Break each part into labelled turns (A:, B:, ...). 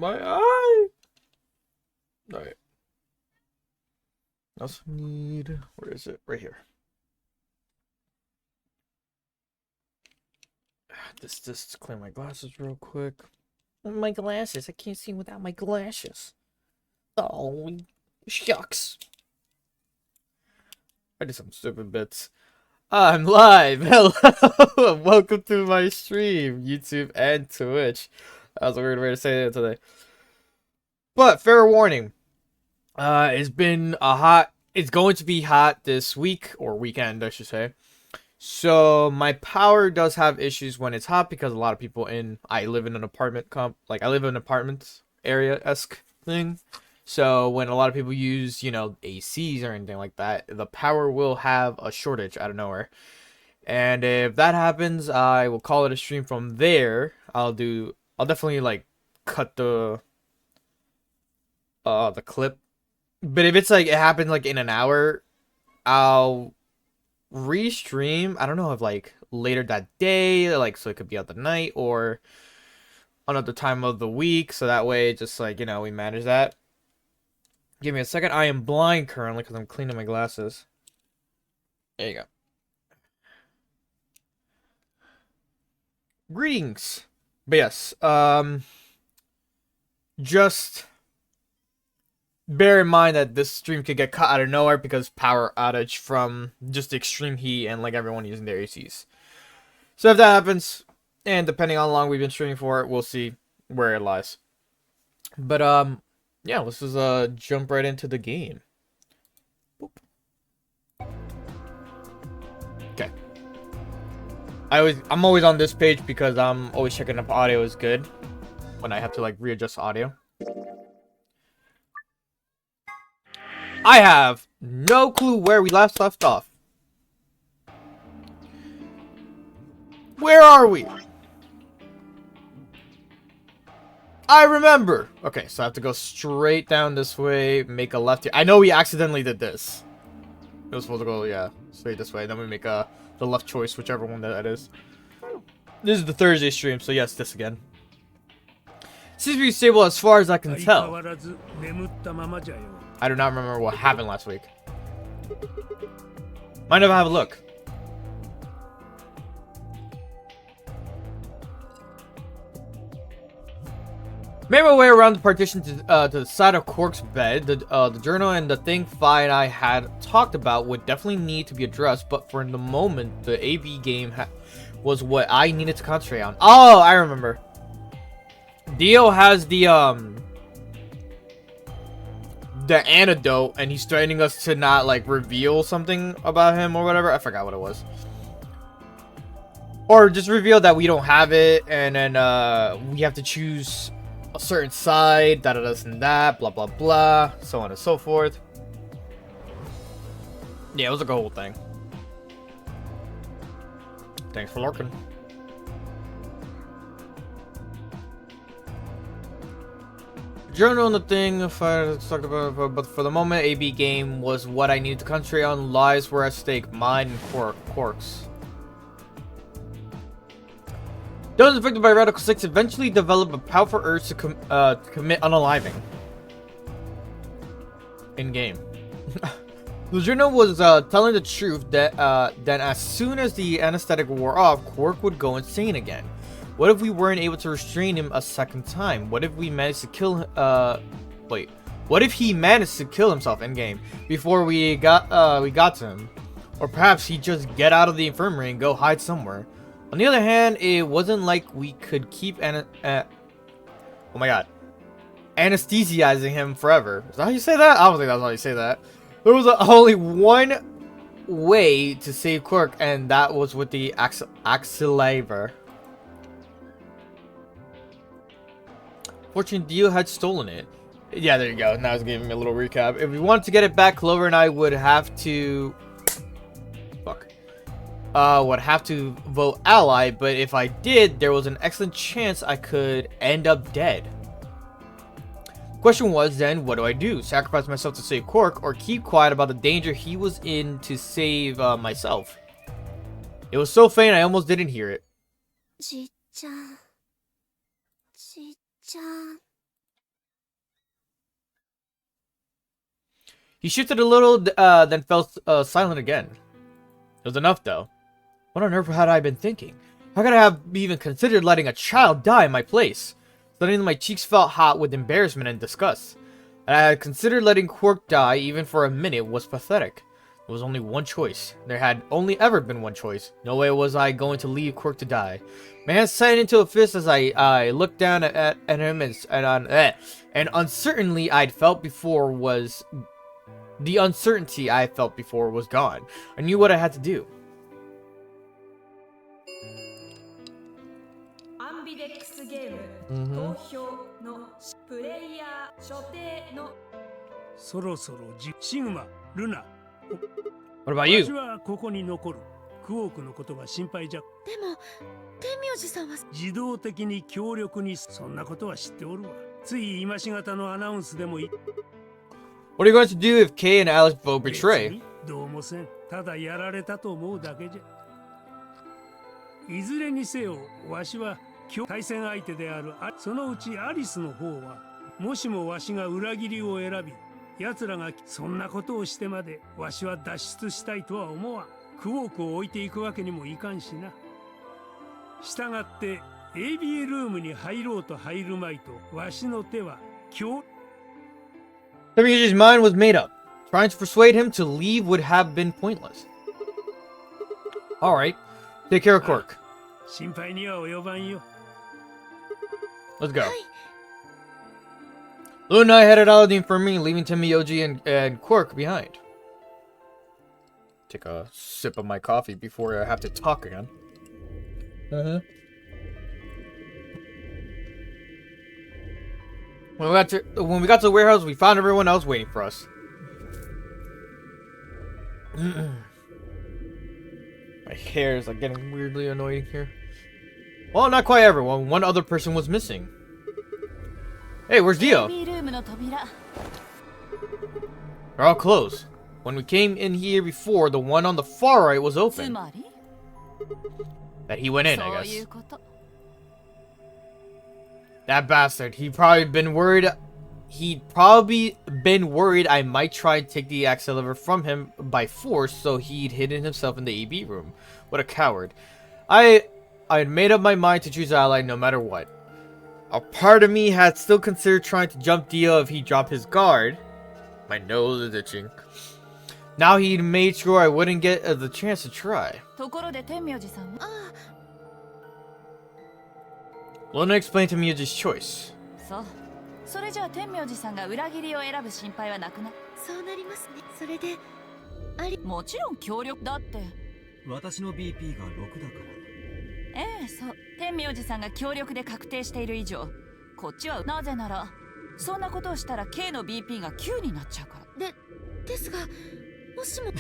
A: My eye. Alright. Also need. Where is it? Right here. Just clean my glasses real quick. My glasses. I can't see without my glasses. Oh, shucks. I did some stupid bits. I'm live. Hello. Welcome to my stream, YouTube and Twitch. That was a weird way to say it today. But fair warning. It's been a hot. It's going to be hot this week or weekend, I should say. So my power does have issues when it's hot because a lot of people I live in an apartment I live in an apartment area-esque thing. So when a lot of people use, ACs or anything like that, the power will have a shortage out of nowhere. And if that happens, I will call it a stream from there. I'll definitely like cut the clip. But if it's like it happens like in an hour, I'll restream. I don't know if like later that day, like so it could be out the night or another time of the week, so that way just like we manage that. Give me a second. I am blind currently because I'm cleaning my glasses. There you go. Greetings. But yes, just bear in mind that this stream could get cut out of nowhere because power outage from just extreme heat and like everyone using their ACs. So if that happens, and depending on how long we've been streaming for, we'll see where it lies. But yeah, let's just jump right into the game. Boop. Okay. I'm always on this page because I'm always checking if audio is good when I have to like readjust audio. I have no clue where we last left off. Where are we? I remember. Okay, so I have to go straight down this way, make a left here. I know we accidentally did this. It was supposed to go, yeah, straight this way. Then we make the left choice, whichever one that is. This is the Thursday stream, so yes, this again. Seems to be stable as far as I can tell. I do not remember what happened last week. Might never have a look. Made my way around the partition to the side of Quark's bed. The journal and the thing Fi and I had talked about would definitely need to be addressed, but for the moment, the AB game was what I needed to concentrate on. Oh, I remember. Dio has the antidote, and he's threatening us to not like reveal something about him or whatever. I forgot what it was. Or just reveal that we don't have it, and then we have to choose a certain side, this and that, blah blah blah, so on and so forth. Yeah, it was like a whole thing. Thanks for lurking. Journal and the thing if I talked about, but for the moment, AB game was what I needed to concentrate on. Lives were at stake, mine and Quark's. Those infected by Radical 6 eventually develop a powerful urge to commit unaliving. In-game. The journal was telling the truth that then as soon as the anesthetic wore off, Quark would go insane again. What if we weren't able to restrain him a second time? What if we managed to kill what if he managed to kill himself in-game before we got to him? Or perhaps he'd just get out of the infirmary and go hide somewhere. On the other hand, it wasn't like we could keep oh my god, anesthesizing him forever. Is that how you say that? I don't think that's how you say that. There was only one way to save Quark, and that was with the Axeliver. Fortunately, Dio had stolen it. Yeah, there you go. Now it's giving me a little recap. If we wanted to get it back, Clover and I would have to vote ally, but if I did, there was an excellent chance I could end up dead. Question was then, what do I do? Sacrifice myself to save Quark, or keep quiet about the danger he was in to save myself? It was so faint I almost didn't hear it. He shifted a little, then fell silent again. It was enough, though. What on earth had I been thinking? How could I have even considered letting a child die in my place? Suddenly my cheeks felt hot with embarrassment and disgust. And I had considered letting Quirk die even for a minute was pathetic. There was only one choice. There had only ever been one choice. No way was I going to leave Quirk to die. My hands tightened into a fist as I looked down at him and uncertainty I'd felt before was... The uncertainty I felt before was gone. I knew what I had to do. What about you?
B: ここに残るクオークのことが心配じゃ。でも天明寺さんは自動的に強力にそんなことは知っておるわ。つい今しがたのアナウンスでもい。
A: What are you going to do if Kay and Alex both betray?
B: どうもせん。ただやられたと思うだけじゃ。いずれにせよ、わしは対戦相手であるそのうちアリスの方は、もしもわしが裏切りを選び。奴らがそんなことをしてまでわしは脱出したいとは思わん。クオークを置いていくわけにもいかんしな。したがって ABA ルームに入ろうと入るまいとわしの手は今日。
A: Temyoji's mind was made up. Trying to persuade him to leave would have been pointless. Alright, take care of Quirk.
B: 心配には及ばんよ。
A: Let's go. Lou and I headed out of the infirmary, leaving Temyoji and Quirk behind. Take a sip of my coffee before I have to talk again. When we got to the warehouse, we found everyone else waiting for us. My hair is like getting weirdly annoying here. Well, not quite everyone. One other person was missing. Hey, where's Dio? They're all closed. When we came in here before, the one on the far right was open. That he went in, I guess. That bastard. He'd probably been worried I might try and take the accelerator from him by force, so he'd hidden himself in the EB room. What a coward. I had made up my mind to choose Ally no matter what. A part of me had still considered trying to jump Dio if he dropped his guard. My nose is itching. Now he'd made sure I wouldn't get the chance to try. Luna explained to Miyuji's choice.
C: BP が6だから。
D: ええ、そう。天明寺さんが強力で確定している以上、こっちはなぜなら、そんなことをしたら K の BP が9になっちゃうから。
E: ですが、もしも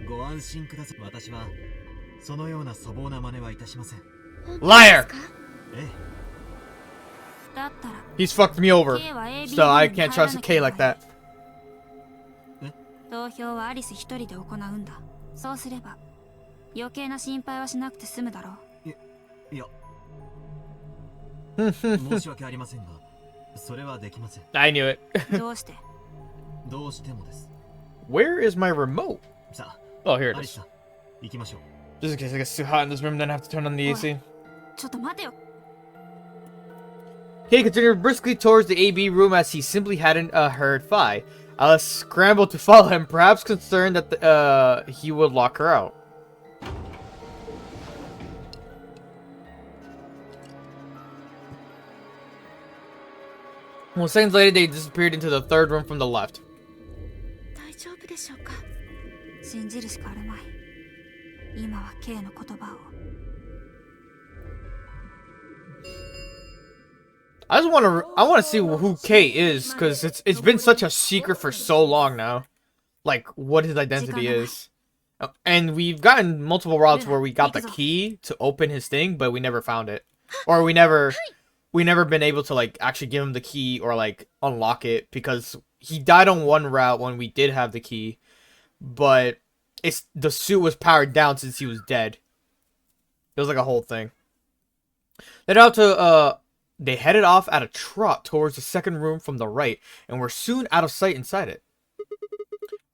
C: ご安心ください。私はそのような粗暴な真似はいたしません。
A: Liar!
C: ええ。
E: だったら
A: He's fucked me over, so I can't trust K like that.
E: 投票はアリス一人で行うんだ。そうすれば余計な心配はしなくて済むだろう。
C: いや。申し訳ありませんが、それはできません。
A: I knew it.
E: どうして？
C: どうしてもです。
A: Where is my remote?
C: さあ、
A: Oh, here it
C: アリス
A: is.
C: さん、行きましょう。
A: Just in case it gets too hot in this room, then I have to turn on the AC.
E: ちょっと待てよ。
A: Kay continued briskly towards the AB room as he simply hadn't heard Phi. Alice scrambled to follow him, perhaps concerned that he would lock her out. Well, seconds later, they disappeared into the third room from the left.
E: 大丈夫でしょうか。信じるしかあるまい。今は K の言葉を。
A: I want to see who K is, because it's been such a secret for so long now. Like, what his identity is. And we've gotten multiple routes where we got the key to open his thing, but we never found it. Or we never been able to, like, actually give him the key or, like, unlock it, because he died on one route when we did have the key, but the suit was powered down since he was dead. It was like a whole thing. They headed off at a trot towards the second room from the right, and were soon out of sight inside it.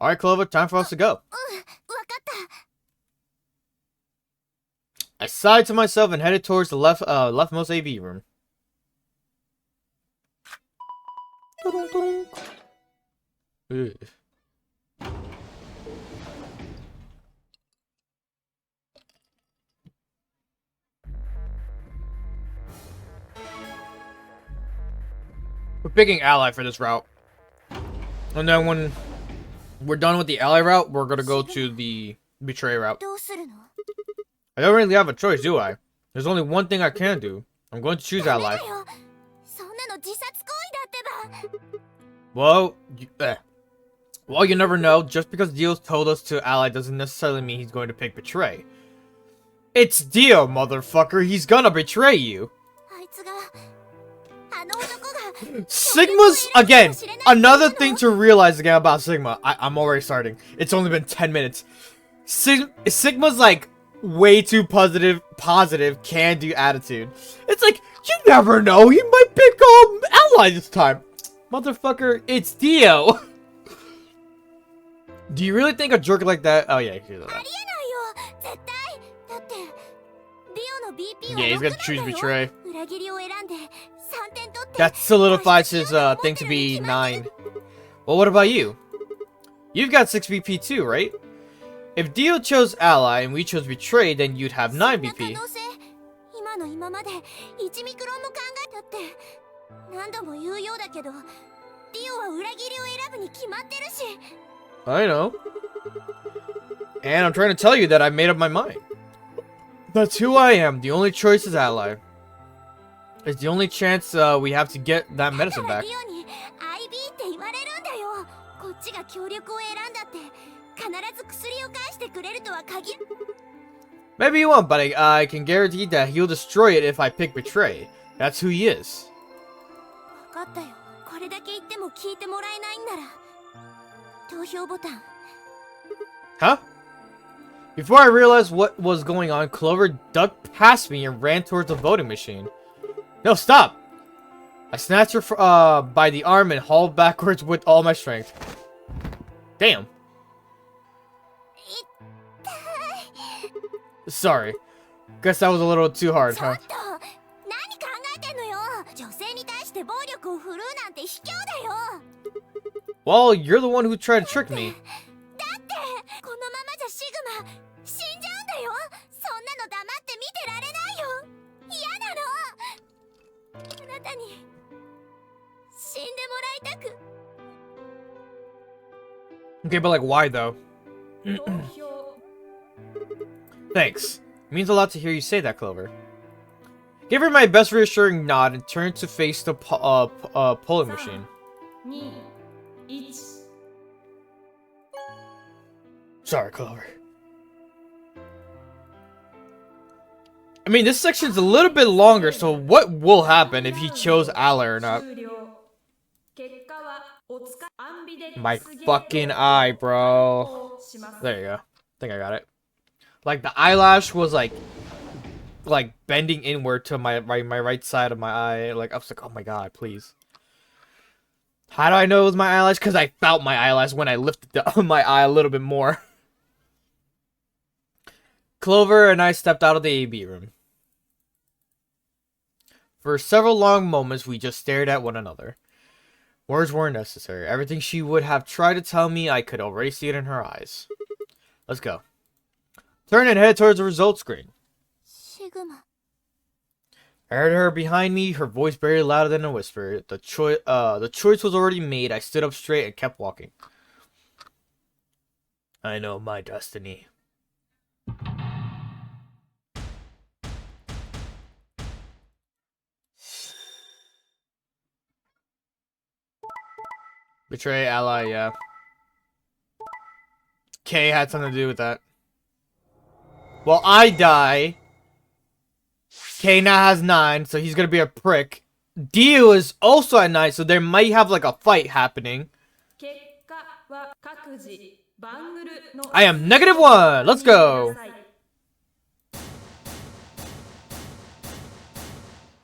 A: Alright, Clover, time for us to go.
E: わかった。
A: I sighed to myself and headed towards the leftmost AV room. Ugh. We're picking ally for this route. And then when we're done with the ally route, we're gonna go to the betray route.
E: どうするの？
A: I don't really have a choice, do I? There's only one thing I can do. I'm going to choose
E: ダメ
A: ally.
E: だよ。そんなの自殺行為だってば。
A: Well, well, you never know. Just because Dio's told us to ally doesn't necessarily mean he's going to pick betray. It's Dio, motherfucker. He's gonna betray you.
E: あいつがあの男が
A: Sigma's, again, another thing to realize again about Sigma. I'm already starting. It's only been 10 minutes. Sigma's like way too positive, can-do attitude. It's like, you never know. He might pick ally this time. Motherfucker, it's Dio. Do you really think a jerk like that? Oh yeah, here's that.
E: ありえないよ。絶対。だってディオの BP は
A: Yeah, he's
E: 6
A: gonna
E: なん
A: choose
E: だよ。
A: betray.
E: 裏切りを選んで3点取って
A: That solidifies his thing to be 9. Well, what about you? You've got 6 BP too, right? If Dio chose ally and we chose betray, then you'd have 9
E: そんな可
A: BP.
E: 能性今の今まで1ミクロンも考えたって何度も言うようだけどディオは裏切りを選ぶに決まってるし
A: I know. And I'm trying to tell you that I made up my mind. That's who I am. The only choice is ally. It's the only chance we have to get that
E: だか
A: medicine
E: ら
A: back.
E: ディオに IB って言われるんだよこっちが協力を選んだって必ず薬を返してくれるとは限る
A: Maybe you won't, but I can guarantee that he'll destroy it if I pick betray. That's who he is.
E: 分かったよこれだけ言っても聞いてもらえないんなら投票ボタン
A: Huh? Before I realized what was going on, Clover ducked past me and ran towards the voting machine. No, stop! I snatched her by the arm and hauled backwards with all my strength. Damn. Sorry. Guess that was a little too hard,
E: ちょっ
A: huh?
E: と何考えてんのよ女性に対して暴力を振るうなんて卑怯だよ
A: Well, you're the one who tried to trick me.
E: だってこのままじゃシグマ死んじゃうんだよそんなの黙って見てられないよ嫌なのあなたに死んでもらいたく
A: Okay, but like, why though? Thanks. It means a lot to hear you say that, Clover. Give her my best reassuring nod and turn to face the polling machine.
D: 2 1
A: Sorry, Clover. I mean, this section's a little bit longer, so what will happen if he chose ally or not? My fucking eye, bro. There you go. I think I got it. Like, the eyelash was like bending inward to my right side of my eye. Like, I was like, oh my god, please. How do I know it was my eyelash? Because I felt my eyelash when I lifted my eye a little bit more. Clover and I stepped out of the AB room. For several long moments, we just stared at one another. Words weren't necessary. Everything she would have tried to tell me, I could already see it in her eyes. Let's go. Turn and head towards the results screen.
E: シグマ
A: I heard her behind me, her voice barely louder than a whisper. The choice was already made. I stood up straight and kept walking. I know my destiny. Betray ally, yeah. K had something to do with that. Well, I die. K now has 9, so he's gonna be a prick. Dio is also at 9, so there might have like a fight happening. I am -1. Let's go.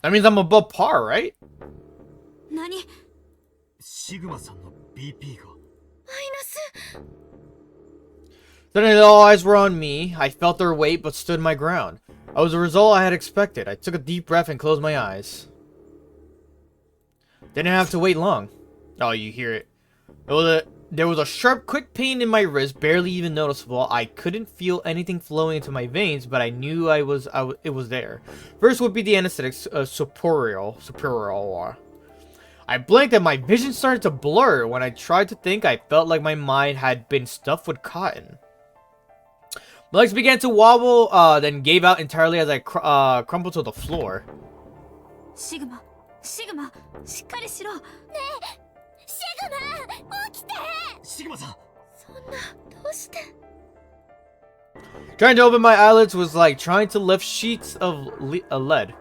A: That means I'm above par, right?
E: 何
C: シグマさんの BP が
A: Suddenly all eyes were on me. I felt their weight but stood my ground. I was the result I had expected. I took a deep breath and closed my eyes. Didn't have to wait long. Oh, you hear it. There was a sharp, quick pain in my wrist, barely even noticeable. I couldn't feel anything flowing into my veins, but I knew it was there. First would be the anesthetic, superior. I blinked and my vision started to blur. When I tried to think, I felt like my mind had been stuffed with cotton. My legs began to wobble, then gave out entirely as I crumpled to the floor.
D: シグマ、シグマ、しっかりしろ。
E: シグマ、起きて。
C: シグマさん。
E: そんな、どうして。
A: Trying to open my eyelids was like trying to lift sheets of lead.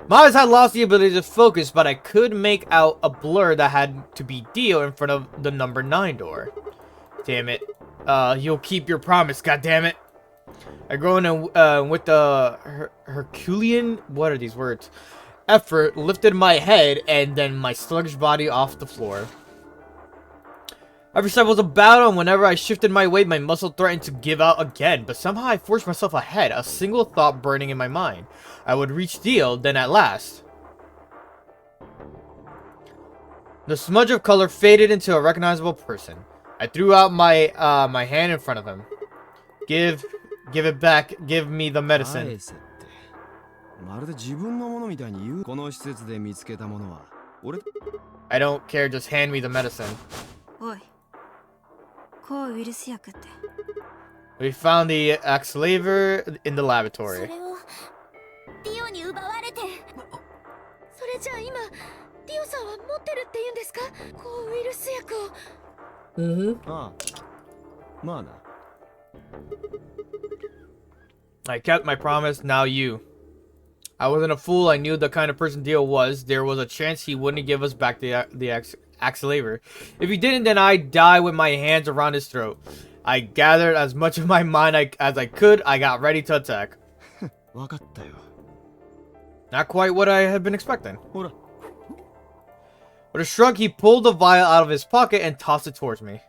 A: My eyes had lost the ability to focus, but I could make out a blur that had to be Dio in front of the number 9 door. Damn it. You'll keep your promise, goddammit. I groaned and with the Herculean, what are these words? Effort, lifted my head and then my sluggish body off the floor. Every step was a battle, and whenever I shifted my weight, my muscle threatened to give out again, but somehow I forced myself ahead, a single thought burning in my mind. I would reach Dio, then at last. The smudge of color faded into a recognizable person. I threw out my my hand in front of him. Give it back. Give me the medicine.
F: まるで自分のものみたいに言う。この施設で見つけたものは俺。
A: I don't care. Just hand me the medicine.
D: おい、抗ウイルス薬って。
A: We found the Axlaver in the
E: そ
A: laboratory.
E: れをディオに奪われて。それじゃあ今ディオさんは持ってるって言うんですか、抗ウイルス薬を。
F: ああ、まあな。
A: I kept my promise. Now you. I wasn't a fool. I knew the kind of person Dio was. There was a chance he wouldn't give us back the Axlaver. If he didn't, then I'd die with my hands around his throat. I gathered as much of my mind as I could. I got ready to attack.
F: わかったよ。
A: Not quite what I had been expecting.
F: ほら。
A: With a shrug, he pulled the vial out of his pocket and tossed it towards me.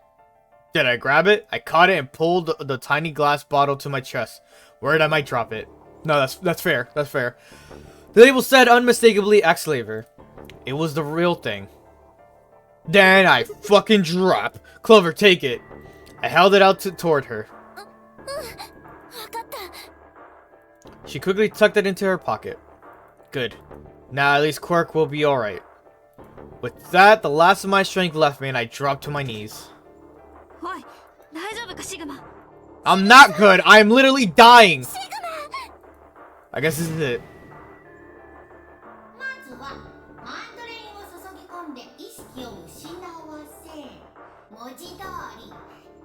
A: Did I grab it? I caught it and pulled the tiny glass bottle to my chest. Worried I might drop it. No, that's fair. That's fair. The label said unmistakably Axlaver. It was the real thing. Then I fucking drop. Clover, take it. I held it out toward her.
E: 分かった。
A: She quickly tucked it into her pocket. Good. Now at least Quirk will be alright. With that, the last of my strength left me and I dropped to my knees.
D: おい、大丈夫かシグマ。
A: I'm not good. I'm literally dying.
E: シグマ。
A: I guess this is it.
G: まずはマンドレインを注ぎ込んで意識を失わせ、文字通り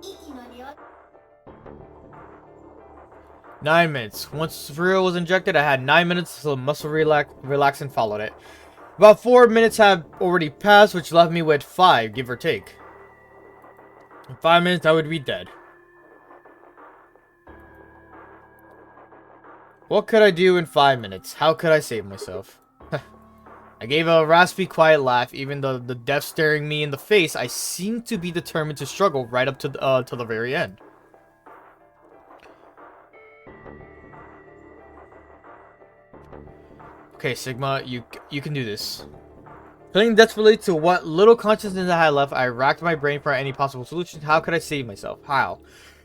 G: 息の量。
A: 9 minutes. Once Frio was injected, I had 9 minutes till muscle relaxant followed it. About 4 minutes had already passed, which left me with 5, give or take. In 5 minutes, I would be dead. What could I do in 5 minutes? How could I save myself? I gave a raspy, quiet laugh. Even though the death staring me in the face, I seemed to be determined to struggle right up to the very end. Okay, Sigma, you can do this. Clinging desperately to what little consciousness I had left, I racked my brain for any possible solution. How could I save myself? How?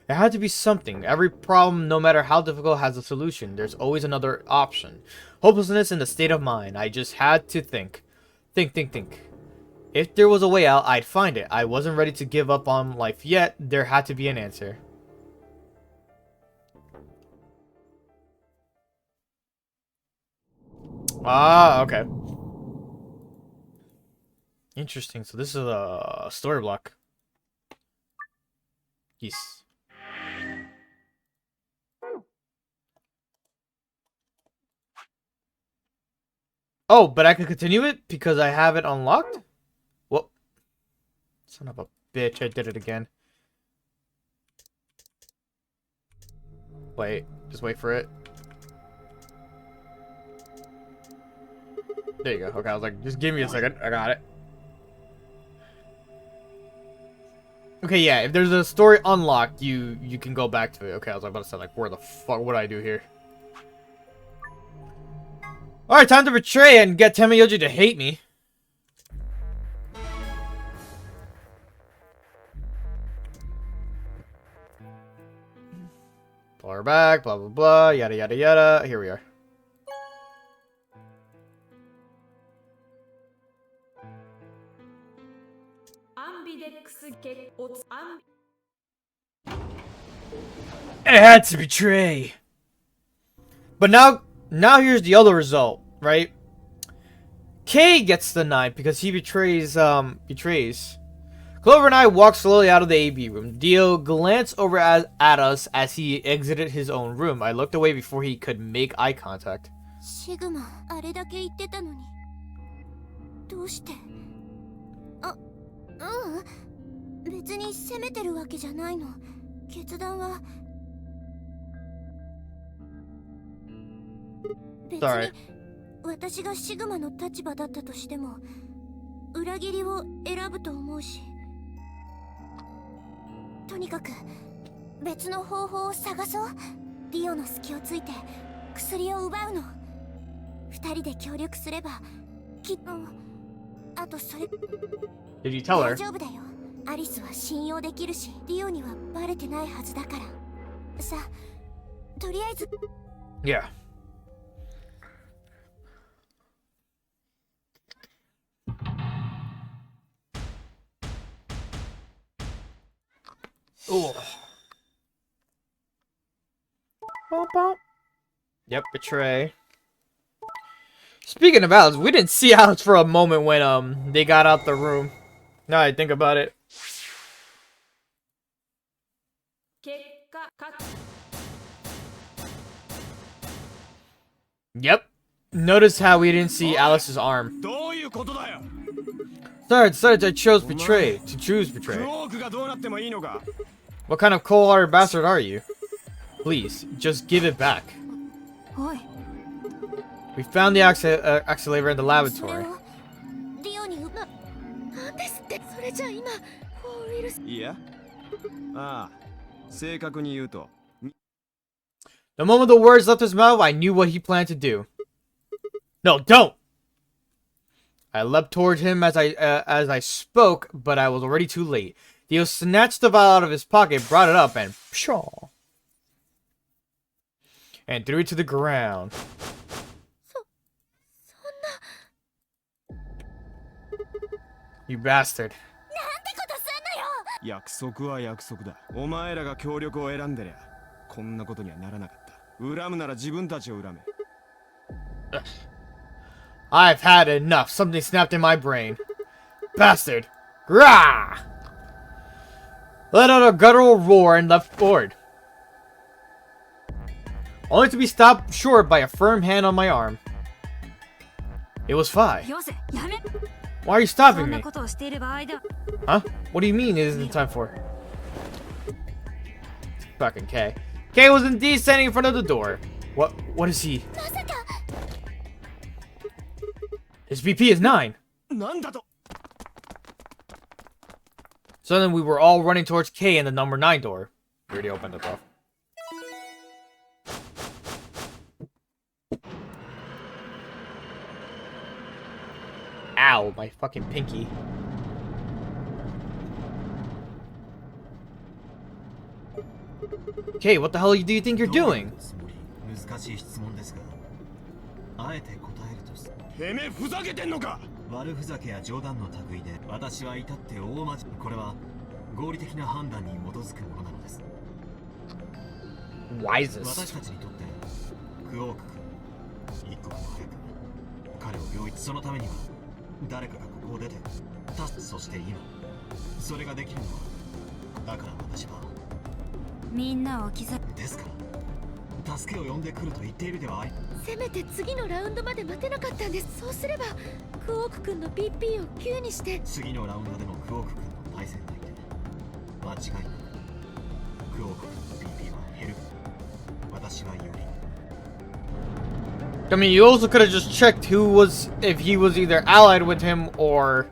A: There had to be something. Every problem, no matter how difficult, has a solution. There's always another option. Hopelessness in the state of mind. I just had to think. Think. If there was a way out, I'd find it. I wasn't ready to give up on life yet. There had to be an answer. Ah, okay. Interesting. So this is a story block. Yes. Oh, but I can continue it because I have it unlocked? What? Son of a bitch, I did it again. Wait, just wait for it. There you go. Okay, I was like, just give me a second. I got it. Okay, yeah, if there's a story unlocked, you can go back to it. Okay, I was about to say, like, where the fuck, what do I do here? Alright, time to betray and get Temiyoji to hate me. Pull her back, blah, blah, blah, yada, yada, yada. Here we are. It had to betray. But now here's the other result, right? Kay gets the knife because he betrays. Clover and I walk slowly out of the AB room. Dio glanced over at us as he exited his own room. I looked away before he could make eye contact.
E: シグマあれだけ言ってたのにどうして別に責めてるわけじゃないの決断は別に
A: Sorry.
E: 私がシグマの立場だったとしても裏切りを選ぶと思うしとにかく別の方法を探そうディオの隙をついて薬を奪うの二人で協力すればきっとあとそれ
A: Did you tell
E: 大
A: her?
E: 丈夫だよアリスは信用できるしディオにはバレてないはずだからさとりあえず
A: Yeah. Ooh. Bop, bop. Yep, betray. Speaking of Alex, we didn't see Alex for a moment when they got out the room. Now I think about it. Yep. Notice how we didn't see Alex's arm.
F: どういうことだよ
A: Sorry, I chose betray. To choose betray.
F: クロークがどうなってもいいのか
A: What kind of cold-hearted bastard are you? Please, just give it back.
E: おい
A: We found the accelerator in the
E: それ
A: laboratory.
E: をディオになんですってそれじゃ今ウイルス
F: いやああ正確に言うと
A: The moment the words left his mouth, I knew what he planned to do. No, don't! I leapt towards him as I spoke, but I was already too late. Dio snatched the vial out of his pocket, brought it up, and pshaw! And threw it to the ground. You bastard.
E: なんてことすんのよ
F: 約束は約束だお前らが協力を選んでりゃこんなことにはならなかった恨むなら自分たちを恨め
A: I've had enough. Something snapped in my brain. Bastard. Grah! Let out a guttural roar and leapt forward. Only to be stopped short by a firm hand on my arm. It was Fi.
D: よせやめ
A: Why are you
D: そ
A: stopping
D: んな
A: me?
D: ことをしている場合だ
A: Huh? What do you mean it isn't time for? Fucking K. K was indeed standing in front of the door. What is he?
E: まさか
A: His BP is 9.
F: なんだと
A: Suddenly we were all running towards K and the number 9 door. We already opened it though. Ow, my fucking pinky. K, what the hell do you think you're doing?
C: 難しい質問ですがあえて答えるとす
F: てめえふざけてんのか
C: 悪ふざけや冗談の類で私は至って大間違いこれは合理的な判断に基づくものなのです
A: Wisest.
C: 私たちにとってクオーク君一刻も早く彼を病院そのためには誰かがここを出てそして今それができるのはだから私は
D: みんなを置き去り
C: ですから助けを呼んでくると言っているではあり
E: せめて次のラウンドまで待てなかったんですそうすればクオーク君の BP を9にして
C: 次のラウンドでのクオーク君の対戦相手間違いなくクオーク君の BP は減る私は有利
A: I mean, you also could have just checked if he was either allied with him or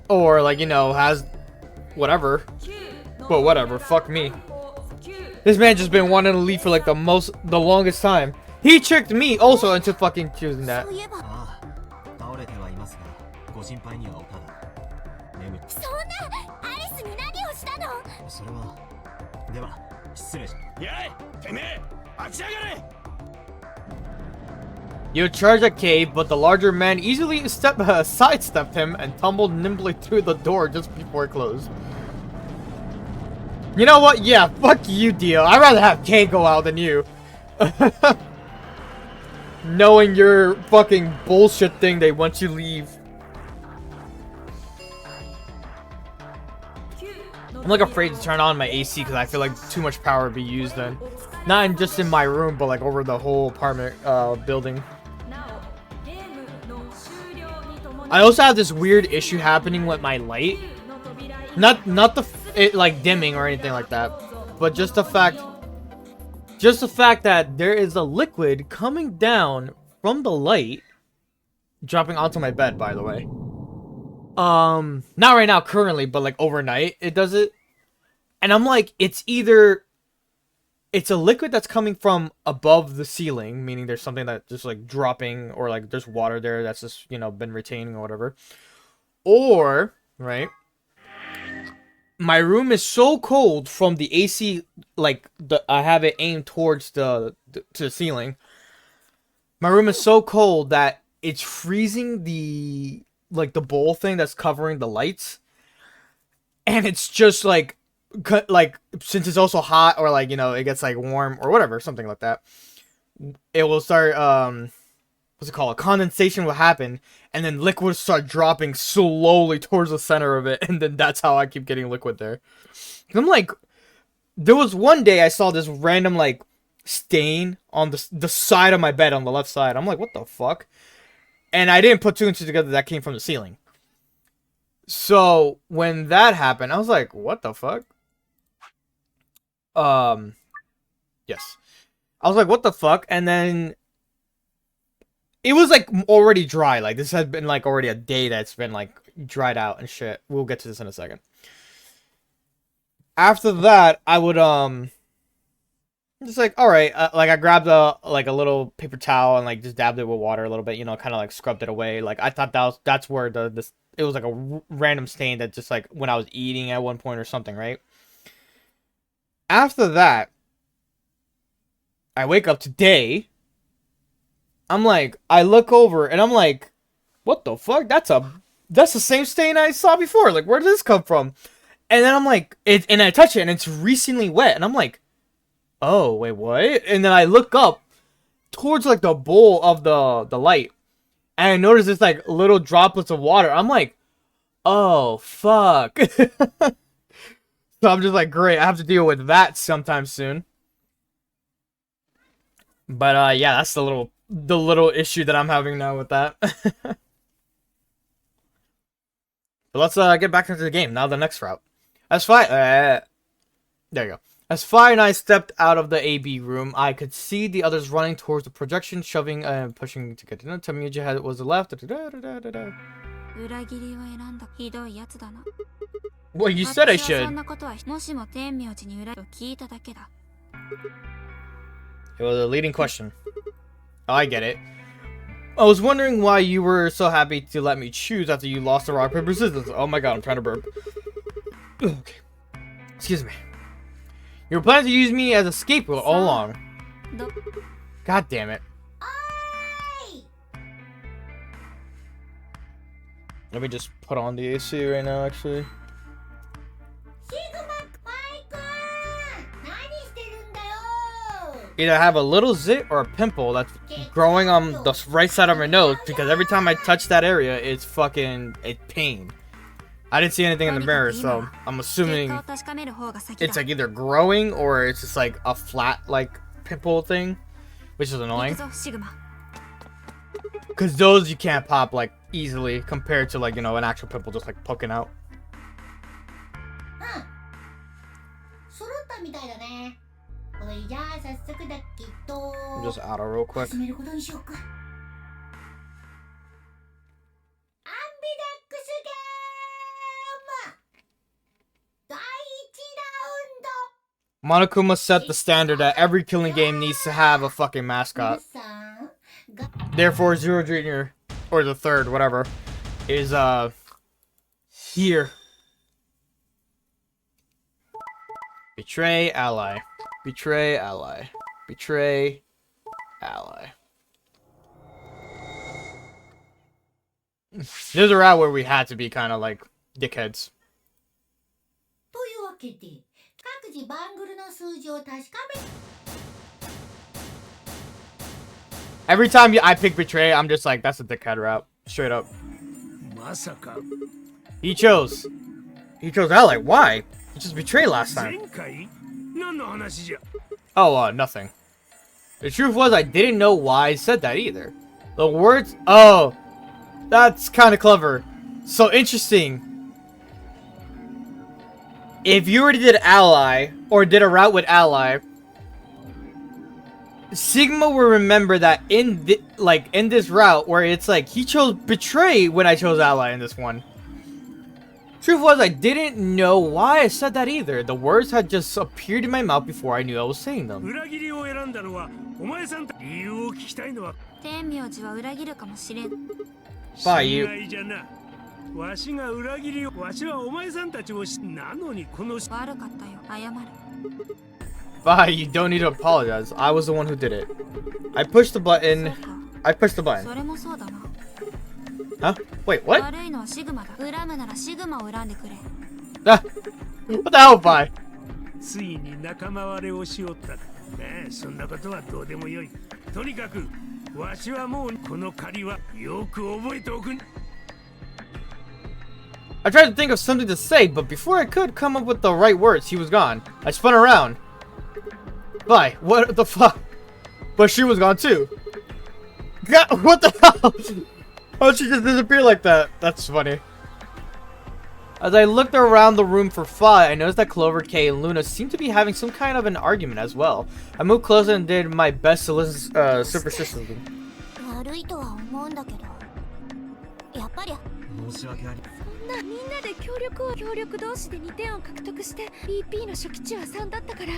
A: like, you know, has whatever. But whatever, fuck me. This man just been wanting to leave for like the longest time. He tricked me also into fucking choosing that.
E: そういえば
C: ああ、倒れてはいますが、ご心配にはおただ。眠って、
E: そんなアリスに何をしたの？
C: それは。では、失礼し。
F: やいてめえ立ち上がれ
A: You charged at Cave, but the larger man easily sidestepped him and tumbled nimbly through the door just before it closed. You know what? Yeah, fuck you, Dio. I'd rather have Kay go out than you. Knowing your fucking bullshit thing they want you leave. I'm like afraid to turn on my AC because I feel like too much power would be used then. Not just in my room, but like over the whole apartment building. I also have this weird issue happening with my light. Not it like dimming or anything like that, but just the fact that there is a liquid coming down from the light, dropping onto my bed. By the way, not right now currently, but like overnight it does it, and I'm like, it's a liquid that's coming from above the ceiling, meaning there's something that just like dropping, or like there's water there that's just, you know, been retaining or whatever. Or, right, my room is so cold from the AC, like I have it aimed towards to the ceiling. My room is so cold that it's freezing the bowl thing that's covering the lights, and it's just like since it's also hot, or like, you know, it gets like warm or whatever, something like that, it will start what's it called, condensation will happen, and then liquid will start dropping slowly towards the center of it, and then that's how I keep getting liquid there. And I'm like, there was one day I saw this random like stain on the side of my bed on the left side. I'm like, what the fuck? And I didn't put two and two together that came from the ceiling. So when that happened, I was like, what the fuck? Yes. I was like, what the fuck? And then it was like already dry. Like this had been like already a day that's been like dried out and shit. We'll get to this in a second. After that, I would just like, all right, like I grabbed a little paper towel and like just dabbed it with water a little bit, you know, kind of like scrubbed it away. Like I thought that's where it was like a random stain that just like when I was eating at one point or something, right? After that, I wake up today. I'm like, I look over and I'm like, what the fuck? That's the same stain I saw before. Like, where did this come from? And then I'm like, and I touch it and it's recently wet. And I'm like, oh, wait, what? And then I look up towards like the bowl of the light, and I notice it's like little droplets of water. I'm like, oh, fuck. So I'm just like, great, I have to deal with that sometime soon. But yeah, that's the little issue that I'm having now with that. But let's get back into the game. Now the next route. As there you go. As Fire and I stepped out of the AB room, I could see the others running towards the projection, shoving and pushing to get to know. Tamiya was the left. Well, you said I should. It was a leading question. Oh, I get it. I was wondering why you were so happy to let me choose after you lost the rock, paper, scissors. Oh my god, I'm trying to burp. Okay. Excuse me. You were planning to use me as a scapegoat all along. God damn it. Let me just put on the AC right now, actually. Either have a little zit or a pimple that's growing on the right side of my nose, because every time I touch that area, it's pain. I didn't see anything in the mirror, so I'm assuming it's like either growing or it's just like a flat like pimple thing, which is annoying. Because those you can't pop like easily compared to like, you know, an actual pimple just like poking out. Just auto real quick. Monokuma set the standard that every killing game needs to have a fucking mascot.
G: さんが
A: Therefore, Zero Jr. or the third, whatever, is here. Betray ally. Betray ally. Betray ally. There's a route where we had to be kind of like dickheads.
G: というわけで各自バングルの数字を確かめ
A: Every time I pick Betray, I'm just like, that's a dickhead route. Straight up.
B: まさか
A: He chose ally. Why? He just Betray last time.
B: 前回何の話じゃ
A: Oh, nothing. The truth was, I didn't know why I said that either. The words. Oh, that's kind of clever. So interesting. If you already did ally or did a route with ally, Sigma will remember that in this route where it's like he chose Betray when I chose ally in this one. Truth was, I didn't know why I said that either. The words had just appeared in my mouth before I knew I was saying them.
B: 裏切りを選んだのはお前さんだ理由を聞きたいのは
E: 天明寺は裏切るかもしれん。
A: バイユ
B: 信頼じゃなわしが裏切りをわしはお前さんたちをなのにこの
E: 悪かったよ。謝る。
A: Bye, you don't need to apologize. I was the one who did it. I pushed the
E: そう
A: button.
E: か。
A: I pushed the button.
E: それもそうだな。
A: Huh? Wait, what?
E: 悪いのはシグマだ。恨むならシグマを恨んでくれ。
A: Ah, what the hell, Bye?
B: ついに仲間割れをしよったねえそんなことはどうでもよいとにかくわしはもうこの借りはよく覚えておくん
A: I tried to think of something to say, but before I could come up with the right words, he was gone. I spun around. Bye. What the fuck? But she was gone too. God, what the hell? How'd she just disappear like that? That's funny. As I looked around the room for Fi, I noticed that Clover, Kay, and Luna seemed to be having some kind of an argument as well. I moved closer and did my best to listen superstitiously.
G: 悪いとは思うんだけどやっぱり
C: 申し訳あり
E: みんなで協力同士で2点を獲得して BP の初期値は3だったから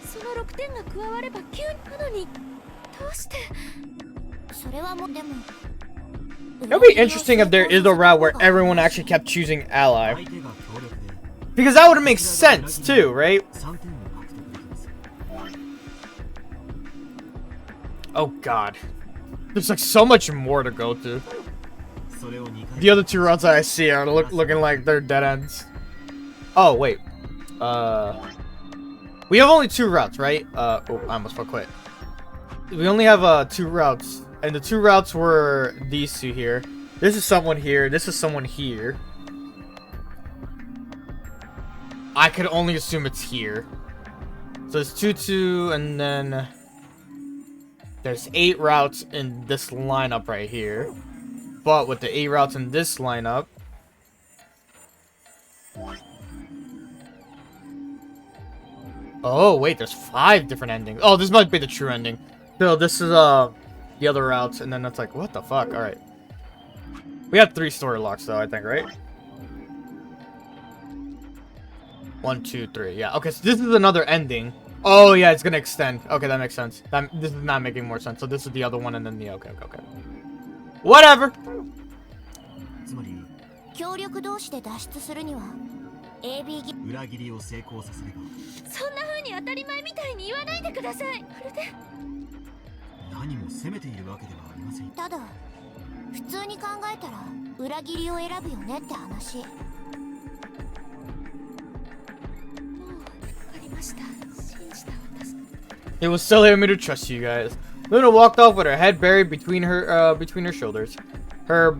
E: その6点が加われば9なのにどうして
G: それはもうでも
A: It'll be interesting if there is a route where everyone actually kept choosing ally.
C: 相手が強力で
A: Because that would make sense too, right?
C: 3点を獲得できます
A: Oh god. There's like so much more to go to.
C: それを2回
A: The other two routes that I see are looking like they're dead ends. Oh, wait. We have only 2 routes, right? Oh, I almost quit. We only have 2 routes. And the 2 routes were these 2 here. This is someone here. This is someone here. I could only assume it's here. So it's 2, and then there's 8 routes in this lineup right here. But with the 8 routes in this lineup, oh wait, there's 5 different endings. Oh, this might be the true ending. No, this is the other routes, and then it's like, what the fuck? All right, we have 3 story locks though, I think, right? 1, 2, 3. Yeah. Okay, so this is another ending. Oh yeah, it's gonna extend. Okay, that makes sense. This is not making more sense. So this is the other one, and then the okay. Whatever.
C: つまり
G: 協力同士で脱出するには AB ギ
C: 裏切りを成功させれば
E: そんな風に当たり前みたいに言わないでくださいまるで
C: 何も責めているわけではありません
G: ただ普通に考えたら裏切りを選ぶよねって話
E: もう分かりました信じた私
A: It was silly of me to trust you guys. Luna walked off with her head buried between her shoulders. Her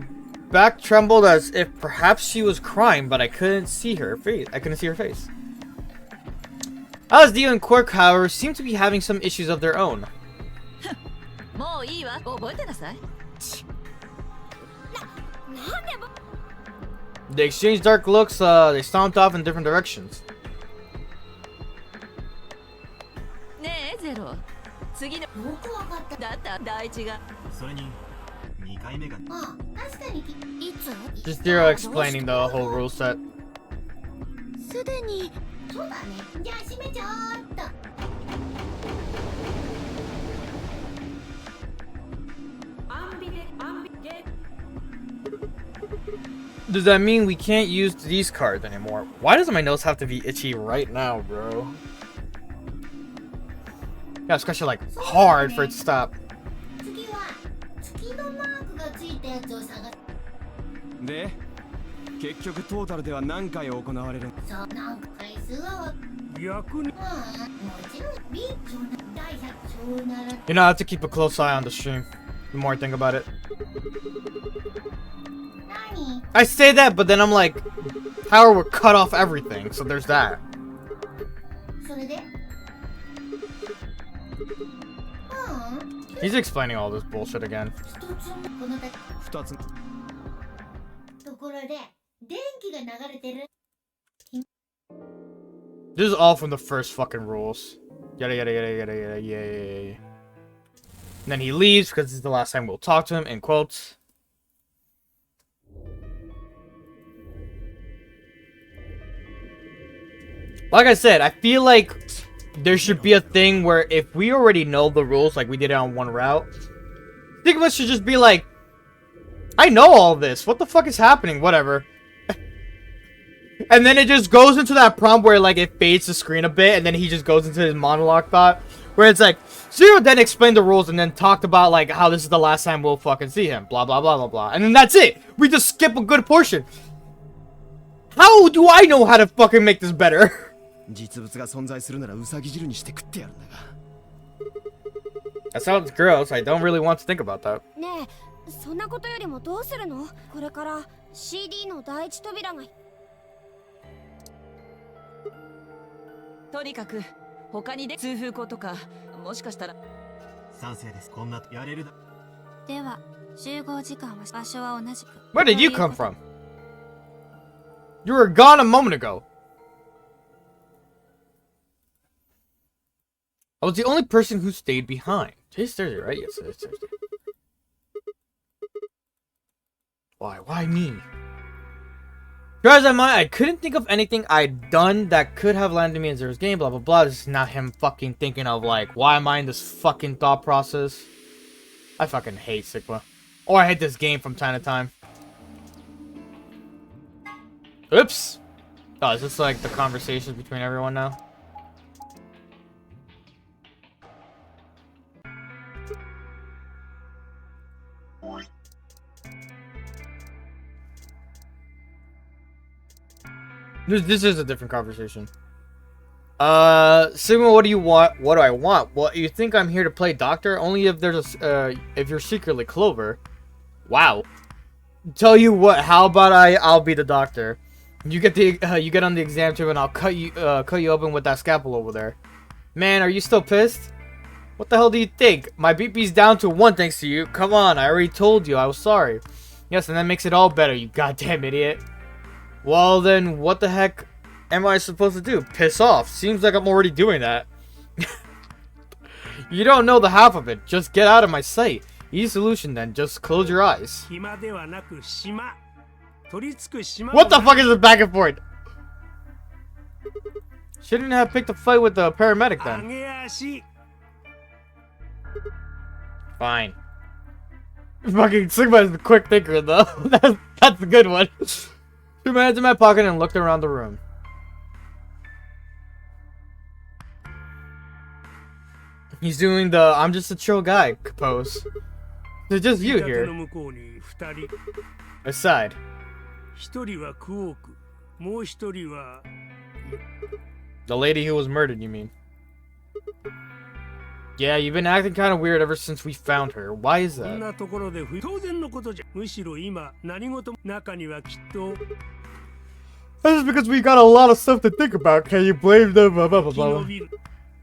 A: back trembled as if perhaps she was crying, but I couldn't see her face. Alice, Dio, and Quark, however, seemed to be having some issues of their own.
D: もういいわ覚えてなさい
A: They exchanged dark looks. They stomped off in different directions.
D: ねえゼロ次の
G: よくわかった
D: だった第一が
C: それに2回目が
G: あ確かにいつ
A: Just Zero explaining the whole rule set.
E: すでに
G: そうだねじゃあ閉めちゃおうっと
A: Does that mean we can't use these cards anymore? Why does my nose have to be itchy right now, bro? Yeah, especially like hard for it to stop.
G: 次は月のマークがついたやつを探す。
F: で結局トータルでは何回行われる？
G: そう、なんか回数は
B: 逆に
G: もちろんビーチの第100章なら
A: You know, I have to keep a close eye on the stream. The more I think about it.
G: 何
A: I say that, but then I'm like, Power would cut off everything, so there's that.
G: それで
A: He's explaining all this bullshit again.
G: 一つこの
F: 2つ。
G: ところで電気が流れてる
A: This is all from the first fucking rules. Yada yada yada yada yada yay. And then he leaves because this is the last time we'll talk to him, in quotes. Like I said, I feel like there should be a thing where if we already know the rules, like we did it on one route, Sigma should just be like, I know all this. What the fuck is happening? Whatever. And then it just goes into that prompt where like it fades the screen a bit, and then he just goes into his monologue thought, where it's like, Zero then explained the rules and then talked about like how this is the last time we'll fucking see him, blah blah blah blah blah, and then that's it. We just skip a good portion. How do I know how to fucking make this better?
F: 実物が存在するならウサギ汁にして食ってやるんだが。
A: That sounds gross. I don't really want to think about that.
E: ねえ、そんなことよりもどうするの？これから CD の第一扉が。
D: とにかく他に通風口とかもしかしたら。
C: 賛成です。こんなやれるだ。
E: では集合時間は場所は同じく。
A: Where did you come from? You were gone a moment ago. I was the only person who stayed behind. Today's Thursday, right? Yes, it's Thursday. Why? Why me? Try as I might, I couldn't think of anything I'd done that could have landed me in Zero's game, blah blah blah. This is not him fucking thinking of like, why am I in this fucking thought process? I fucking hate Sigma. Or I hate this game from time to time. Oops! Oh, is this like the conversations between everyone now? This is a different conversation. Sigma, what do you want? What do I want? Well, you think I'm here to play doctor? Only if there's a, if you're secretly Clover. Wow. Tell you what, how about I'll be the doctor. You get the, you get on the exam tube and I'll cut you open with that scalpel over there. Man, are you still pissed? What the hell do you think? My BP's down to 1 thanks to you. Come on, I already told you I was sorry. Yes, and that makes it all better, you goddamn idiot. Well then, what the heck am I supposed to do? Piss off. Seems like I'm already doing that. You don't know the half of it. Just get out of my sight. Easy solution then. Just close your eyes.
B: 暇ではなく島。取り付く島。
A: What the fuck is the back and forth? Shouldn't have picked a fight with the paramedic
B: 上
A: then.
B: げ足。
A: Fine. Fucking Sigma is the quick thinker though. That's a good one. Threw my hands in my pocket and looked around the room. He's doing the I'm just a chill guy pose. There's just you
B: 板手
A: here.
B: の向こうに2人。
A: Aside.
B: 1人はクオーク。もう1人は。
A: The lady who was murdered, you mean? Yeah, you've been acting kind of weird ever since we found her. Why is
B: こん
A: that?
B: なところで当然のことじゃ。むしろ今何事も中にはきっと
A: That's just because we got a lot of stuff to think about. Can you blame them? Blah, blah, blah,
B: 生き
A: blah.
B: 延びる。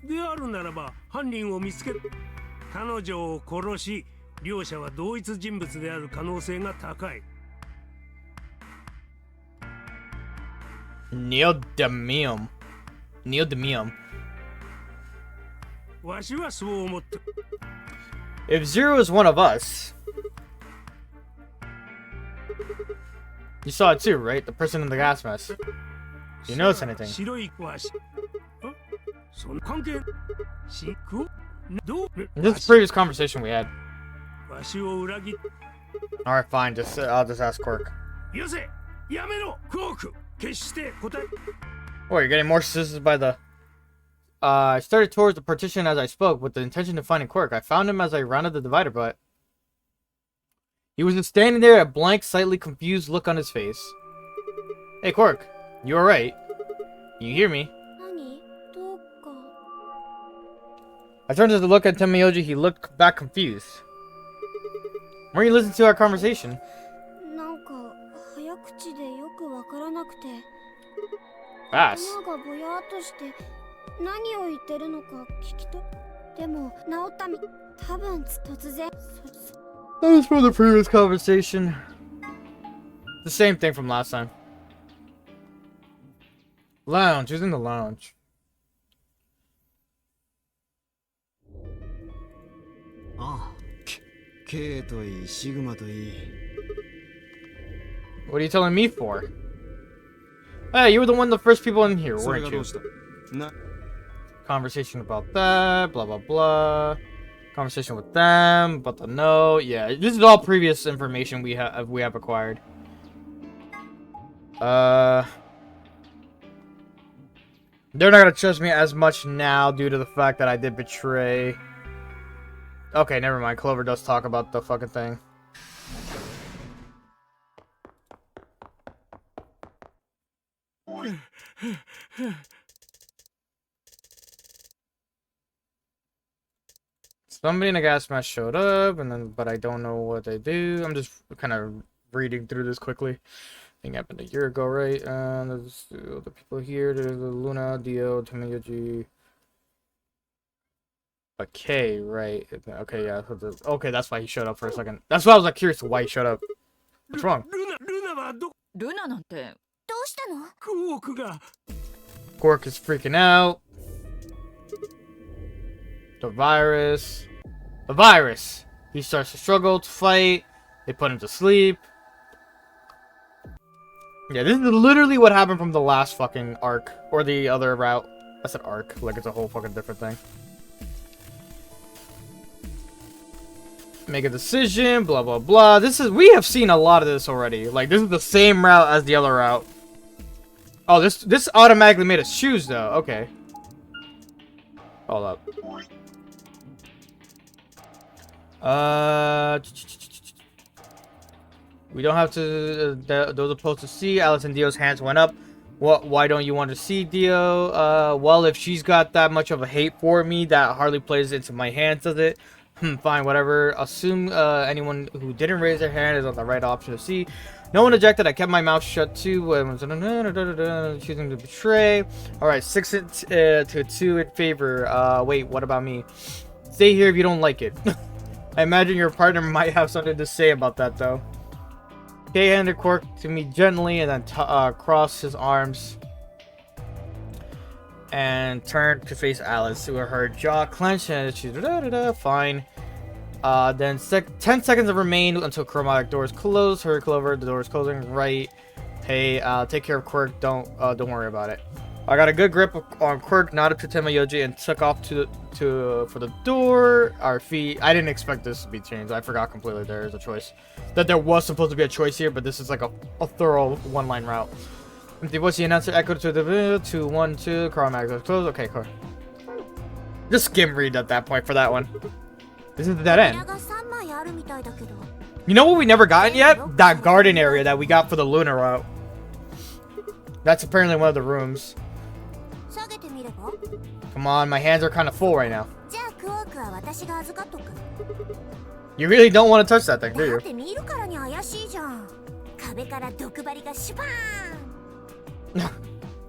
B: であるならば犯人を見つけ彼女を殺し両者は同一人物である可能性が高い。
A: Neodymium. Neodymium.
B: わしはそう思って。
A: If Zero is one of us. You saw it too, right? The person in the gas mask. You notice anything?
B: 白いわし。その関係しくどう
A: This is the previous conversation we had.
B: わしを裏切っ
A: Alright, fine. I'll just ask Quirk.
B: よせやめろクオーク決して答え
A: Oh, you're getting more suspicious by the... I started towards the partition as I spoke with the intention of finding Quirk. I found him as I rounded the divider, but... he was just standing there, a blank, slightly confused look on his face. Hey, Quirk. You alright? You hear me?
E: 何どうか
A: I turned to look at Temayoji. He looked back confused. Weren't you listening to our conversation?
E: なんか早口でよくわからなくて
A: Fast.
E: 頭がぼやっとして何を言ってるのか聞きとでも治ったみ多分突然
A: That was from the previous conversation. The same thing from last time. Lounge. Who's in the lounge?
C: ああ
F: K といいシグマといい
A: What are you telling me for? Hey, you were the one of the first people in here,
F: それ
A: weren't
F: がど
A: you?
F: うしたな
A: Conversation about that, blah blah blah. Conversation with them about the note. Yeah, this is all previous information we have acquired. They're not gonna trust me as much now due to the fact that I did betray. Okay, never mind. Clover does talk about the fucking thing. Somebody in a gas mask showed up, but I don't know what they do. I'm just kind of reading through this quickly. Thing happened a year ago, right? There's the people here. There's the Luna, Dio, Tamayoji. Okay, right. Okay, yeah. Okay, that's why he showed up for a second. That's why I was like curious why he showed up. What's wrong?
B: ルナはど
D: ルナなんて
E: どうしたの
B: クオークが
A: Quark is freaking out. The virus. The virus. He starts to struggle to fight. They put him to sleep. Yeah, this is literally what happened from the last fucking arc. Or the other route. I said arc, like it's a whole fucking different thing. Make a decision, blah blah blah. We have seen a lot of this already. Like, this is the same route as the other route. Oh, this automatically made us choose though. Okay. Hold up. We don't have to. Those opposed to see. Alice and Dio's hands went up. What? Why don't you want to see Dio? Well, if she's got that much of a hate for me that hardly plays into my hands, does it? Fine, whatever. Assume anyone who didn't raise their hand is on the right option to see. No one ejected. I kept my mouth shut too. Choosing to betray. All right, 6 to 2 in favor. Wait, what about me? Stay here if you don't like it. I imagine your partner might have something to say about that, though. Kay handed Quark to me gently and then crossed his arms and turned to face Alice, who her jaw clenched and she's fine. Then 10 seconds remained until chromatic doors closed. Hurry, Clover, the door's closing. Right. Hey, take care of Quirk. Don't worry about it. I got a good grip on Quirk, nodded to Temayoji, and took off for the door. Our feet. I didn't expect this to be changed. I forgot completely there is a choice. That there was supposed to be a choice here, but this is like a thorough one-line route. Empty voice, the announcer echoed to the 2, 1, 2. Chromatic doors closed. Okay, cool. Just skim read at that point for that one. This is the dead end.
E: が3枚あるみたいだけど
A: You know what we never gotten yet? That garden area that we got for the Luna route. That's apparently one of the rooms.
E: 下げてみれば
A: Come on, my hands are kind of full right now.
E: じゃあクオークは私が預かっとく
A: You really don't want to touch that thing, do
E: だ
A: you?
E: って見るからに怪しいじゃん壁から毒針がシュパーン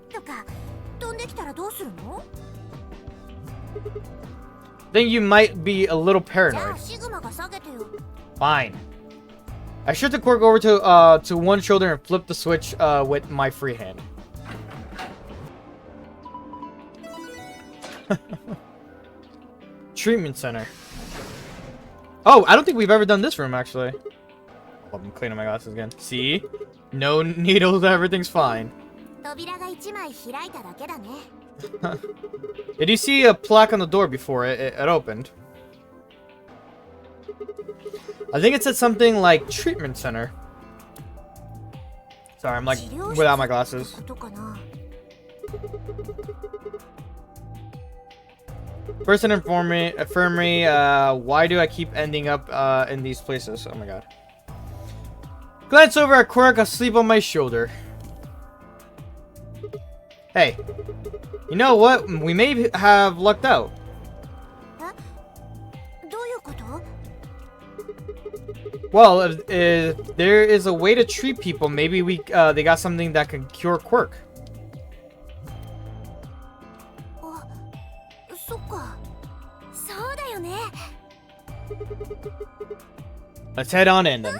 E: とか飛んできたらどうするの
A: Think you might be a little
E: じゃ
A: paranoid.
E: あシグマが下げてよ
A: Fine. I shifted the Quark over to one shoulder and flipped the switch with my free hand. Treatment center. Oh, I don't think we've ever done this room actually. Oh, I'm cleaning my glasses again. See? No needles, everything's fine.
E: 扉が1枚開いただけだね
A: Did you see a plaque on the door before it opened? I think it said something like treatment center. Sorry, I'm like
E: 治療室
A: without my
E: って
A: glasses.
E: ことかな。
A: First in infirmary, why do I keep ending up in these places? Oh my god. Glance over at Quirk asleep on my shoulder. Hey, you know what? We may have lucked out.
E: どういうこと？
A: Well, if there is a way to treat people, maybe they got something that can cure Quirk.
E: あ、そっか。そうだよね。
A: Let's head on in then.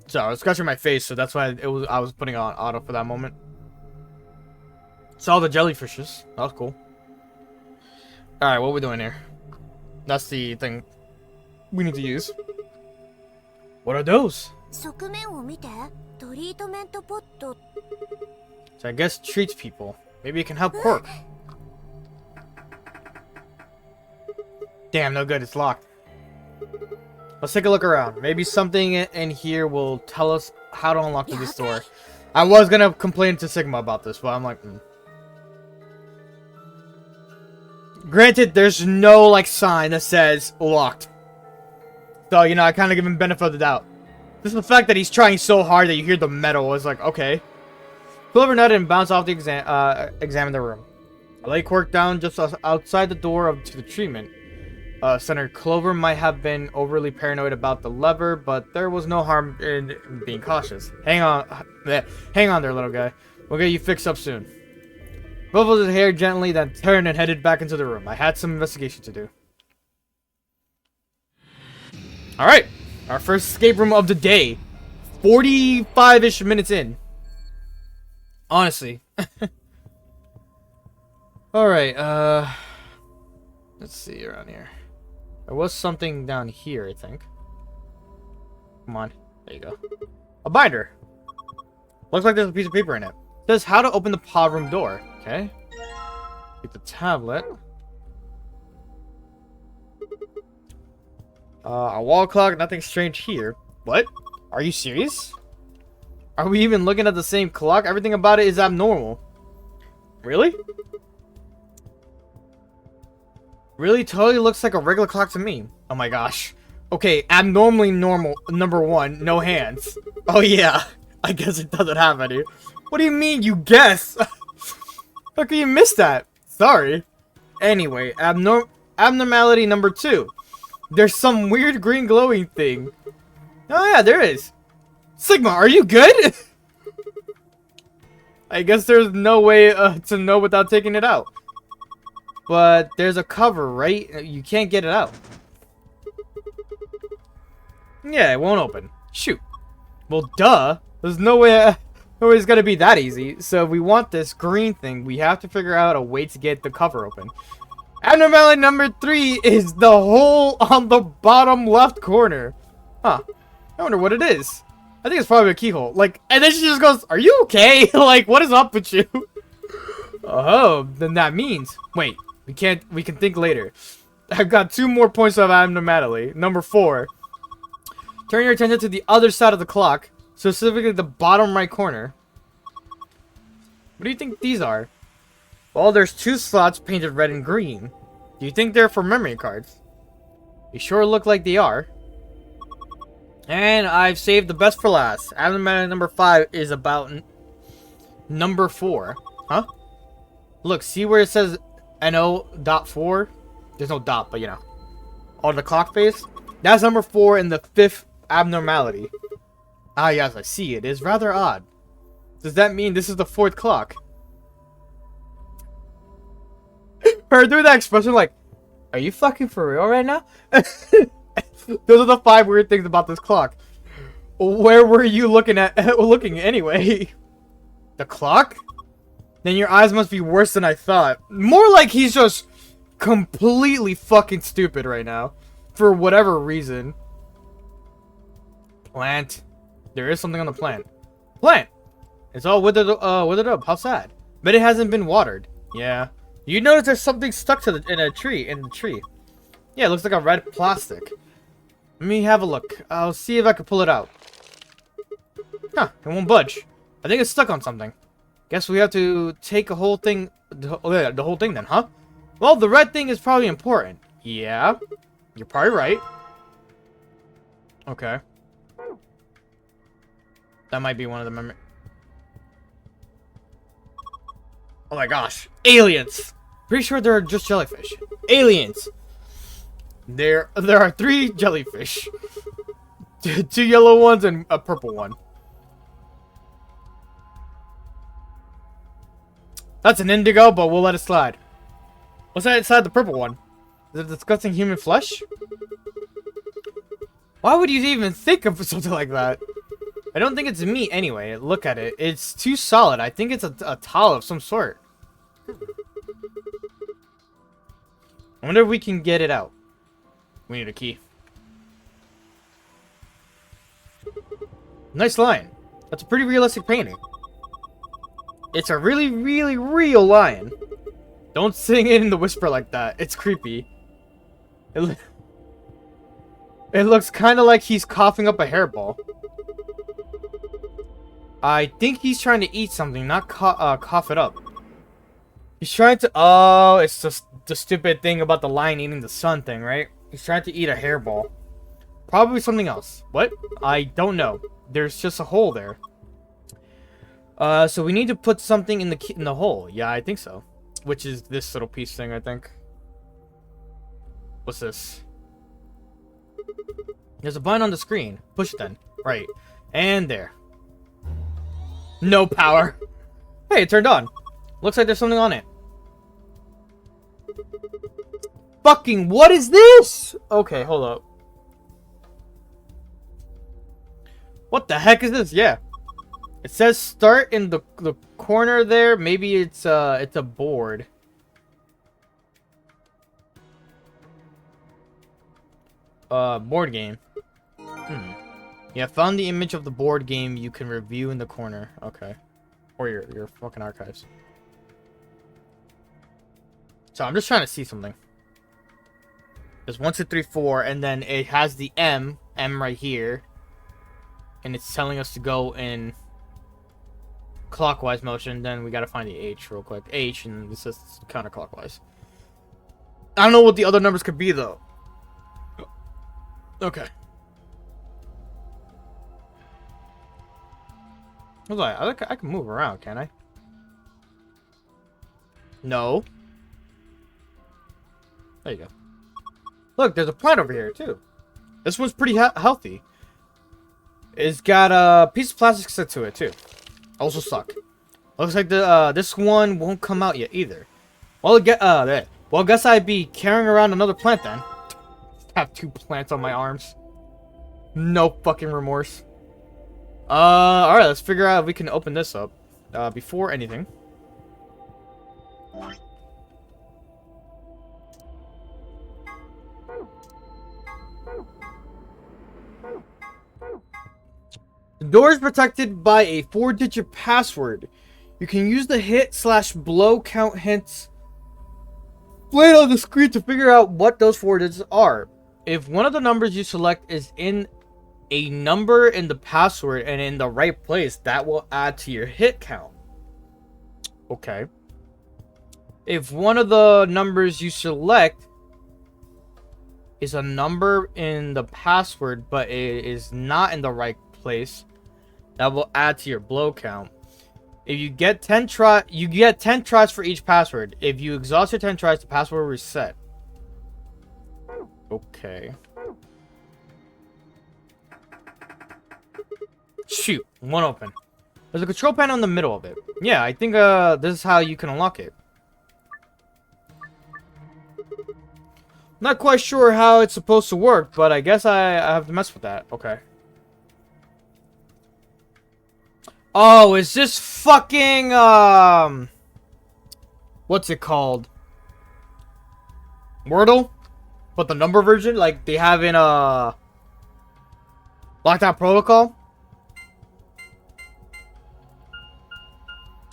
A: So I was scratching my face, so that's why I was putting on auto for that moment. Saw the jellyfishes. That was cool. Alright, what are we doing here? That's the thing we need to use. What are those?
E: 側面を見て。トリートメントポット。
A: So I guess treats people. Maybe it can help Quirk. Damn, no good. It's locked. Let's take a look around. Maybe something in here will tell us how to unlock this door. I was gonna complain to Sigma about this, but I'm like, Granted, there's no like sign that says locked. So, you know, I kind of give him benefit of the doubt. Just the fact that he's trying so hard that you hear the metal is like, okay. Clover nodded and bounced off the examine the room. I lay Quirk down just outside the door to the treatment center. Clover might have been overly paranoid about the lever, but there was no harm in being cautious. Hang on there, little guy. We'll get you fixed up soon. Ruffled his hair gently, then turned and headed back into the room. I had some investigation to do. Alright, our first escape room of the day. 45-ish minutes in. Honestly. Alright, let's see around here. There was something down here, I think. Come on. There you go. A binder. Looks like there's a piece of paper in it. It says how to open the pod room door. Okay. Get the tablet. A wall clock. Nothing strange here. What? Are you serious? Are we even looking at the same clock? Everything about it is abnormal. Really? Really? Totally looks like a regular clock to me. Oh my gosh. Okay, abnormally normal. Number one, no hands. Oh yeah. I guess it doesn't have any. What do you mean you guess? How can you miss that? Sorry. Anyway, abnormality number 2. There's some weird green glowing thing. Oh yeah, there is. Sigma, are you good? I guess there's no way to know without taking it out. But there's a cover, right? You can't get it out. Yeah, it won't open. Shoot. Well, duh. There's no way it's gonna be that easy. So if we want this green thing, we have to figure out a way to get the cover open. Abnormality number 3 is the hole on the bottom left corner. Huh. I wonder what it is. I think it's probably a keyhole. Like, and then she just goes, "Are you okay?" Like, what is up with you? Oh, then that means... Wait, we can think later. I've got 2 more points of abnormality. Number 4. Turn your attention to the other side of the clock. Specifically the bottom right corner. What do you think these are? Well, there's 2 slots painted red and green. Do you think they're for memory cards? They sure look like they are. And I've saved the best for last. Abnormality number 5 is about number 4. Huh? Look, see where it says NO.4? There's no dot, but you know. On the clock face? That's number 4 in the 5th abnormality. Ah, yes, I see. It is rather odd. Does that mean this is the 4th clock? Her doing that expression like, are you fucking for real right now? Those are the 5 weird things about this clock. Where were you looking anyway? The clock? Then your eyes must be worse than I thought. More like he's just completely fucking stupid right now. For whatever reason. Plant. There is something on the plant. Plant! It's all withered up. How sad. But it hasn't been watered. Yeah. You notice there's something stuck to in the tree. Yeah, it looks like a red plastic. Let me have a look. I'll see if I can pull it out. Huh, it won't budge. I think it's stuck on something. Guess we have to take a whole thing, the whole thing then, huh? Well, the red thing is probably important. Yeah, you're probably right. Okay. That might be one of the memory. Oh my gosh, aliens! Pretty sure they're just jellyfish. Aliens! There are 3 jellyfish. 2 yellow ones and a purple one. That's an indigo, but we'll let it slide. What's that inside the purple one? Is it disgusting human flesh? Why would you even think of something like that? I don't think it's meat anyway. Look at it. It's too solid. I think it's a towel of some sort. I wonder if we can get it out. We need a key. Nice lion. That's a pretty realistic painting. It's a really, really real lion. Don't sing it in the whisper like that. It's creepy. It looks kind of like he's coughing up a hairball. I think he's trying to eat something, not cough it up. He's trying to... Oh, it's just the stupid thing about the lion eating the sun thing, right? He's trying to eat a hairball. Probably something else. What? I don't know. There's just a hole there. So we need to put something in the hole. Yeah, I think so. Which is this little piece thing, I think. What's this? There's a button on the screen. Push it then. Right. And there. No power. Hey, it turned on. Looks like there's something on it. Fucking what is this? Okay, hold up. What the heck is this? Yeah. It says start in the corner there. Maybe it's a board. Board game. Yeah, found the image of the board game you can review in the corner. Okay. Or your fucking archives. So I'm just trying to see something. There's 1, 2, 3, 4, and then it has the M right here. And it's telling us to go in clockwise motion. Then we gotta find the H real quick. H, and this is counterclockwise. I don't know what the other numbers could be though. Okay. Hold on, I can move around, can I? No. There you go. Look, there's a plant over here too. This one's pretty healthy. It's got a piece of plastic stuck to it too. Also suck. Looks like this one won't come out yet either. Well, well, guess I'd be carrying around another plant then. I have 2 plants on my arms. No fucking remorse. Alright, let's figure out if we can open this up. Before anything. The door is protected by a 4-digit password. You can use the hit/blow count hints displayed on the screen to figure out what those 4 digits are. If one of the numbers you select is in a number in the password and in the right place, that will add to your hit count. Okay. If one of the numbers you select is a number in the password but it is not in the right place, that will add to your blow count. If you get 10 tries for each password. If you exhaust your 10 tries, the password will reset. Okay. Shoot, one open. There's a control panel in the middle of it. Yeah, I think this is how you can unlock it. Not quite sure how it's supposed to work, but I guess I have to mess with that. Okay. Oh, is this fucking what's it called? Wordle? But the number version, like they have in Lockdown Protocol?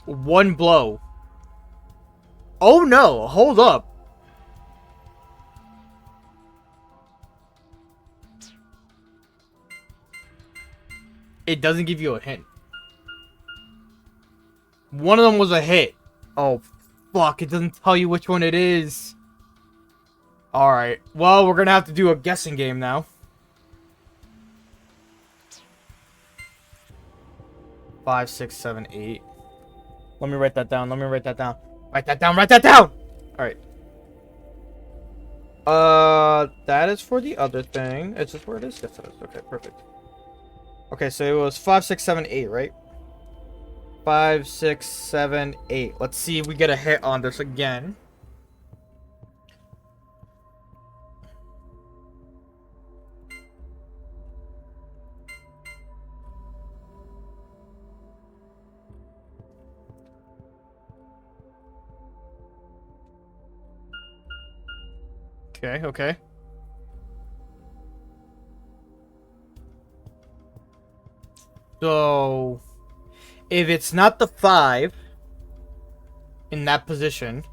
A: One blow. Oh no, hold up. It doesn't give you a hint. One of them was a hit. Oh, fuck. It doesn't tell you which one it is. Alright. Well, we're gonna have to do a guessing game now. 5, 6, 7, 8. Let me write that down. Let me write that down. Write that down. Write that down! Alright. That is for the other thing. It's just where it is. Yes, it is. Okay, perfect. Okay, so it was 5, 6, 7, 8, right? 5, 6, 7, 8. Let's see if we get a hit on this again. Okay, okay. So, if it's not the 5 in that position,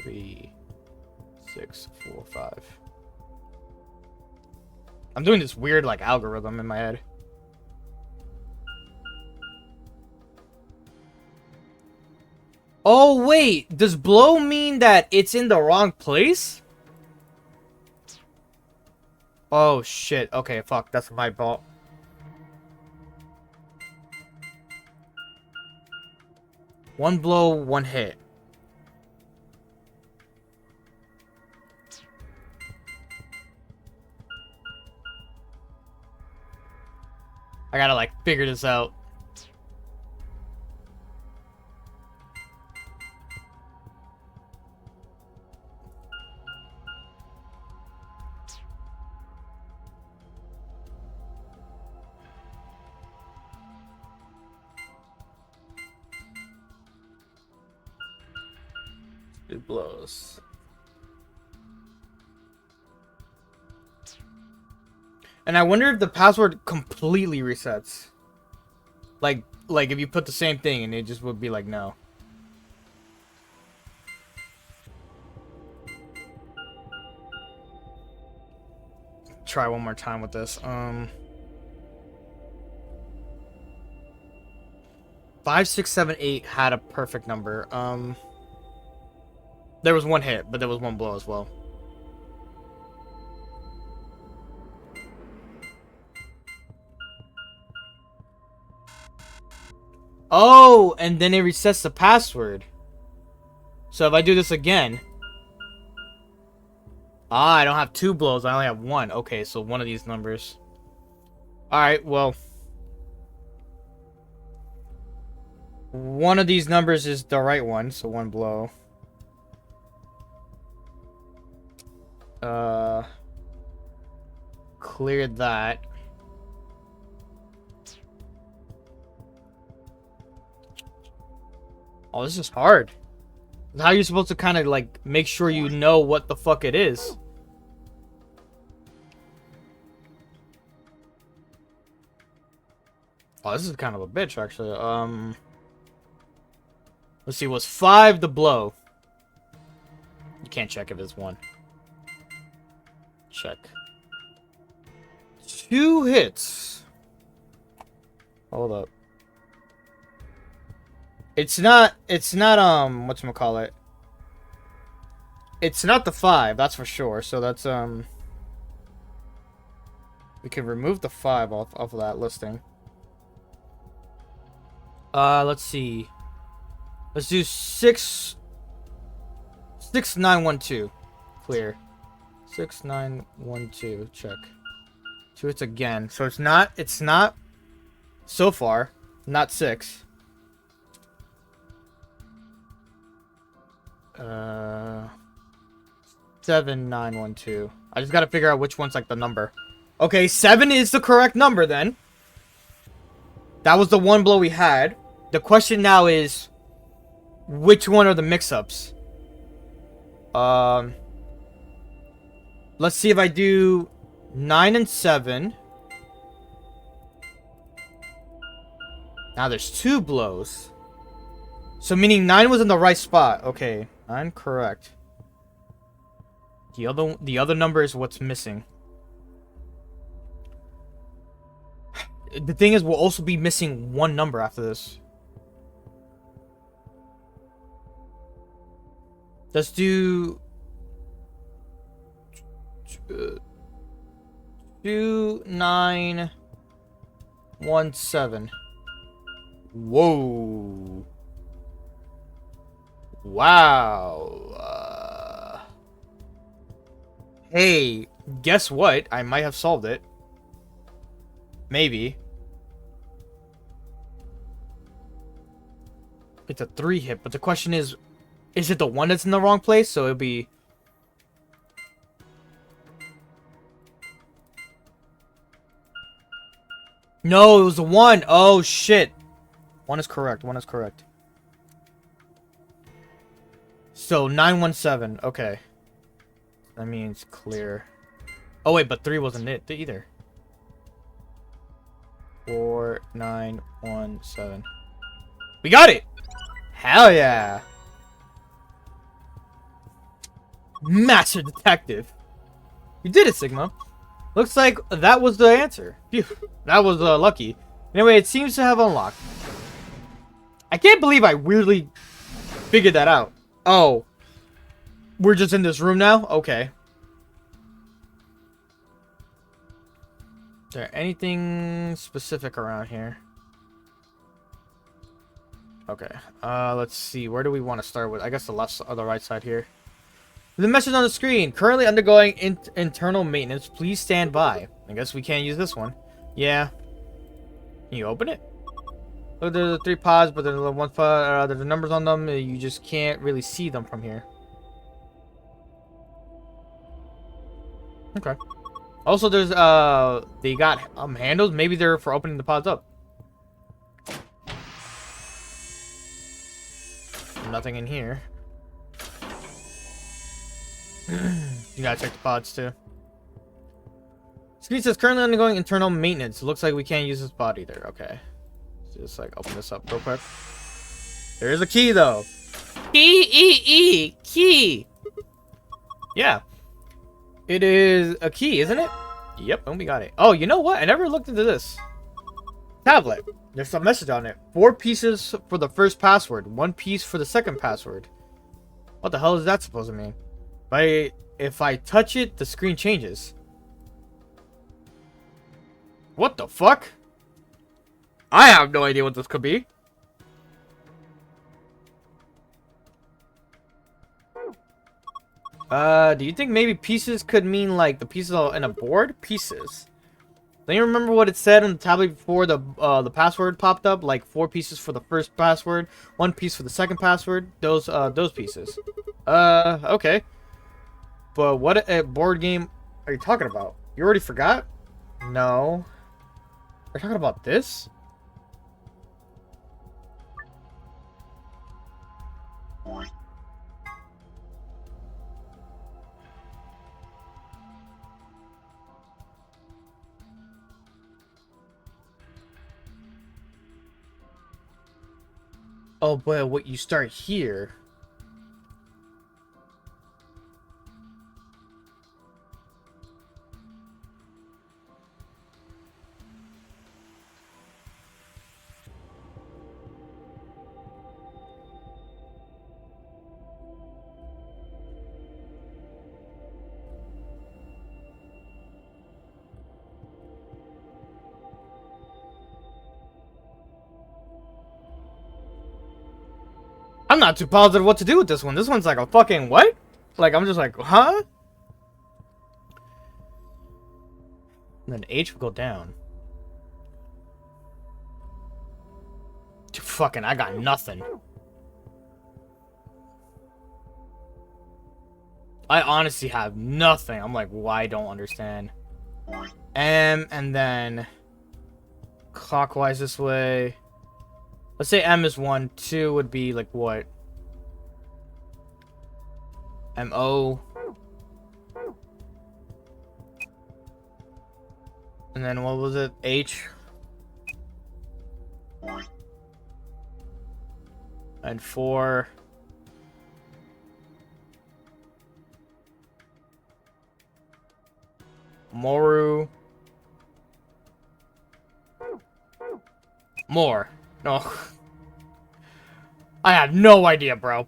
A: 3, 6, 4, 5. I'm doing this weird like algorithm in my head. Oh wait, does blow mean that it's in the wrong place? Oh shit, okay, fuck, that's my fault. One blow, one hit. I gotta like figure this out. It blows. And I wonder if the password completely resets. Like if you put the same thing and it just would be like no. Try one more time with this. 5, 6, 7, 8 had a perfect number. There was one hit, but there was one blow as well. Oh, and then it resets the password. So if I do this again... Ah, I don't have 2 blows, I only have 1. Okay, so one of these numbers. Alright, well... One of these numbers is the right one, so 1 blow. Clear that. Oh, this is hard. How are you supposed to kind of like make sure you know what the fuck it is? Oh, this is kind of a bitch, actually. Let's see, was 5 the blow? You can't check if it's 1. Check. 2 hits. Hold up. It's not, whatchamacallit. It's not the 5, that's for sure. So that's, we can remove the 5 off of that listing. Let's see. Let's do 6912. Clear. 6912. Check. 2 hits again. So it's not so far, not 6. 7912. I just gotta figure out which one's like the number. Okay, 7 is the correct number then. That was the 1 blow we had. The question now is, which one are the mix-ups? Let's see if I do 9 and 7. Now there's 2 blows. So meaning 9 was in the right spot. Okay, 9 correct. The other number is what's missing. The thing is, we'll also be missing one number after this. Let's do 2917. Whoa. Wow. Hey, guess what? I might have solved it. Maybe. It's a 3 hit, but the question is it the one that's in the wrong place? So it'll be... No, it was the 1. Oh, shit. 1 is correct. 1 is correct. So, 917. Okay. That means clear. Oh, wait, but 3 wasn't it either. 4917. We got it! Hell yeah! Master Detective. You did it, Sigma. Looks like that was the answer. Phew, that was lucky. Anyway, it seems to have unlocked. I can't believe I weirdly figured that out. Oh. We're just in this room now? Okay. Is there anything specific around here? Okay. Let's see. Where do we want to start with? I guess the left or the right side here. The message on the screen. Currently undergoing internal maintenance. Please stand by. I guess we can't use this one. Yeah. Can you open it? Look, there's the 3 pods, but there's the one pod. There's the numbers on them. You just can't really see them from here. Okay. Also, there's they got handles. Maybe they're for opening the pods up. Nothing in here. You gotta check the pods too. Screen says currently undergoing internal maintenance. It looks like we can't use this pod either. Okay. So just like open this up real quick. There is a key though. Key. Yeah. It is a key, isn't it? Yep, and we got it. Oh, you know what? I never looked into this. Tablet. There's some message on it. 4 pieces for the first password. 1 piece for the second password. What the hell is that supposed to mean? If I touch it, the screen changes. What the fuck? I have no idea what this could be. Do you think maybe pieces could mean like the pieces in a board? Pieces. Don't you remember what it said on the tablet before the password popped up? Like 4 pieces for the first password, 1 piece for the second password. Those pieces. Okay. But what board game are you talking about? You already forgot? No. Are you talking about this? Oh, but what you start here. I'm not too positive what to do with this one. This one's like a fucking what? Like, I'm just like, huh? And then H will go down. Fucking, I got nothing. I honestly have nothing. I'm like, well, I don't understand. M, and then clockwise this way. Let's say M is 1. 2 would be like what? M-O. And then what was it? H. And 4. Moru. More. No. I have no idea, bro.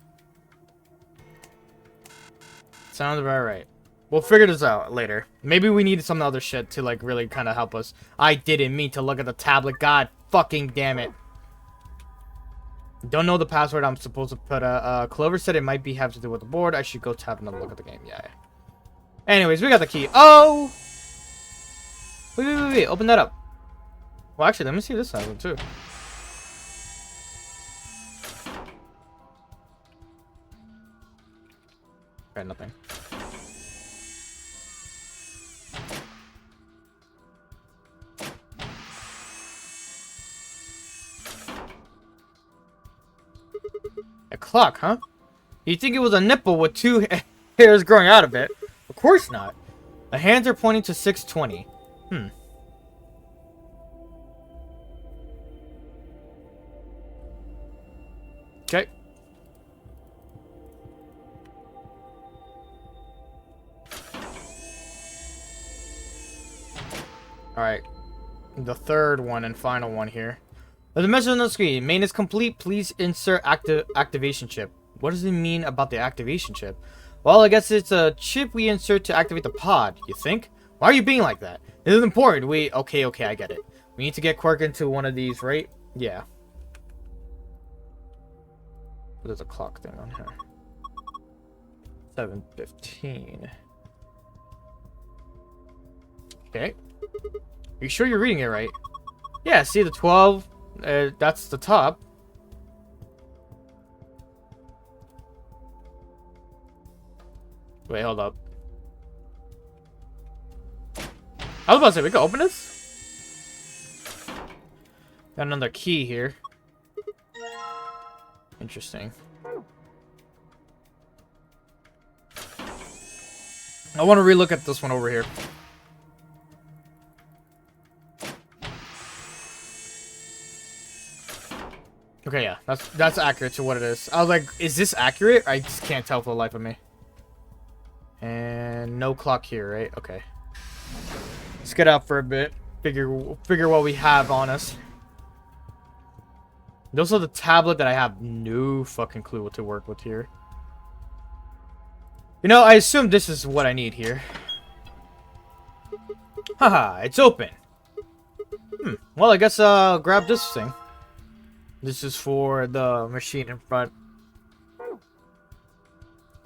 A: Sounds about right. We'll figure this out later. Maybe we need some other shit to, like, really kind of help us. I didn't mean to look at the tablet. God fucking damn it. Don't know the password I'm supposed to put. Clover said it might have to do with the board. I should go have another look at the game. Yeah. Anyways, we got the key. Oh! Wait. Open that up. Well, actually, let me see this side one, too. Okay, nothing. A clock, huh? You'd think it was a nipple with 2 hairs growing out of it. Of course not. The hands are pointing to 6:20. Okay. Alright. The third one and final one here. There's a message on the screen. Main is complete. Please insert activation chip. What does it mean about the activation chip? Well, I guess it's a chip we insert to activate the pod. You think? Why are you being like that? It is important. Okay, I get it. We need to get Quark into one of these, right? Yeah. There's a clock thing on here. 7:15. Okay. Are you sure you're reading it right? Yeah, see the 12? That's the top. Wait, hold up. I was about to say, we can open this? Got another key here. Interesting. I want to relook at this one over here. Okay, yeah, that's accurate to what it is. I was like, is this accurate? I just can't tell for the life of me. And no clock here, right? Okay. Let's get out for a bit. Figure what we have on us. Those are the tablet that I have no fucking clue what to work with here. You know, I assume this is what I need here. Haha, it's open. Well, I guess I'll grab this thing. This is for the machine in front.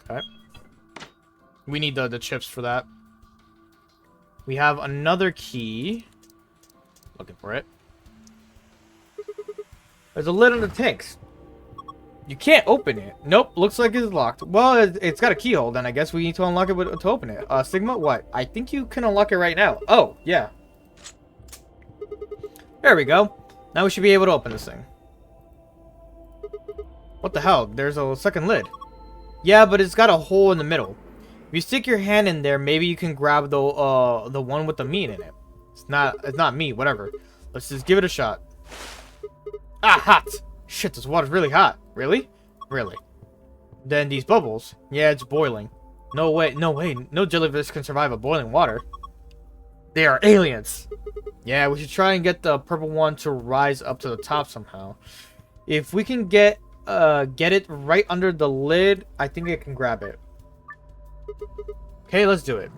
A: Okay. We need the chips for that. We have another key. Looking for it. There's a lid on the tanks. You can't open it. Nope, looks like it's locked. Well, it's got a keyhole, then I guess we need to unlock it to open it. Sigma, what? I think you can unlock it right now. Oh, yeah. There we go. Now we should be able to open this thing. What the hell? There's a second lid. Yeah, but it's got a hole in the middle. If you stick your hand in there, maybe you can grab the one with the meat in it. It's not meat, whatever. Let's just give it a shot. Ah, hot! Shit, this water's really hot. Really? Really. Then these bubbles. Yeah, it's boiling. No way, no jellyfish can survive a boiling water. They are aliens. Yeah, we should try and get the purple one to rise up to the top somehow. If we can get it right under the lid, I think it can grab it. Okay, let's do it.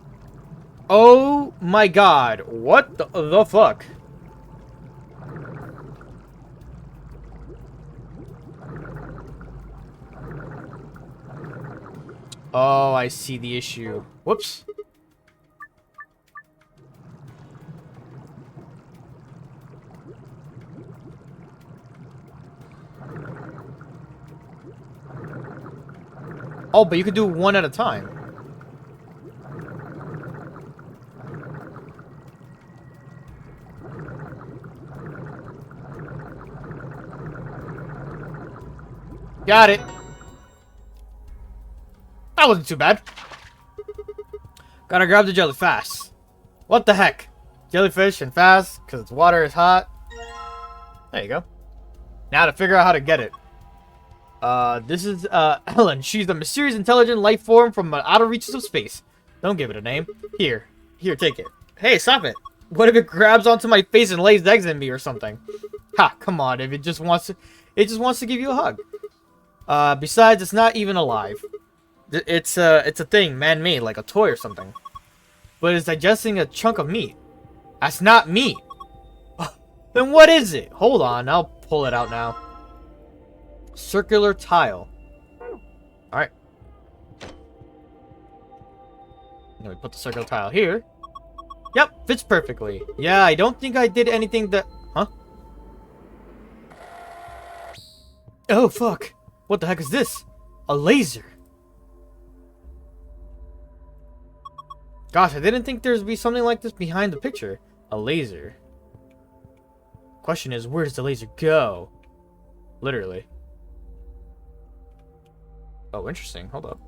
A: Oh my god, what the fuck? Oh, I see the issue. Whoops. Oh, but you could do one at a time. Got it. That wasn't too bad. Gotta grab the jelly fast. What the heck? Jellyfish and fast, because its water is hot. There you go. Now to figure out how to get it. This is, Ellen. She's the mysterious intelligent life form from the outer reaches of space. Don't give it a name. Here, take it. Hey, stop it. What if it grabs onto my face and lays eggs in me or something? Ha, come on, if it just wants to give you a hug. Besides, it's not even alive. It's a thing, man-made, like a toy or something. But it's digesting a chunk of meat. That's not meat. Then what is it? Hold on, I'll pull it out now. Circular tile. Alright. Then we put the circular tile here. Yep, fits perfectly. Yeah, I don't think I did anything that... Huh? Oh, fuck. What the heck is this? A laser. Gosh, I didn't think there'd be something like this behind the picture. A laser. Question is, where does the laser go? Literally. Oh, interesting. Hold up.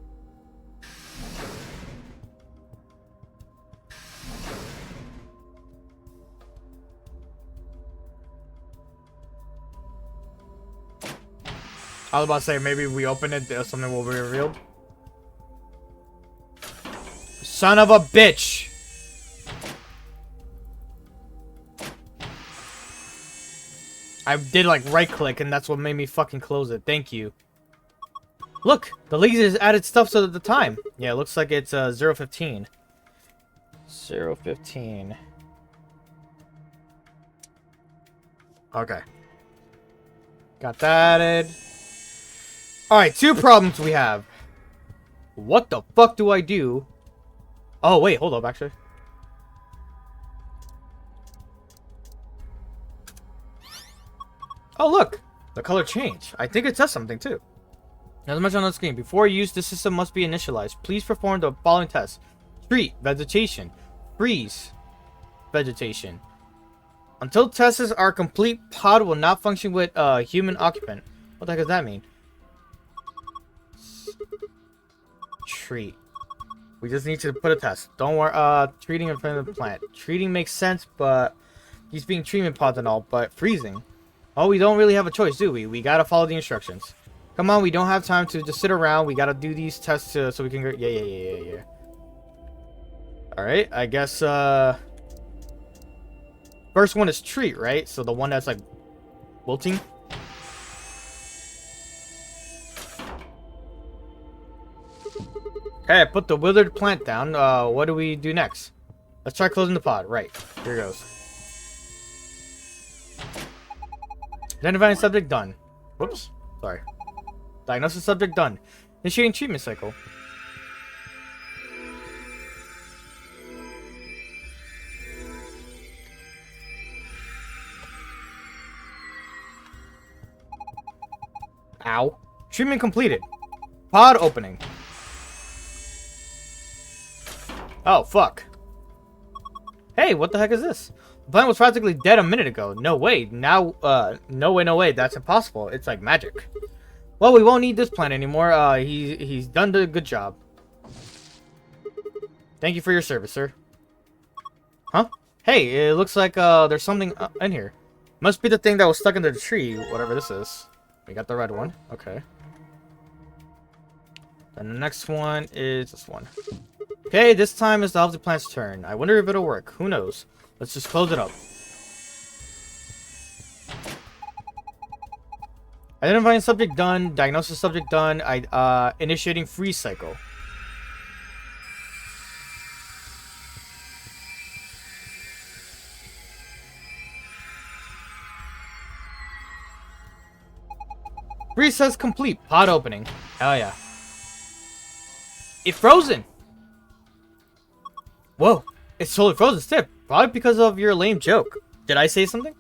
A: I was about to say, maybe if we open it, something will be revealed. Son of a bitch! I did like right click and that's what made me fucking close it. Thank you. Look! The laser's added stuff to the time. Yeah, it looks like it's 015. 015. Okay. Got that added. Alright, 2 problems we have. What the fuck do I do? Oh, wait, hold up, actually. Oh, look! The color changed. I think it says something, too. As mentioned on the screen, before use, the system must be initialized. Please perform the following tests. Treat, vegetation. Freeze, vegetation. Until tests are complete, pod will not function with human occupant. What the heck does that mean? Treat. We just need to put a test. Don't worry. Treating in front of the plant. Treating makes sense, but he's being treatment pods and all. But freezing. Oh, we don't really have a choice, do we? We gotta follow the instructions. Come on, we don't have time to just sit around. We gotta do these tests so we can go. Yeah. All right. I guess. First one is treat, right? So the one that's like wilting. Okay, I put the withered plant down. What do we do next? Let's try closing the pod. Right. Here goes. Identifying subject done. Whoops. Sorry. Diagnosis subject done. Initiating treatment cycle. Ow. Treatment completed. Pod opening. Oh, fuck. Hey, what the heck is this? The plant was practically dead a minute ago. No way. Now, no way. That's impossible. It's like magic. Well, we won't need this plant anymore. He's done a good job. Thank you for your service, sir. Huh? Hey, it looks like, there's something in here. Must be the thing that was stuck in the tree, whatever this is. We got the red one. Okay. And the next one is this one. Okay, this time is the healthy plant's turn. I wonder if it'll work. Who knows? Let's just close it up. Identifying subject done. Diagnosis subject done. Initiating freeze cycle. Freeze says complete. Pod opening. Hell yeah. It's frozen. Whoa. It's totally frozen stiff. Probably because of your lame joke. Did I say something?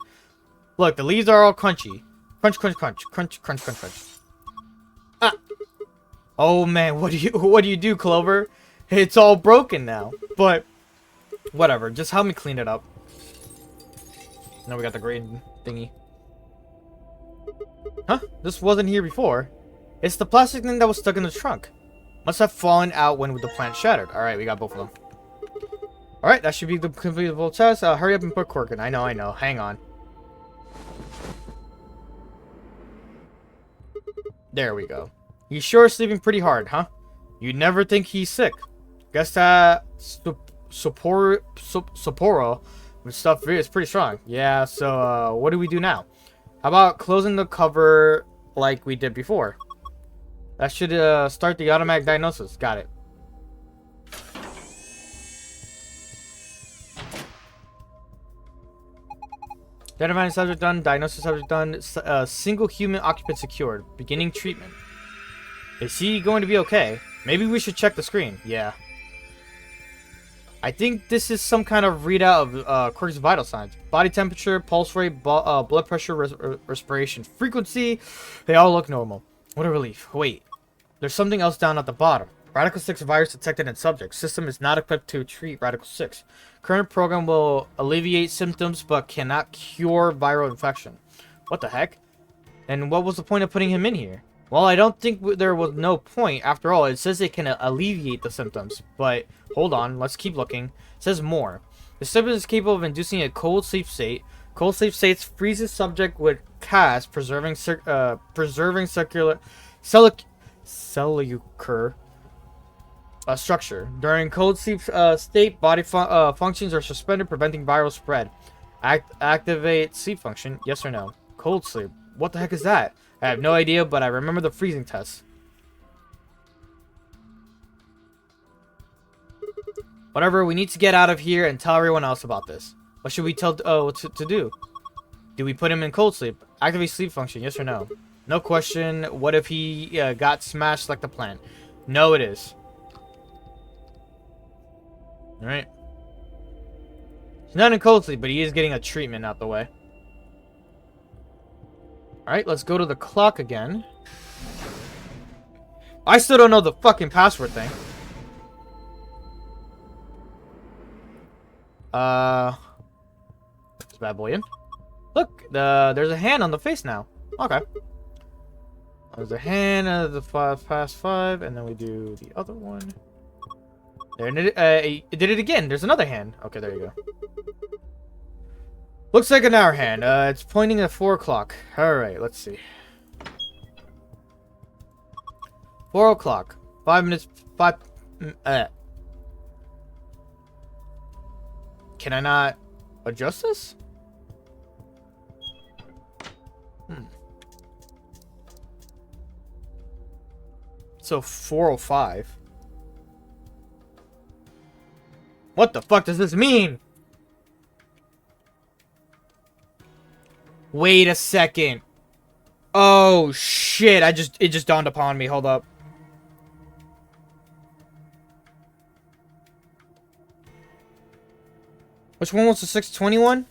A: Look, the leaves are all crunchy. Crunch, crunch, crunch. Crunch, crunch, crunch, crunch. Ah. Oh man, what do you do, Clover? It's all broken now. But whatever, just help me clean it up. Now we got the green thingy. Huh? This wasn't here before. It's the plastic thing that was stuck in the trunk. Must have fallen out when the plant shattered. Alright, we got both of them. Alright, that should be the completable test. Hurry up and put cork in. I know. Hang on. There we go. He's sure sleeping pretty hard, huh? You'd never think he's sick. Guess that Sapporo This stuff is pretty strong. Yeah, so what do we do now? How about closing the cover like we did before? That should start the automatic diagnosis. Got it. Identifying subject done. Diagnosis subject done. Single human occupant secured. Beginning treatment. Is he going to be okay? Maybe we should check the screen. Yeah. I think this is some kind of readout of Quirk's vital signs. Body temperature, pulse rate, blood pressure, respiration frequency. They all look normal. What a relief. Wait. There's something else down at the bottom. Radical 6 virus detected in subject. System is not equipped to treat Radical 6. Current program will alleviate symptoms but cannot cure viral infection. What the heck? And what was the point of putting him in here? Well, I don't think there was no point. After all, it says it can alleviate the symptoms. But, hold on, let's keep looking. It says more. The system is capable of inducing a cold sleep state. Cold sleep states freezes subject with cast, preserving cellular structure. During cold sleep state, body functions are suspended, preventing viral spread. Activate sleep function, yes or no? Cold sleep. What the heck is that? I have no idea, but I remember the freezing test. Whatever, we need to get out of here and tell everyone else about this. What should we tell what to do? Do we put him in cold sleep? Activate sleep function, yes or no? No question. What if he got smashed like the plan? No, it is. Alright. He's not in cold sleep, but he is getting a treatment out the way. Alright, let's go to the clock again. I still don't know the fucking password thing. It's bad boy in. Look, there's a hand on the face now. Okay. There's a hand of the past 5, and then we do the other one. There, it did it again. There's another hand. Okay, there you go. Looks like an hour hand. It's pointing at 4 o'clock. Alright, let's see. 4 o'clock. 5 minutes. Can I not adjust this? So 4:05. What the fuck does this mean? Wait a second. Oh shit, it just dawned upon me. Hold up. Which one was the 621?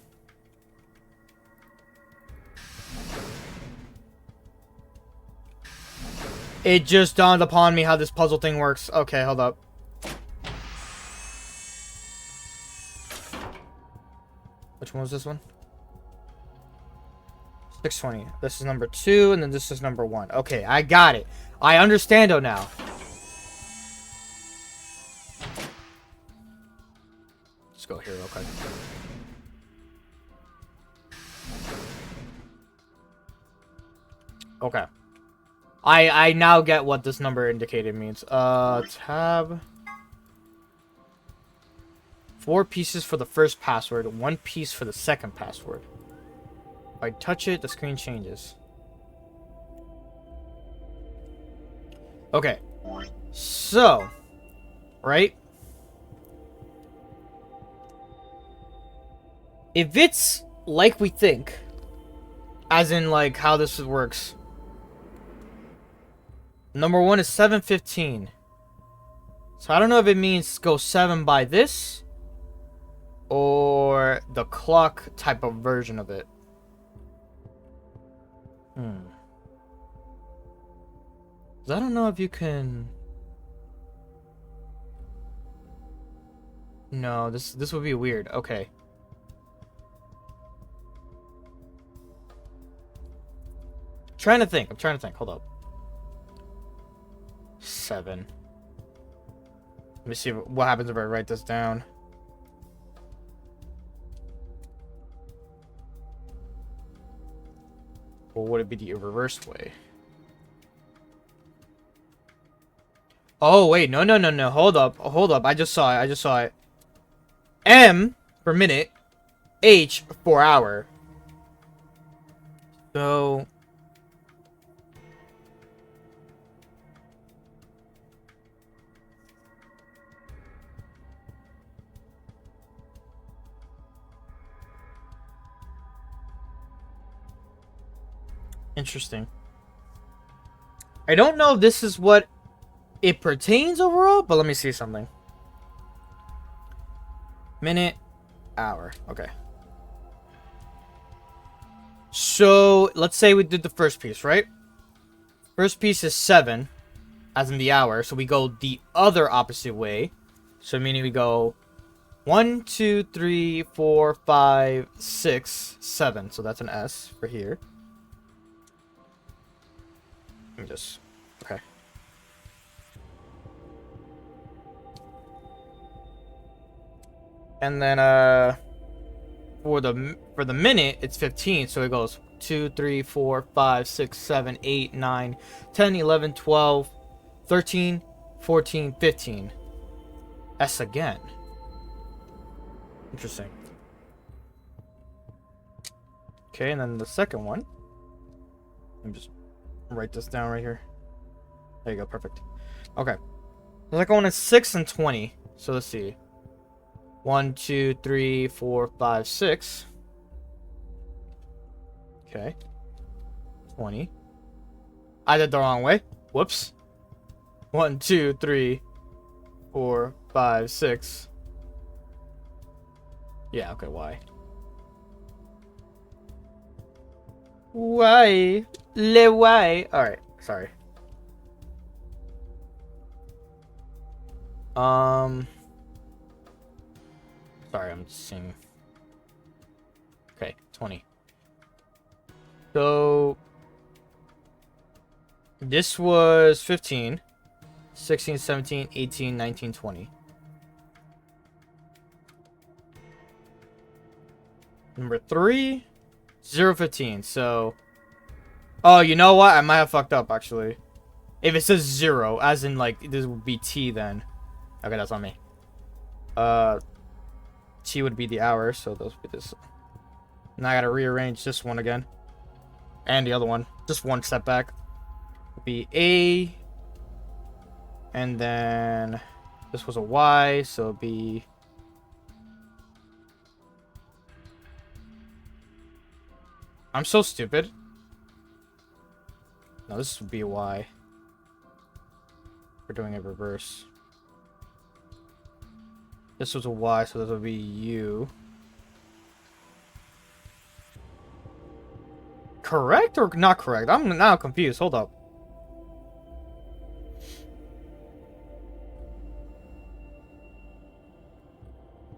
A: It just dawned upon me how this puzzle thing works. Okay, hold up. Which one was this one? 620. This is number 2, and then this is number 1. Okay, I got it. I understand now. Let's go here real quick. Okay. I now get what this number indicated means. Tab. 4 pieces for the first password, 1 piece for the second password. If I touch it, the screen changes. Okay. So, right? If it's like we think, as in like how this works, number 1 is 7:15. So I don't know if it means go 7 by this or the clock type of version of it. I don't know if you can. No, this would be weird. Okay. I'm trying to think. Hold up. 7. Let me see what happens if I write this down. Or would it be the reversed way? Oh, wait. No. Hold up. I just saw it. M for minute. H for hour. So interesting. I don't know if this is what it pertains overall, but let me see something. Minute, hour. Okay. So, let's say we did the first piece, right? First piece is 7, as in the hour. So we go the other opposite way. So meaning we go 1, 2, 3, 4, 5, 6, 7. So that's an S for here. Let me just... Okay. And then, for the minute, it's 15. So it goes 2, 3, 4, 5, 6, 7, 8, 9, 10, 11, 12, 13, 14, 15. S again. Interesting. Okay, and then the second one. Let me just write this down right here. There you go, perfect. Okay. The second one is 6 and 20. So let's see. 1, 2, 3, 4, 5, 6. Okay. 20. I did the wrong way. Whoops. 1, 2, 3, 4, 5, 6. Yeah, okay, why? Why? Why? Alright, sorry. Sorry, I'm just seeing. Okay, 20. So this was 15, 16, 17, 18, 19, 20. Number 3, 0, 15. So, oh, you know what? I might have fucked up actually. If it says 0, as in like this would be T then. Okay, that's on me. T would be the hour, so those would be this. Now I gotta rearrange this one again. And the other one. Just one step back. Would be A. And then this was a Y, so it'd be... I'm so stupid. No, this would be a Y. We're doing it reverse. This was a Y, so this would be U. Correct or not correct? I'm now confused. Hold up.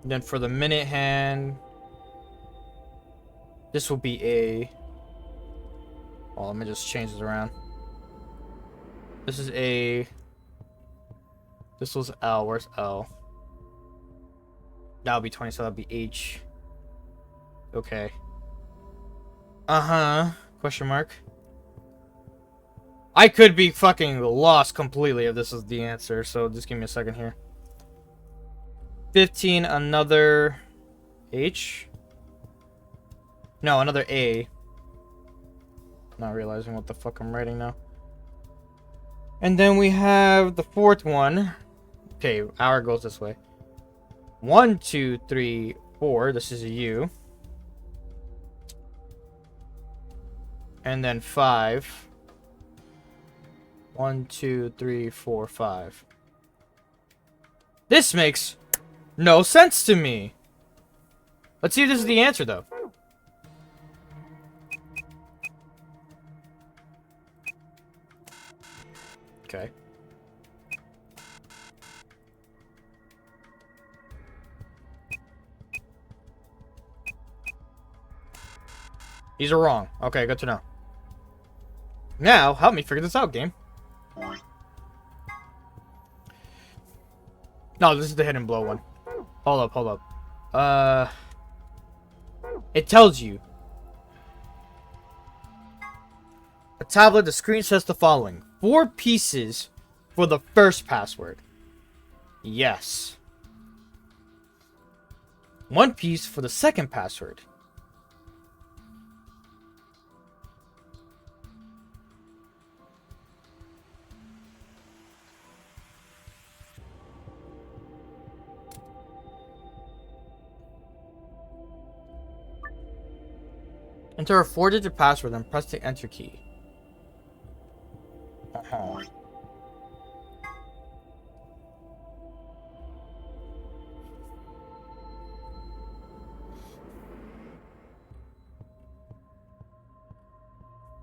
A: Then for the minute hand, this will be A. Oh, let me just change this around. This is A. This was L. Where's L? That'll be 20, so that'll be H. Okay. Uh-huh. Question mark. I could be fucking lost completely if this is the answer, so just give me a second here. 15, another H? No, another A. Not realizing what the fuck I'm writing now. And then we have the fourth one. Okay, hour goes this way. 1, 2, 3, 4. This is a U. And then 5. 1, 2, 3, 4, 5. This makes no sense to me. Let's see if this is the answer, though. Okay. These are wrong. Okay, good to know. Now, help me figure this out, game. No, this is the hidden blow one. Hold up. It tells you. A tablet, the screen says the following. 4 pieces for the first password. Yes. 1 piece for the second password. Enter a 4-digit password and press the enter key.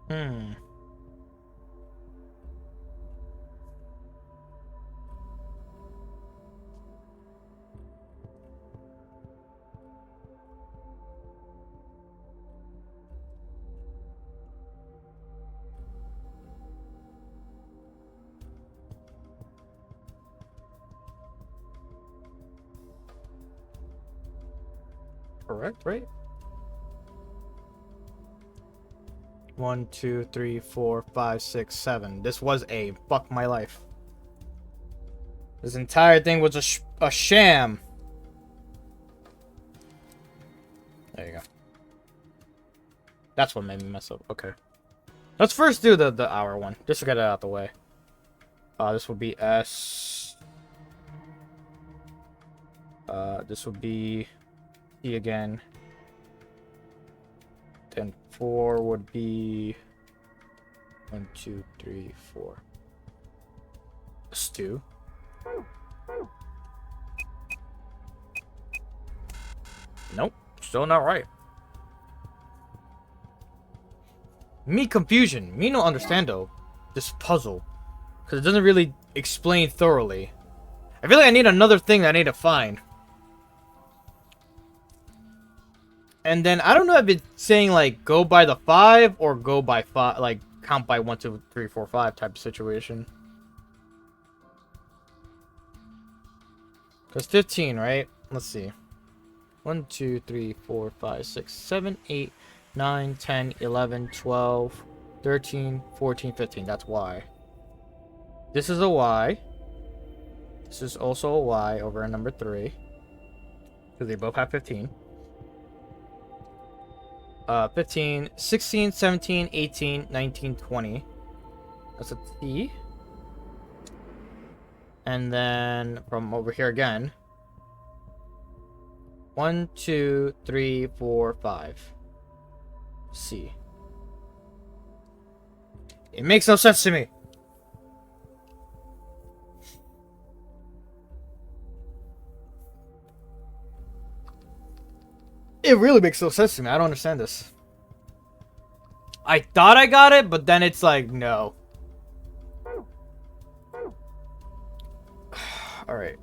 A: Hmm. Correct, right? 1, 2, 3, 4, 5, 6, 7. This was a fuck my life. This entire thing was a sham. There you go. That's what made me mess up. Okay. Let's first do the hour one. Just to get it out the way. This will be S. This will be E again. Then 4 would be 1, 2, 3, 4. Stew. Nope, still not right. Me confusion. Me no understando this puzzle. Because it doesn't really explain thoroughly. I feel like I need another thing that I need to find. And then I don't know if it's saying like go by the 5 or go by 5, like count by 1, 2, 3, 4, 5 type of situation. Because 15, right? Let's see. 1, 2, 3, 4, 5, 6, 7, 8, 9, 10, 11, 12, 13, 14, 15. That's Y. This is a Y. This is also a Y over in number 3. Because they both have 15. 15, 16, 17, 18, 19, 20. That's a T. And then from over here again. 1, 2, 3, 4, 5. C. It makes no sense to me. It really makes no sense to me. I don't understand this. I thought I got it, but then it's like, no. Alright.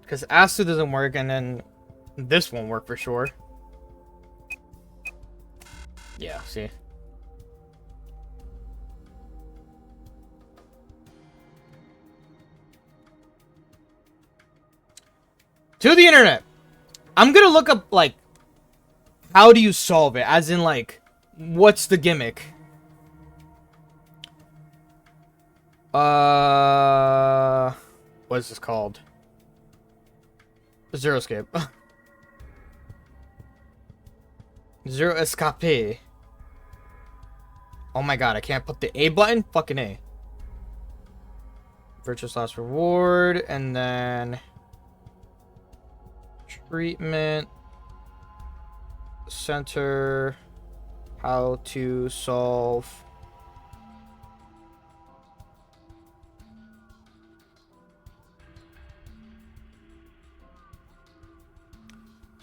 A: Because Asu doesn't work, and then this won't work for sure. Yeah, see? To the internet! I'm gonna look up, like, how do you solve it? As in, like, what's the gimmick? What is this called? Zero escape. Zero escape. Oh my god, I can't put the A button? Fucking A. Virtuous last reward, and then treatment center, how to solve.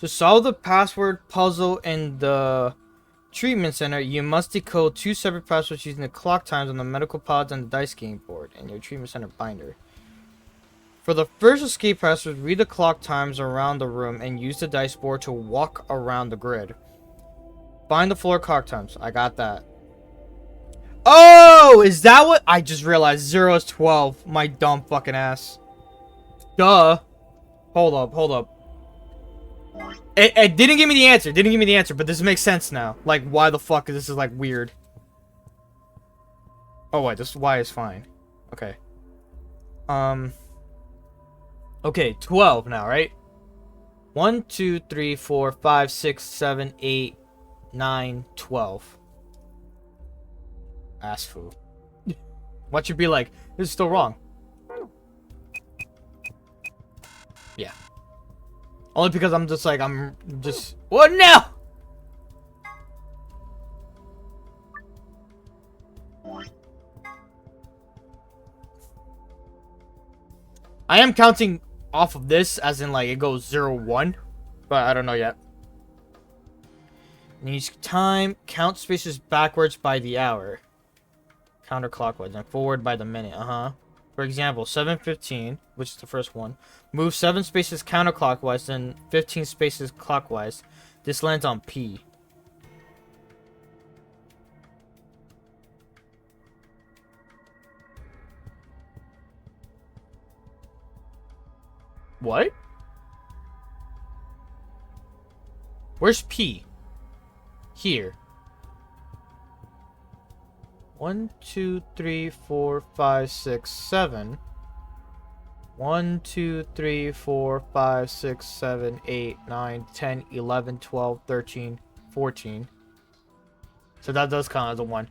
A: To solve the password puzzle in the treatment center, you must decode 2 separate passwords using the clock times on the medical pods and the dice game board in your treatment center binder. For the first escape password, read the clock times around the room and use the dice board to walk around the grid. Find the floor clock times. I got that. Oh, is that what? I just realized 0 is 12. My dumb fucking ass. Duh. Hold up. It didn't give me the answer. Didn't give me the answer, but this makes sense now. Like, why the fuck is this like weird? Oh wait, this Y is fine. Okay. Okay, 12 now, right? 1, 2, 3, 4, 5, 6, 7, 8, 9, 12. Ass food. What you be like, this is still wrong. Yeah. Only because I'm just like, what now? I am counting off of this as in like it goes 0, 1, but I don't know yet. Needs time, count spaces backwards by the hour. Counterclockwise and forward by the minute. For example, 7:15, which is the first one. Move 7 spaces counterclockwise, then 15 spaces clockwise. This lands on P. What? Where's P? Here. 1, 2, 3, 4, 5, 6, 7. 1, 2, 3, 4, 5, 6, 7, 8, 9, 10, 11, 12, 13, 14. So that does count as a 1.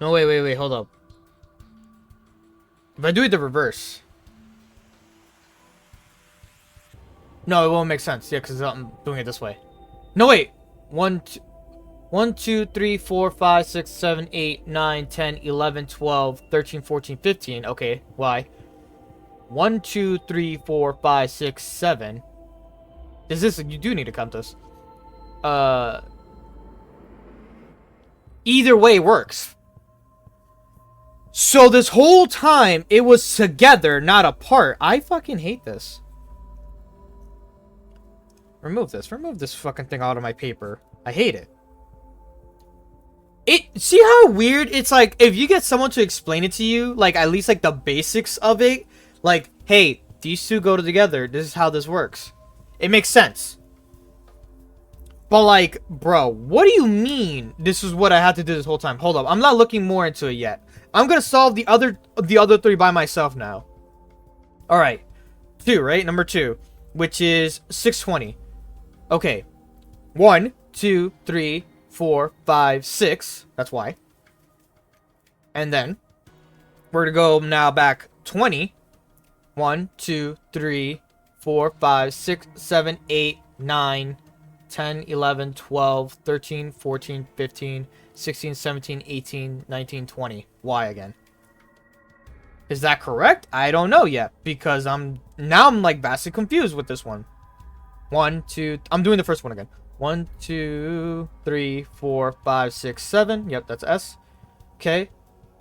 A: No, wait, hold up. If I do it the reverse. No, it won't make sense. Yeah, because I'm doing it this way. No, wait. 1, 2, 3, 4, 5, 6, 7, 8, 9, 10, 11, 12, 13, 14, 15. Okay, why? 1, 2, 3, 4, 5, 6, 7. Is this... You do need to count this. Either way works. So this whole time, it was together, not apart. I fucking hate this. Remove this. Remove this fucking thing out of my paper. I hate it. See how weird it's like, if you get someone to explain it to you, like, at least, like, the basics of it. Like, hey, these two go together. This is how this works. It makes sense. But, like, bro, what do you mean this is what I had to do this whole time? Hold up. I'm not looking more into it yet. I'm gonna solve the other 3 by myself now. Alright. 2, right? Number 2. Which is 620. Okay. 1, 2, 3, 4, 5, 6. That's why. And then we're gonna go now back 20. 1, 2, 3, 4, 5, 6, 7, 8, 9, 10, 11, 12, 13, 14, 15, 16, 17, 18, 19, 20. Why again? Is that correct? I don't know yet, because I'm like vastly confused with this one. 1, 2, I'm doing the first one again. 1, 2, 3, 4, 5, 6, 7. Yep, that's S. Okay.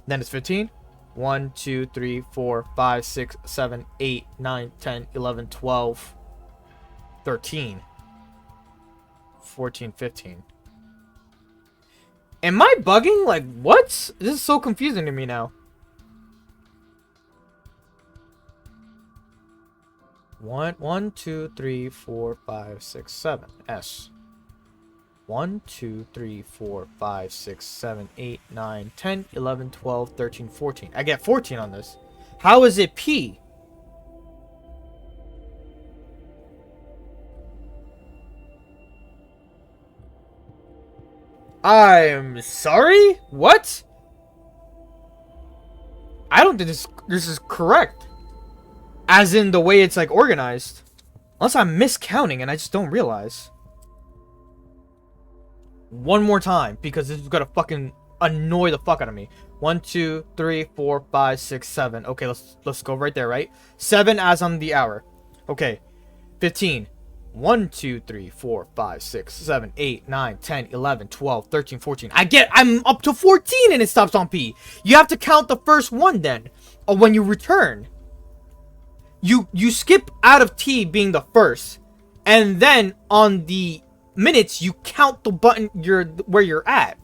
A: Then it's 15. 1, 2, 3, 4, 5, 6, 7, 8, 9, 10, 11, 12, 13, 14, 15. Am I bugging? Like, what? This is so confusing to me now. 1, 2, 3, 4, 5, 6, 7. S. 1, 2, 3, 4, 5, 6, 7, 8, 9, 10, 11, 12, 13, 14. I get 14 on this. How is it P? I'm sorry? What? I don't think this is correct. As in the way it's like organized. Unless I'm miscounting and I just don't realize. One more time, because this is gonna fucking annoy the fuck out of me. 1, 2, 3, 4, 5, 6, 7. Okay, let's go right there, right? 7 as on the hour. Okay. 15. 1, 2, 3, 4, 5, 6, 7, 8, 9, 10, 11, 12, 13, 14. I'm up to 14 and it stops on P. You have to count the first one then. When you return. You skip out of T being the first. And then on the minutes, you count the button where you're at.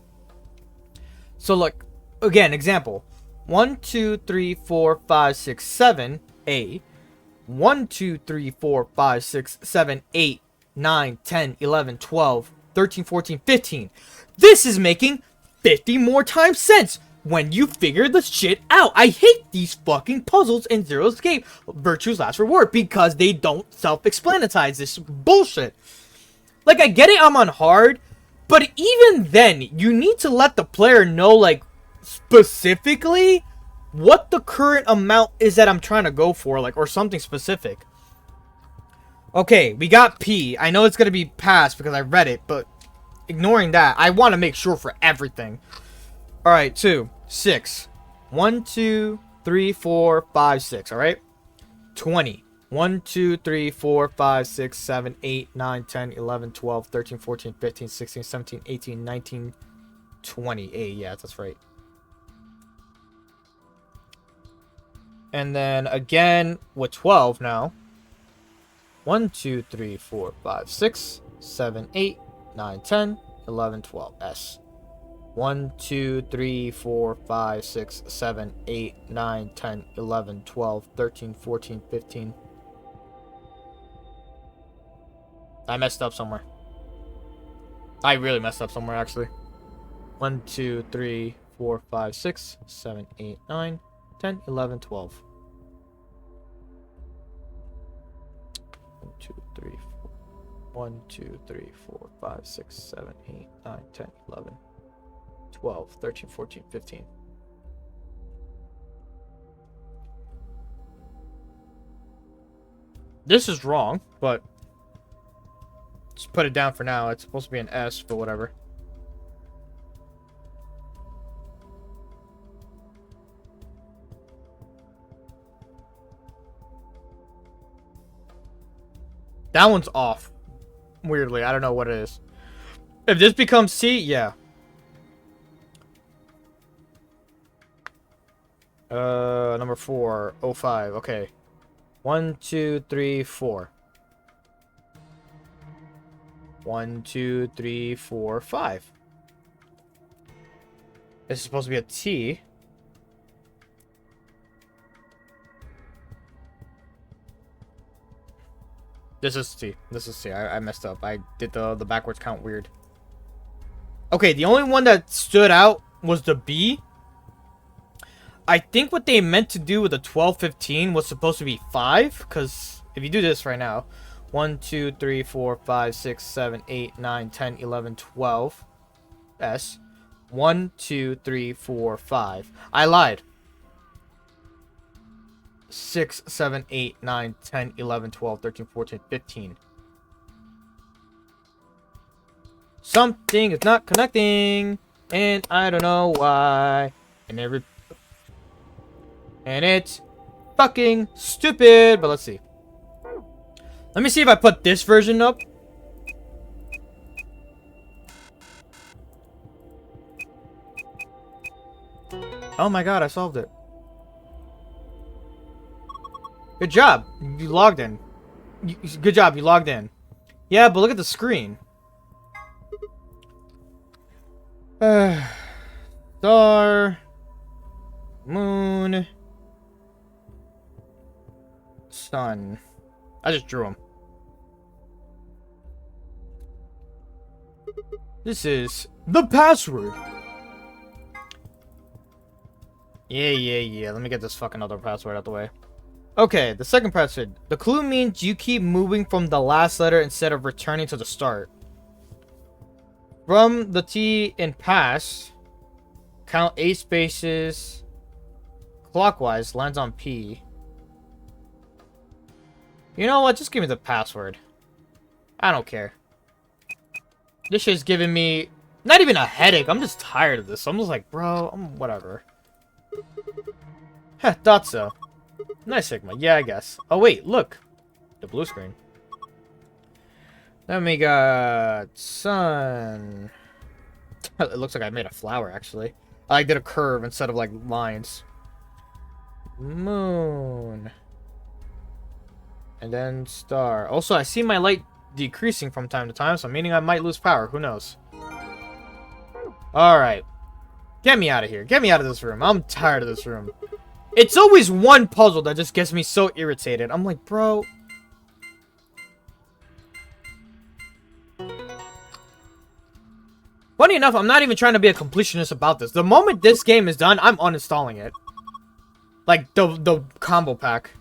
A: So look, again, example. 1, 2, 3, 4, 5, 6, 7, A. 1, 2, 3, 4, 5, 6, 7, 8, 9, 10, 11, 12, 13, 14, 15. This is making 50 more times sense. when you figure the shit out. I hate these fucking puzzles in Zero Escape, Virtue's Last Reward, because they don't self-explanatize this bullshit. Like, I get it, I'm on hard, but even then, you need to let the player know, like, specifically what the current amount is that I'm trying to go for, like, or something specific. Okay, we got P. I know it's gonna be passed because I read it, but ignoring that, I want to make sure for everything. Alright, 2, 6. 1, 2, 3, 4, 5, 6, alright? 20. 1, 2, 3, 4, 5, 6, 7, 8, 9, 10, 11, 12, 13, 14, 15, 16, 17, 18, 19, 20. Hey, yeah, that's right. And then again with 12 now. 1, 2, 3, 4, 5, 6, 7, 8, 9, 10, 11, 12. S. 1, 2, 3, 4, 5, 6, 7, 8, 9, 10, 11, 12, 13, 14, 15. I messed up somewhere. I really messed up somewhere, actually. 1, 2, 3, 4, 5, 6, 7, 8, 9, 10, 11, 12. 1, 2, 3, 4. 1, 2, 3, 4, 5, 6, 7, 8, 9, 10, 11, 12, 13, 14, 15. This is wrong, but just put it down for now. It's supposed to be an S, but whatever. That one's off. Weirdly, I don't know what it is. If this becomes C, yeah. Number 4, 05. Okay. 1, 2, 3, 4. 1, 2, 3, 4, 5. This is supposed to be a T. This is C. This is C. I messed up. I did the backwards count weird. Okay, the only one that stood out was the B. I think what they meant to do with the 12, 15 was supposed to be 5. Because if you do this right now. 1, 2, 3, 4, 5, 6, 7, 8, 9, 10, 11, 12. S. 1, 2, 3, 4, 5. I lied. 6, 7, 8, 9, 10, 11, 12, 13, 14, 15. Something is not connecting. And I don't know why. And it's fucking stupid. But let's see. Let me see if I put this version up. Oh my god, I solved it. Good job. You logged in. Good job, you logged in. Yeah, but look at the screen. Star. Moon. Sun. I just drew them. This is the password. Yeah. Let me get this fucking other password out the way. Okay, the second password. The clue means you keep moving from the last letter instead of returning to the start. From the T in pass, count 8 spaces clockwise, lands on P. You know what? Just give me the password. I don't care. This shit's giving me not even a headache. I'm just tired of this. I'm just like, bro, whatever. Heh, thought so. Nice Sigma. Yeah, I guess. Oh, wait, look. The blue screen. Then we got sun. It looks like I made a flower, actually. I did a curve instead of, like, lines. Moon. And then star. Also, I see my light decreasing from time to time, so meaning I might lose power. Who knows? Alright. Get me out of here. Get me out of this room. I'm tired of this room. It's always one puzzle that just gets me so irritated. I'm like, bro. What funny enough, I'm not even trying to be a completionist about this. The moment this game is done, I'm uninstalling it. Like, the combo pack.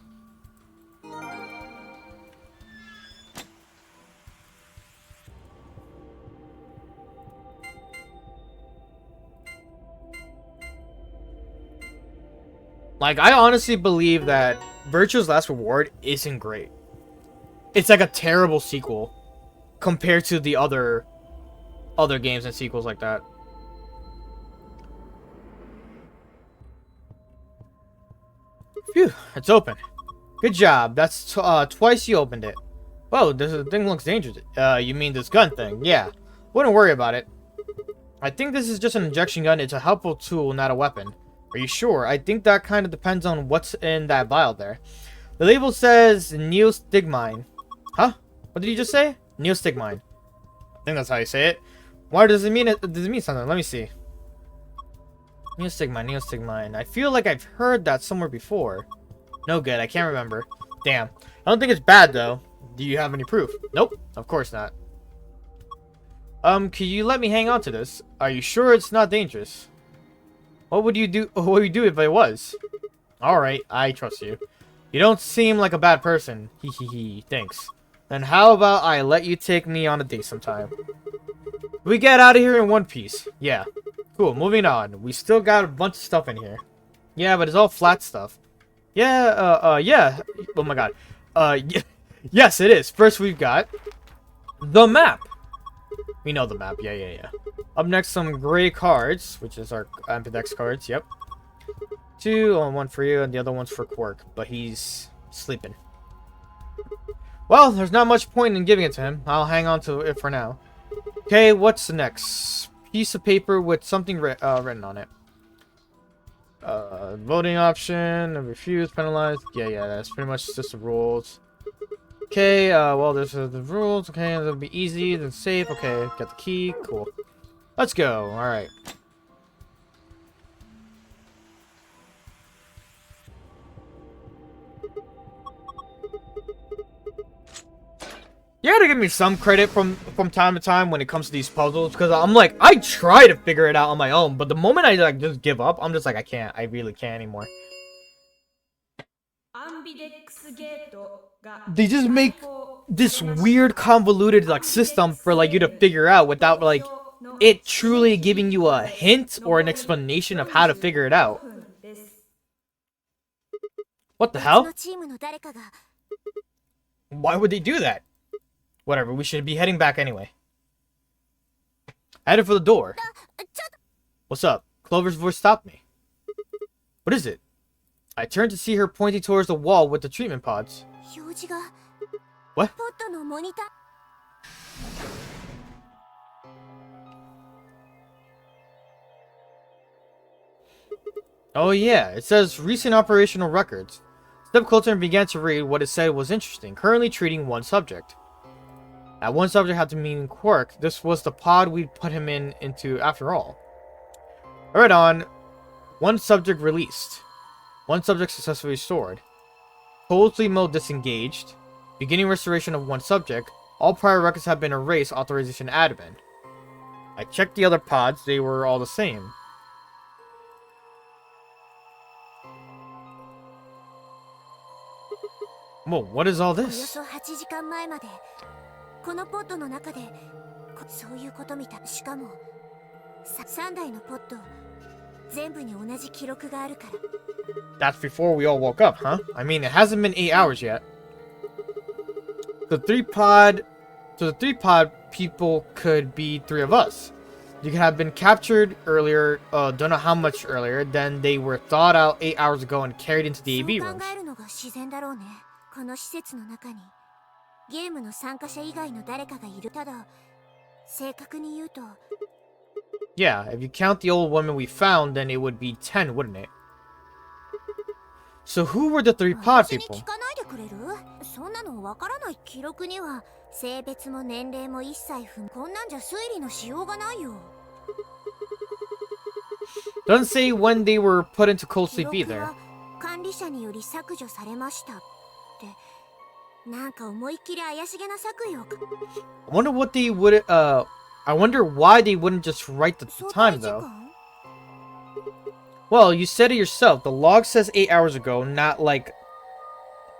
A: Like, I honestly believe that Virtue's Last Reward isn't great. It's like a terrible sequel compared to the other games and sequels like that. Phew, it's open. Good job. That's twice you opened it. Whoa, this thing looks dangerous. You mean this gun thing? Yeah. Wouldn't worry about it. I think this is just an injection gun. It's a helpful tool, not a weapon. Are you sure? I think that kind of depends on what's in that vial there. The label says neostigmine. Huh? What did you just say? Neostigmine. I think that's how you say it. Why does it mean it? Does it mean something? Let me see. Neostigmine, neostigmine. I feel like I've heard that somewhere before. No good. I can't remember. Damn. I don't think it's bad though. Do you have any proof? Nope. Of course not. Can you let me hang on to this? Are you sure it's not dangerous? What would you do? What would you do if it was? Alright, I trust you. You don't seem like a bad person. Hee hee hee. Thanks. Then how about I let you take me on a date sometime? We get out of here in one piece. Yeah. Cool, moving on. We still got a bunch of stuff in here. Yeah, but it's all flat stuff. Yeah, yeah. Oh my god. Yes, it is. First we've got the map. We know the map. Yeah. Up next, some gray cards, which is our Ampedex cards. Yep. 2, one for you, and the other one's for Quirk, but he's sleeping. Well, there's not much point in giving it to him. I'll hang on to it for now. Okay, what's the next? Piece of paper with something written on it. Voting option, refuse, penalized. Yeah, that's pretty much just the rules. Okay, well, there's the rules. Okay, it'll be easy, then safe. Okay, got the key. Cool. Let's go. Alright. You gotta give me some credit from time to time when it comes to these puzzles, because I'm like, I try to figure it out on my own, but the moment I like just give up, I'm just like, I can't. I really can't anymore. They just make this weird convoluted like system for like you to figure out without like it truly giving you a hint or an explanation of how to figure it out. What the hell? Why would they do that? Whatever, we should be heading back anyway. I headed for the door. What's up? Clover's voice stopped me. What is it? I turned to see her pointing towards the wall with the treatment pods. What? Oh yeah, it says recent operational records. Stepped closer and began to read what it said was interesting. Currently treating one subject. That one subject had to mean Quirk. This was the pod we'd put him into after all. Right on. One subject released. One subject successfully restored. Cold sleep mode disengaged. Beginning restoration of one subject. All prior records have been erased. Authorization admin. I checked the other pods. They were all the same. Whoa, what is all this?
E: このポットの中でそういうことみたい。しかも3台のポット全部に同じ記録があるから。
A: That's before we all woke up, huh? I mean, it hasn't been 8 hours yet. The three pod people could be 3 of us. You could have been captured earlier, don't know how much earlier, then they were thawed out 8 hours ago and carried into the AB rooms.
E: この施設の中にゲームの参加者以外の誰かがいる。ただ正確に言うと
A: Yeah, if you count the old woman we found, then it would be 10, wouldn't it? So who were the 3 pod people?
E: 聞かないでくれる？そんなのわからない。記録には性別も年齢も一切不明。こんなんじゃ推理のしようがないよ。
A: Doesn't say when they were put into cold sleep either.
E: 管理者により削除されましたって。なんか思いっきり怪しげな作為を。
A: I wonder what they would I wonder why they wouldn't just write the
E: 相対
A: time
E: 時
A: though.
E: 間
A: Well, you said it yourself. The log says 8 hours ago, not like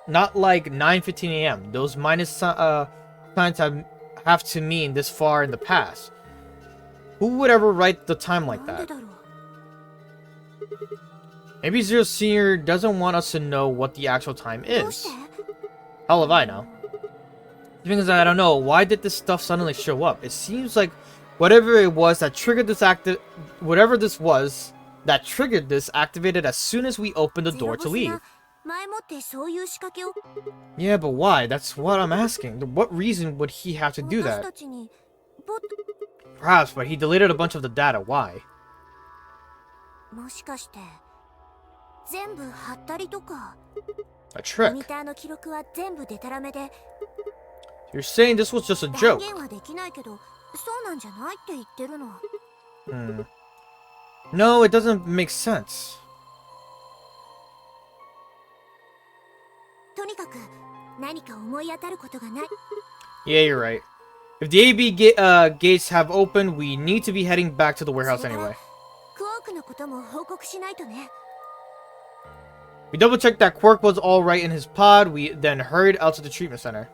A: 9:15 a.m. Those minus signs have to mean this far in the past. Who would ever write the time like
E: なんで
A: that?
E: だろう
A: Maybe Zero Senior doesn't want us to know what the actual time
E: どう
A: is.
E: して
A: Hell if I know. The thing is, I don't know. Why did this stuff suddenly show up? It seems like whatever it was that triggered this whatever this was that triggered this activated as soon as we opened the
E: ゼ
A: door
E: ロ
A: to
E: ボス
A: leave.
E: が前もってそういう仕掛けを
A: Yeah, but why? That's what I'm asking. What reason would he have to do
E: 私
A: that?
E: たちにボッ
A: Perhaps, but he deleted a bunch of the data. Why?
E: もしかして全部貼ったりとか
A: A
E: モ
A: trick.
E: ニターの記録は全部デタラメで
A: You're saying this was just a
E: 断
A: joke.
E: 言はできないけどそうなんじゃないって言ってるの
A: Hmm. No, it doesn't make sense.
E: とにかく何か思い当たることがない
A: Yeah, you're right. If the AB gates have opened, we need to be heading back to the warehouse
E: それから
A: anyway.
E: クオークのことも報告しないとね
A: We double checked that Quark was alright in his pod. We then hurried out to the treatment center.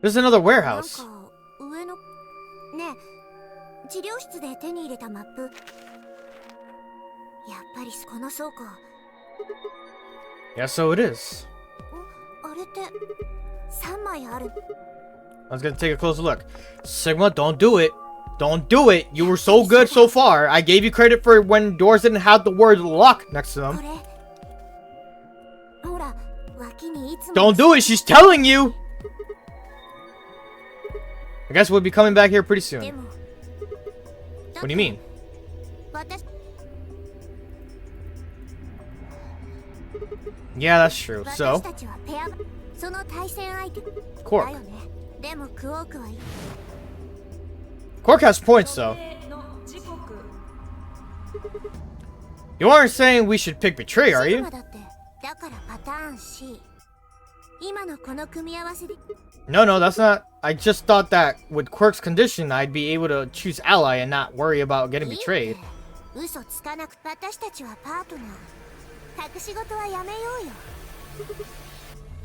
A: There's another
E: なん
A: warehouse.
E: か上のねえ治療室で手に入れたマップやっぱりこの倉庫
A: Yeah, so it is.
E: あれって3枚ある
A: I was gonna take a closer look. Sigma, don't do it. Don't do it. You were so good so far. I gave you credit for when doors didn't have the word lock next to
E: こ
A: them.
E: れほら脇にいつも
A: Don't do it. She's telling you. I guess we'll be coming back here pretty
E: で
A: soon.
E: も
A: What do you mean?
E: 私
A: Yeah, that's true.
E: 私
A: So,
E: たちはペアその対戦相手だ
A: Quark.
E: よねでもクオークはい
A: Quark has points, though. You aren't saying we should pick Betray, are
E: シグ
A: you?
E: マだってだからパターン C 今のこの組み合わせで
A: No, no, that's not. I just thought that with Quark's condition, I'd be able to choose ally and not worry about getting
E: いいって
A: betrayed.
E: 嘘つかなく私たちはパートナー隠し事はやめようよ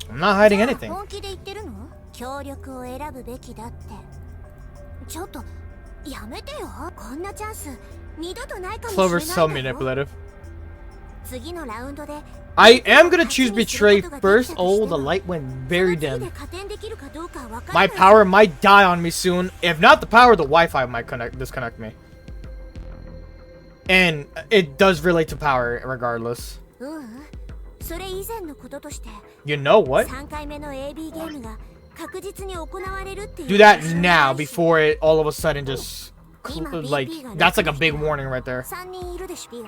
A: I'm not hiding
E: じゃあ
A: anything.
E: 本気で言ってるの協力を選ぶべきだってちょっとやめてよこんなチャンス二度とないかもしれ
A: Clover's so
E: ないだろ
A: manipulative.
E: 次のラウンドで
A: I am gonna choose Betray first. Oh, the light went very
E: その次
A: dim.
E: で加点できるかどうかは分から
A: My
E: ない
A: power might die on me soon. If not the power, the Wi-Fi might disconnect me. And it does relate to power regardless.
E: それ以前のこととして
A: You know what?
E: 3回目の AB ゲームが確実に行われるっていう
A: Do that
E: 確証が
A: now
E: ないし
A: before it all of a sudden just
E: 今
A: like
E: BP が
A: that's like a big warning right there.
E: 3人いるでしょ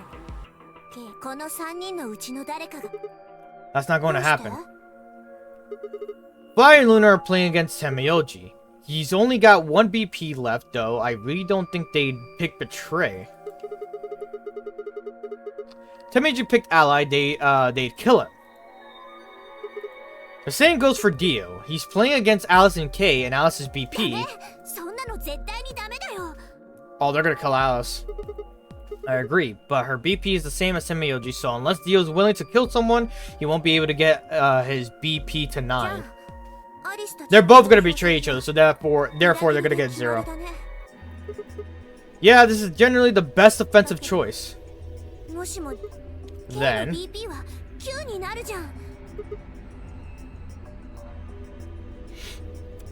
E: この3人のうちの誰かが
A: That's not going to
E: どうして
A: happen. Fly and Luna are playing against Tamayoji. He's only got one BP left though. I really don't think they'd pick Betray. Tamayoji picked Ally, they'd kill him. The same goes for Dio. He's playing against Alice and Kay, and Alice is
E: ダ
A: BP.
E: メそんなの絶対にダメだよ
A: Oh, they're gonna kill Alice. I agree, but her BP is the same as Tamayoji, so unless Dio's willing to kill someone, he won't be able to get his BP to
E: じゃ
A: 9.
E: あアリスたち
A: They're both gonna betray each other, so therefore they're gonna get 0. Yeah, this is generally the best offensive choice.
E: もしも
A: Then-
E: K の BP は9になるじゃん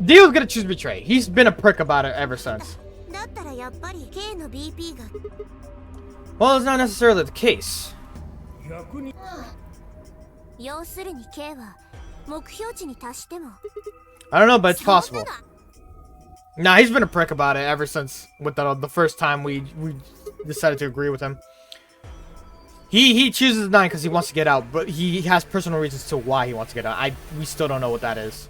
A: Dio's gonna choose Betray. He's been a prick about it ever since.
E: だったらやっぱり K の BP が
A: Well, it's not necessarily the case.
B: 逆に
E: 要するに K は目標値に達しても
A: I don't know, but it's
E: そんな
A: possible.
E: の
A: Nah, he's been a prick about it ever since with the first time we decided to agree with him. He chooses 9 because he wants to get out, but he has personal reasons to why he wants to get out. We still don't know what that is.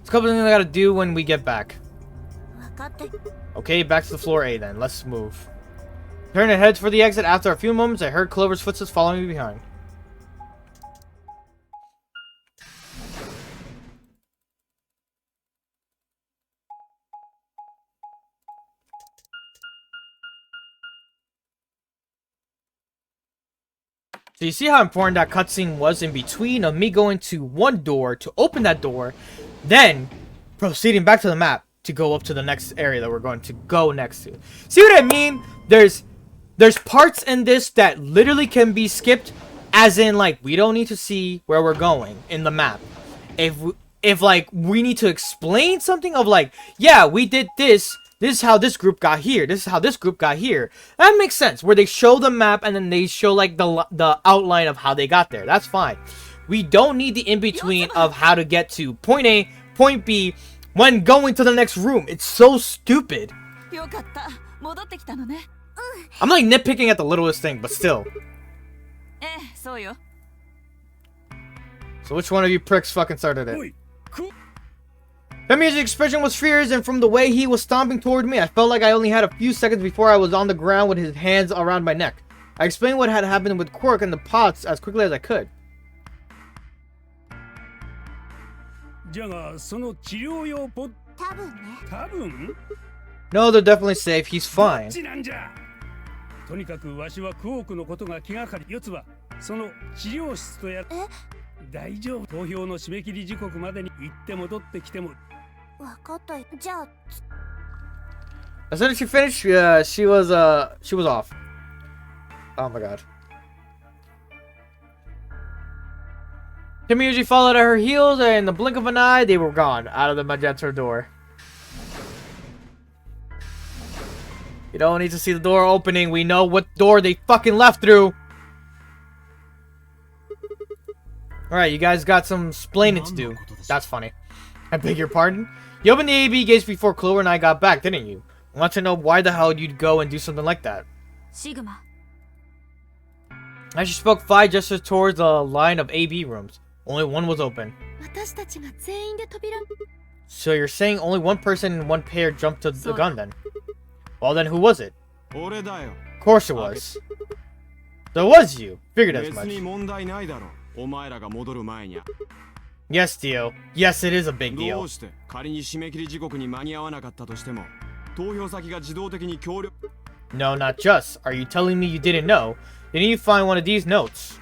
A: There's a couple things I gotta do when we get back.
E: 分かって
A: Okay, back to the floor A then. Let's move. Turn and head for the exit. After a few moments, I heard Clover's footsteps following me behind. So you see how important that cutscene was in between of me going to one door to open that door, then proceeding back to the map to go up to the next area that we're going to go next to. See what I mean? There's parts in this that literally can be skipped, as in like we don't need to see where we're going in the map. If like we need to explain something of like, yeah, we did this. This is how this group got here. This is how this group got here. That makes sense. Where they show the map and then they show like the outline of how they got there. That's fine. We don't need the in-between of how to get to point A, point B, when going to the next room. It's so stupid.
D: よかった。戻ってきたのね。
A: I'm like nitpicking at the littlest thing, but still.
D: ええ、そうよ。
A: So which one of you pricks fucking started it?
B: おい、こ
A: Femi's expression was fierce, and from the way he was stomping toward me, I felt like I only had a few seconds before I was on the ground with his hands around my neck. I explained what had happened with Quark and the pots as quickly as I could.
B: じゃがその治療用ポッ
E: 多分ね
B: 多分
A: No, they're definitely safe. He's
B: ど
A: fine.
B: っちなんじゃとにかくわしはクオークのことが気がかり。四つはその治療室とや大丈夫。投票の締め切り時刻までに行って戻ってきても
E: 分かったよじゃあ
A: As soon as she finished, she was off. Oh my god. Kimiyuji followed at her heels, and in the blink of an eye, they were gone out of the magenta door. You don't need to see the door opening. We know what door they fucking left through. Alright, you guys got some explaining to do. That's funny. I beg your pardon? You opened the AB gates before Clover and I got back, didn't you? I want to know why the hell you'd go and do something like that.
E: シグマ
A: As she spoke, Phi gestured towards the line of AB rooms. Only one was open.
E: 私たちが全員で扉
A: So you're saying only one person in one pair jumped to the gun then? Well then, who was it?
F: 俺だよ
A: Of course it was. So it was you. Figured as
F: 別
A: much.
F: に問題ないだろお前らが戻る前に
A: Yes, Dio. Yes, it is a big
F: ど
A: deal.
F: うして仮に締め切り時刻に間に合わなかったとしても投票先が自動的に協力
A: No, not just. Are you telling me you didn't know? Didn't you find one of these notes?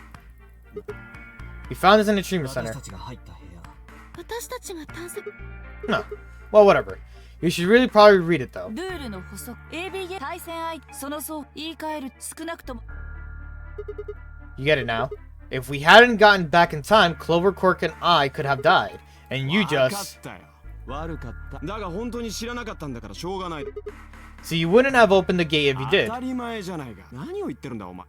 A: We found this in the treatment
C: 私
A: center.
C: たちが入った部屋
E: 私たちが探索
A: No. Well, whatever. You should really probably read it though.
D: ルールの補足 ABA 対戦相手そのそう言い換える少なくとも
A: You get it now? If we hadn't gotten back in time, Clover, Quark, and I could have died. And you
F: 分かっ
A: just...
F: たよ悪かっただが本当に知らなかったんだからしょうがない
A: So you wouldn't have opened the gate if you
F: 当
A: did.
F: たり前じゃないか何を言ってるんだお前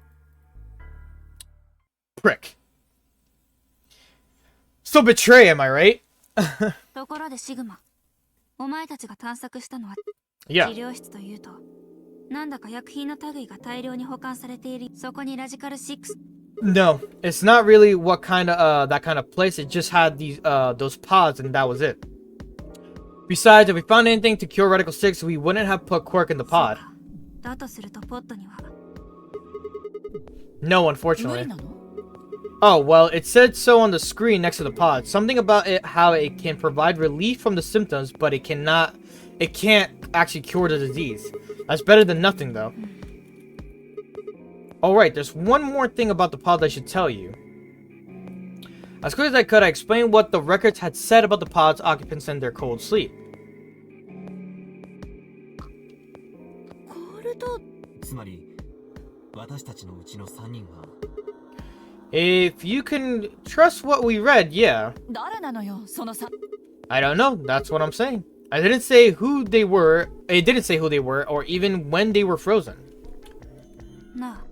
A: Prick. So betray, am I right?
E: ところでシグマお前たちが探索したのは
A: Yeah.
E: 治療室というとなんだか薬品の類が大量に保管されているそこにラジカル6
A: No, it's not really what kind of that kind of place. It just had these those pods and that was it. Besides, if we found anything to cure Radical 6, we wouldn't have put Quark in the pod.
E: だとするとポットには
A: No,
D: 無
A: unfortunately.
D: 理なの
A: Oh, well, it said so on the screen next to the pod. Something about it how it can provide relief from the symptoms, but it can't actually cure the disease. That's better than nothing though. Alright, there's one more thing about the pod I should tell you. As quick as I could, I explained what the records had said about the pod's occupants and their cold sleep.
E: コールド
C: つまり私たちのうちの3人は
A: If you can trust what we read, yeah.
D: 誰なのよそのさ
A: I don't know, that's what I'm saying. I didn't say who they were, it didn't say who they were, or even when they were frozen.
E: なあ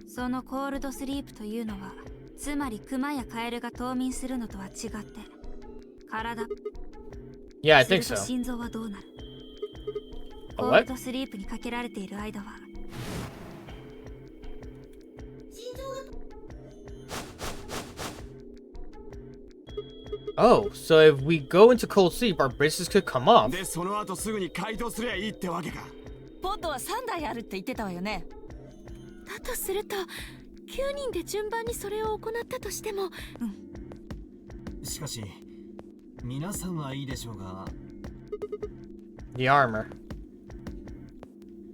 E: そのコールドスリープというのはつまりクマやカエルが冬眠するのとは違って体
A: Yeah, I
E: する
A: think
E: と
A: so.
E: 心臓はどうなる
A: A
E: コール
A: what?
E: ドスリープにかけられている間は
G: 心臓が
A: Oh, so if we go into cold sleep, our braces could come off.
F: でその後すぐに解凍すりゃいいってわけか。
D: ポッドは3台あるって言ってたわよね。
E: だとすると9人で順番にそれを行ったとしても、
C: しかし皆さんはいいでしょうが、
A: The armor.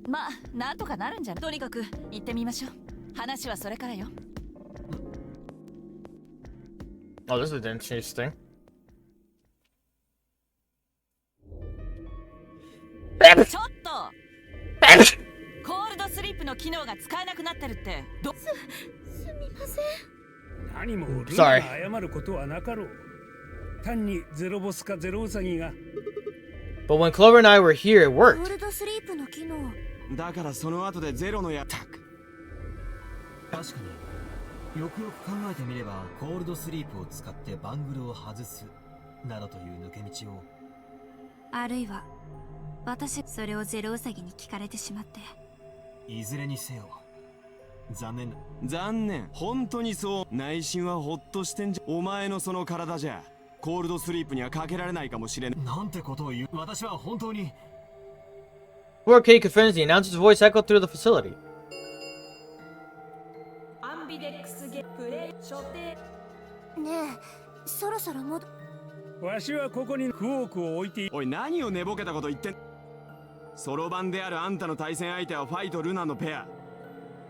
D: まあなんとかなるんじゃない。とにかく行ってみましょう。話はそれからよ。
A: Oh, this is interesting.
D: ちょっとコールドスリープの機能が使えなくなってるって。
E: すみません。
B: 何もルナ
A: Sorry.
B: が謝ることはなかろう。単にゼロボスかゼロウサギが
A: But when Clover and I were here, it
E: ゴ
A: worked.
E: ールドスリープの機能、
F: だからその後でゼロのやったく。
C: 確かによくよく考えてみればコールドスリープを使ってバングルを外すなどという抜け道を、
E: あるいは私それをゼロウサギに聞かれてしまって。
C: いずれにせよ残念な。
F: 残念、本当にそう。内心はほっとしてんじゃ。お前のその体じゃコールドスリープにはかけられないかもしれない。
C: なんてことを言う。私は本当に。
A: 4K confirms the announcer's voice echoed through the facility.
D: アンビデックスゲプレイ所定。
E: ねえ、そろそろ戻。
B: わしはここにクオークを置いてい。
F: おい、何を寝ぼけたこと言ってん。そろばんであるあんたの対戦相手はファイとルナのペア。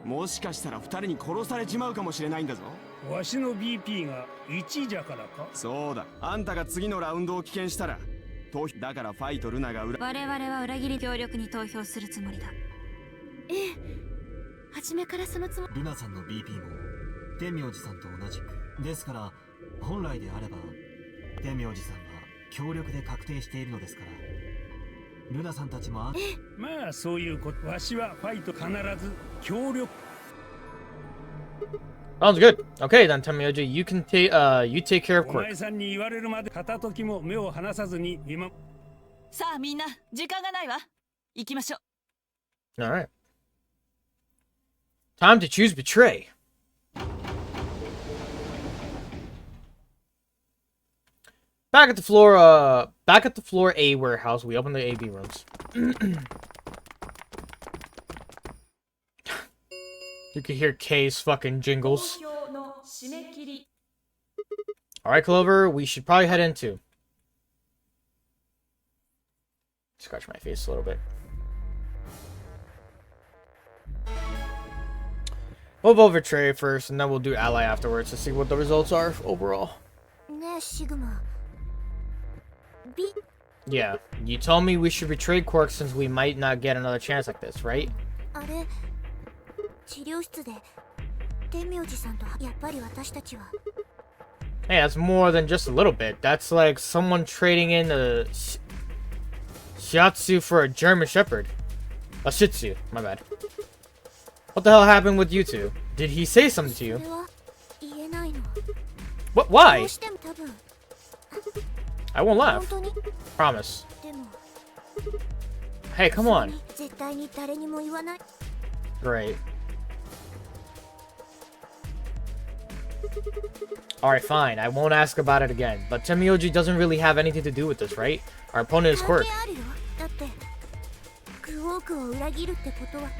F: もしかしたら2人に殺されちまうかもしれないんだぞ。
B: わしの BP が1じゃからか。
F: そうだ、あんたが次のラウンドを棄権したら投票だからファイとルナが裏。
E: 我々は裏切り協力に投票するつもりだ。ええ、初めからそのつもり。
C: ルナさんの BP も天明寺さんと同じくですから、本来であれば天明寺さんは協力で確定しているのですから、ルナさんたちも
B: まあそういうこと。わしはファイト必ず協力。
A: Sounds good. Okay, then Temioji, you can take you take care of
B: お
A: Quirk.
B: 前さんに言われるまで片時も目を離さずに今。
D: さあみんな時間がないわ。行きましょう。
A: All right. Time to choose betray. Back at the floor A warehouse, we open the AB rooms. You can hear Kay's fucking jingles. Alright, Clover, we should probably head into. Scratch my face a little bit. We'll vote betray first, and then we'll do ally afterwards to see what the results are overall.
E: ねえ、シグマ。
A: Yeah, you told me we should betray Quark since we might not get another chance like this, right?
E: あれ、治療室で天明寺さんとやっぱり私たちは。
A: Hey, that's more than just a little bit. That's like someone trading in a Shiatsu for a German Shepherd. A Shih Tzu, my bad. What the hell happened with you two? Did he say something to you?
E: それは言えないの。
A: What?
E: ど
A: Why?
E: うしても多分
A: I won't
E: 本
A: laugh.
E: 当に。
A: Promise.
E: でも
A: Hey, come
E: それ
A: on.
E: に絶対に誰にも言わない。
A: Great. Alright, fine. I won't ask about it again. But Temioji doesn't really have anything to do with this, right? Our opponent is
E: 関
A: Quirk.
E: 係あるよ。だってクォークを裏切るってことは、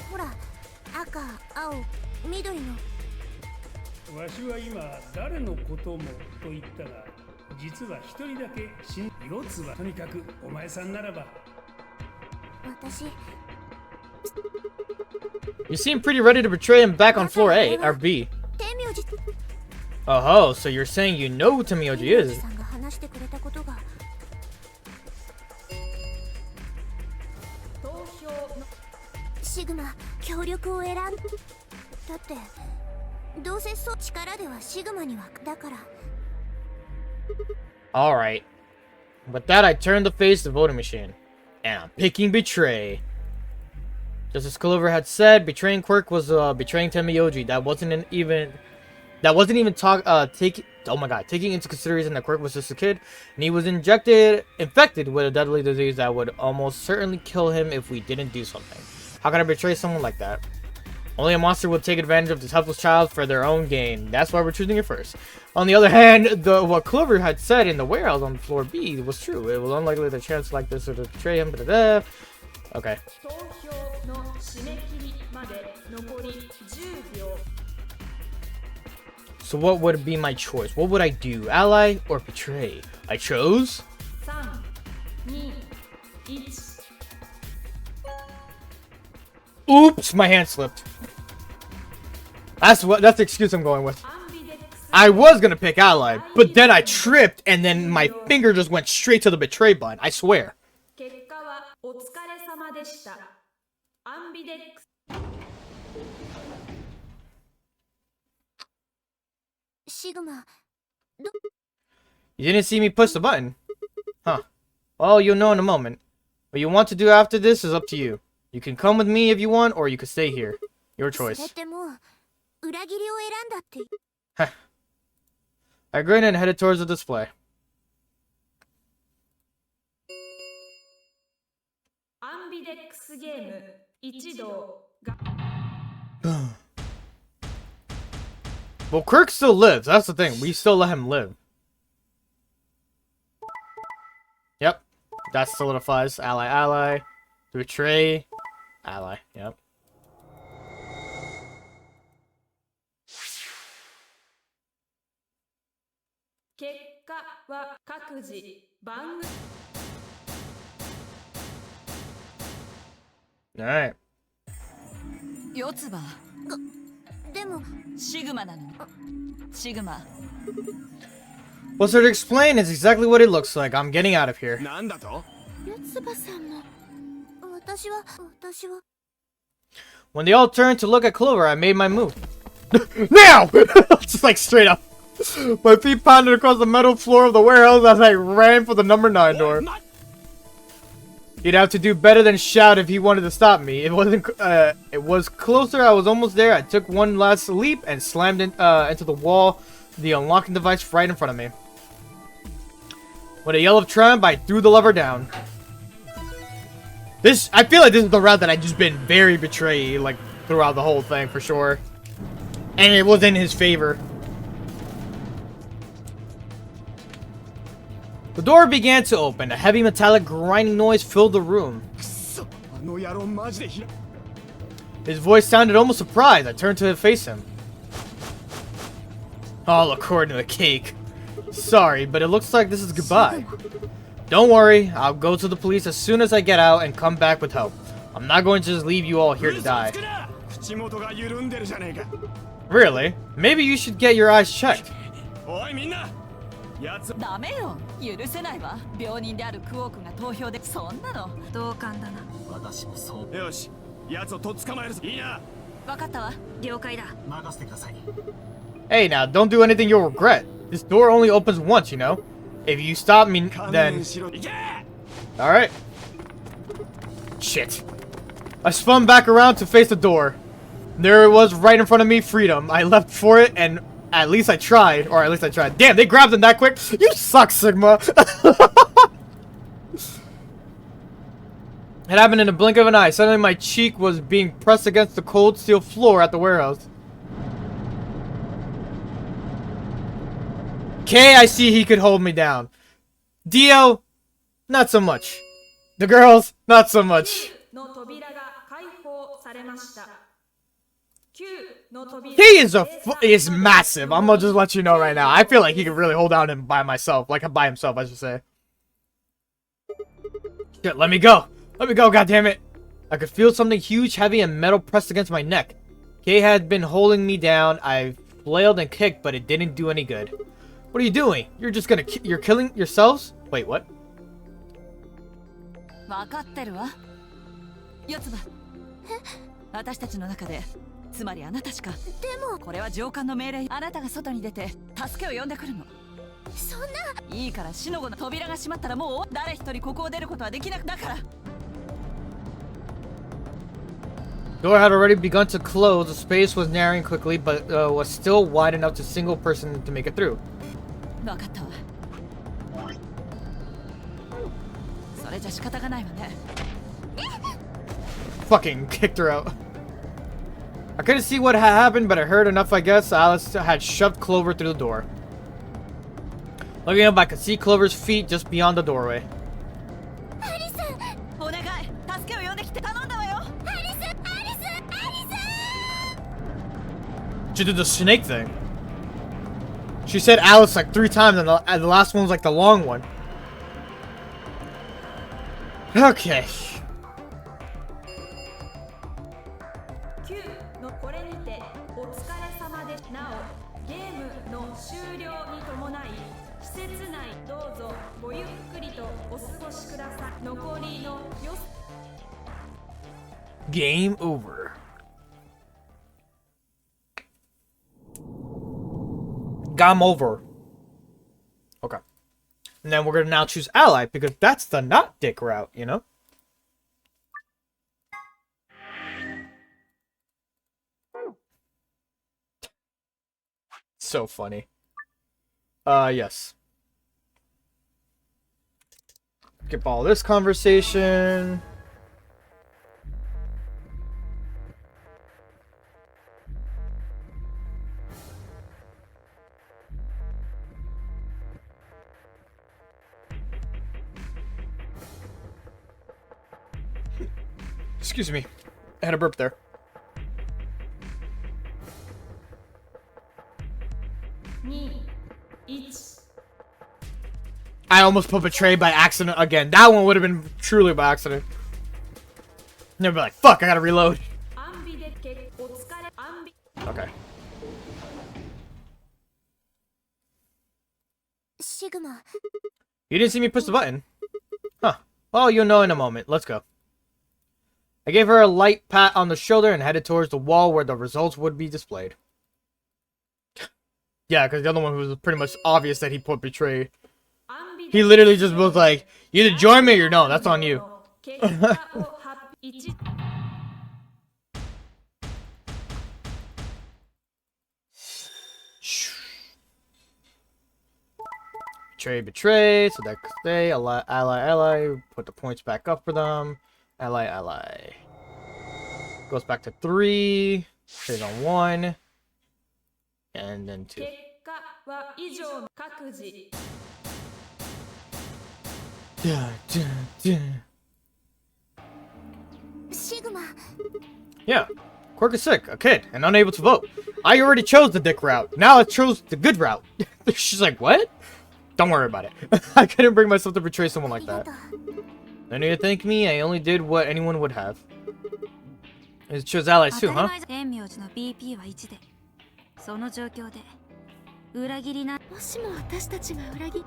E: ほら、赤、青、緑の。
B: わしは今誰のこともと言ったが、実は一人だけ四つはとにかくお前さんならば。
E: 私、
A: You seem pretty ready to betray him back on floor A, or B.
E: 天明寺
A: Oh, so you're saying you know who Temioji
E: 天明寺
A: is?
E: さんが話してくれたことが。シグマ、協力を選んだって、どうせそう力ではシグマにはだから。
A: Alright. With that, I turned to face the voting machine. And I'm picking betray. Just as Clover had said, betraying Quirk was betraying Temioji. That wasn't even taking into consideration that Quirk was just a kid, and he was infected with a deadly disease that would almost certainly kill him if we didn't do something. How can I betray someone like that? Only a monster will take advantage of this helpless child for their own gain. That's why we're choosing it first. On the other hand, what Clover had said in the warehouse on floor B was true. It was unlikely that a chance like this would betray him. Okay. So what would be my choice? What would I do? Ally or betray? I chose... Oops, my hand slipped. That's the excuse I'm going with. I was gonna pick ally, but then I tripped and then my finger just went straight to the betray button. I swear.
E: Sigma,
A: You didn't see me push the button. Huh. Well, you'll know in a moment. What you want to do after this is up to you. You can come with me if you want, or you can stay here. Your
E: それっ
A: choice.
E: てもう裏切りを選んだって。
A: I grinned and headed towards the display. Well, Kirk still lives. That's the thing. We still let him live. Yep. That solidifies. Ally, ally. Betray. Ally. Yep. Alright.
D: 四つ葉
E: でも、
D: シグマなのシグマ
A: What's there to explain? It's exactly what it looks like. I'm getting out of here.
F: なんだと？
E: 四つ葉さんも。私は。
A: When they all turned to look at Clover, I made my move. Now! Just like straight up. My feet pounded across the metal floor of the warehouse as I ran for the number 9 door. He'd have to do better than shout if he wanted to stop me. It was closer. I was almost there. I took one last leap and slammed into the wall, the unlocking device right in front of me. With a yell of triumph, I threw the lever down. I feel like this is the route that I've just been very betrayed, like, throughout the whole thing, for sure. And it was in his favor. The door began to open. A heavy metallic grinding noise filled the room.
F: あの野郎マジでひら
A: His voice sounded almost surprised. I turned to face him. All according to the cake. Sorry, but it looks like this is goodbye. Don't worry, I'll go to the police as soon as I get out and come back with help. I'm not going to just leave you all here to die.
F: 口元が緩んでるじゃねえか
A: Really? Maybe you should get your eyes checked.
F: おいみんなやつ
D: ダメよ許せないわ病人であるクオークが投票でそんなの同感だな
C: 私もそう
F: よしやつをとっ捕まえるぞいいな
D: 分かったわ了解だ
C: 任せてください
A: Hey, now, don't do anything you'll regret. This door only opens once, you know? If you stop me,
F: 観
A: then...
F: 念しろいけ
A: Alright. Shit. I spun back around to face the door. There it was right in front of me, freedom. I leapt for it, and at least I tried. Or at least I tried. Damn, they grabbed him that quick. You suck, Sigma. It happened in a blink of an eye. Suddenly my cheek was being pressed against the cold steel floor at the warehouse. K, I see he could hold me down. Dio, not so much. The girls, not so much.
H: の扉が開放されました。9の扉
A: He is massive. I'm gonna just let you know right now. I feel like he could really hold down him by myself. Like, by himself, I should say. Shit, let me go. Let me go, goddammit. I could feel something huge, heavy, and metal pressed against my neck. Kay had been holding me down. I flailed and kicked, but it didn't do any good. What are you doing? You're just gonna you're killing yourselves? Wait, what?
D: 分かってるわ四つ葉私たちの中でつまりあなたしか
E: でも
D: これは上官の命令あなたが外に出て助けを呼んでくるの
E: そんない
D: いからシノゴの扉が閉まったらもう誰一人ここを出ることはできなくだから
A: Door had already begun to close. The space was narrowing quickly, but was still wide enough to single person to make it through.
D: 分かったわそれじゃ仕方がないわね
A: Fucking kicked her out. I couldn't see what had happened, but I heard enough, I guess. Alice had shoved Clover through the door. Looking up, I could see Clover's feet just beyond the doorway.
E: アリス
D: お願い、助けを呼んできて頼んだわよ。
E: アリスアリスアリス
A: She did the snake thing. She said Alice like 3 times, and the last one was like the long one. Okay.
H: 9のこれにてお疲れ様でなおゲームの終了に伴い施設内どうぞごゆっくりとお過ごしください。残りのよ
A: Game over. Game over. Okay. And then we're gonna now choose ally because that's the not dick route, you know? So funny. Yes. Skip all this conversation. Excuse me. I had a burp there.
H: 2、1
A: I almost put betrayed by accident again. That one would have been truly by accident. Never be like, fuck, I gotta reload.
H: アンビでけお疲れアンビ
A: Okay.
E: シグマ
A: You didn't see me push the button. Huh. Well, you'll know in a moment. Let's go. I gave her a light pat on the shoulder and headed towards the wall where the results would be displayed. Yeah, because the other one was pretty much obvious that he put betrayed.
H: アンビ
A: He literally just was like, you either join me or no, that's on you.
H: 結果を発1
A: Betray, betray, so that could stay. Ally, ally, ally. Put the points back up for them. Ally, ally. Goes back to 3. Stays on 1. And then 2.
H: 結果は以上各自
E: シグマ
A: Yeah. Quirk is sick, a kid, and unable to vote. I already chose the dick route. Now I chose the good route. She's like, what? Don't worry about it. I couldn't bring myself to betray someone
E: あ
A: like
E: りが
A: that.
E: とう
A: No need to thank me. I only did what anyone would have. It chose allies too, huh?
I: 天明寺の BP は1でその状況で裏切りな
E: もしも私たちが裏切り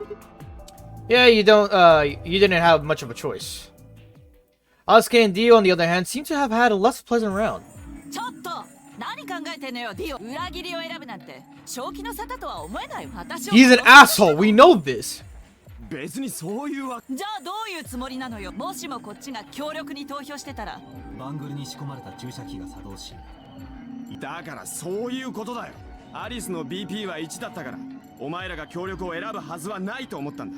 A: Yeah, you didn't have much of a choice. Asuka and Dio, on the other hand, seem to have had a less pleasant round.
D: ちょっと何考えてんのよディオ。裏切りを選ぶなんて正気の沙汰とは思えない。私を
A: He's an asshole. We know this.
F: 別にそういうわ
D: じゃあどういうつもりなのよ。もしもこっちが強力に投票してたら。
C: バングルに仕込まれた注射器が作動し、
F: だからそういうことだよ。アリスの BP は1だったからお前らが協力を選ぶはずはないと思ったんだ。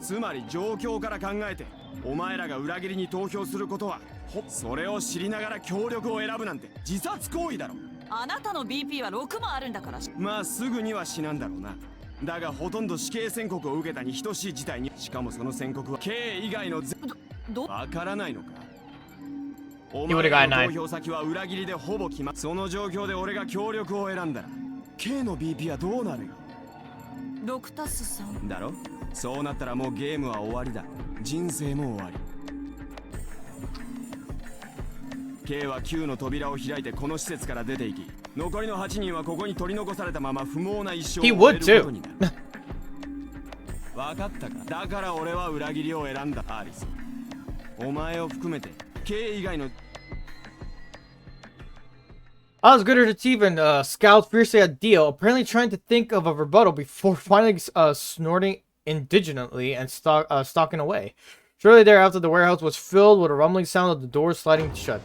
F: つまり状況から考えてお前らが裏切りに投票することはそれを知りながら協力を選ぶなんて自殺行為だろ。
D: あなたの BP は6もあるんだから。
F: まあすぐには死なんだろうな。だがほとんど死刑宣告を受けたに等しい事態に、しかもその宣告は刑以外のわからないのか。お前らの投票先は裏切りでほぼ決まっ、その状況で俺が協力を選んだら K の BP はどうなるよ。
D: 6たす3
F: だろ。そうなったらもうゲームは終わりだ。人生も終わり。K は9の扉を開いてこの施設から出ていき、残りの8人はここに取り残されたまま不毛な一生を終えることになる。分かったか。だから俺は裏切りを選んだ。アリス、お前を含めて K 以外の
A: I was good at it even scowled fiercely at Dio, apparently trying to think of a rebuttal before finally snorting indignantly and stalking away. Shortly thereafter, the warehouse was filled with a rumbling sound of the doors sliding shut.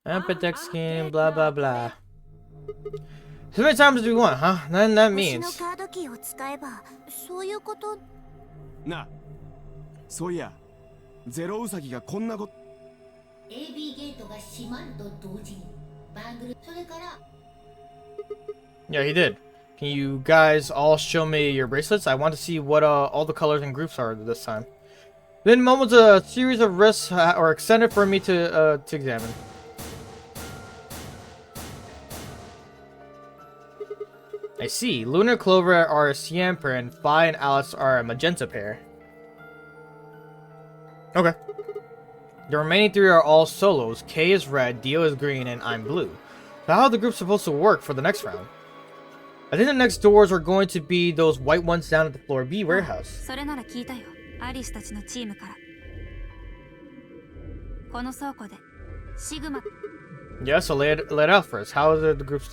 A: Ampetex scheme, blah blah blah. How many times do we want, huh? Then that
E: 星の
A: means...
E: カードキーを使えばそういうこと。
F: なあ、そういやゼロウサギがこんなこと
G: AB ゲートが閉まると同時にバングルそれから
A: Yeah, he did. Can you guys all show me your bracelets? I want to see what all the colors and groups are this time. Then moments a series of risks are extended for me to examine. I see. Luna and Clover are a cyan pair, and Phi and Alice are a magenta pair. Okay. The remaining three are all solos. K is red, Dio is green, and I'm blue. So how are the groups supposed to work for the next round? I think the next doors are going to be those white ones down at the floor B warehouse.
I: それなら聞いたよ。アリスたちのチームから。この倉庫でシグマ
A: Yeah, so lay it out first. How are the groups?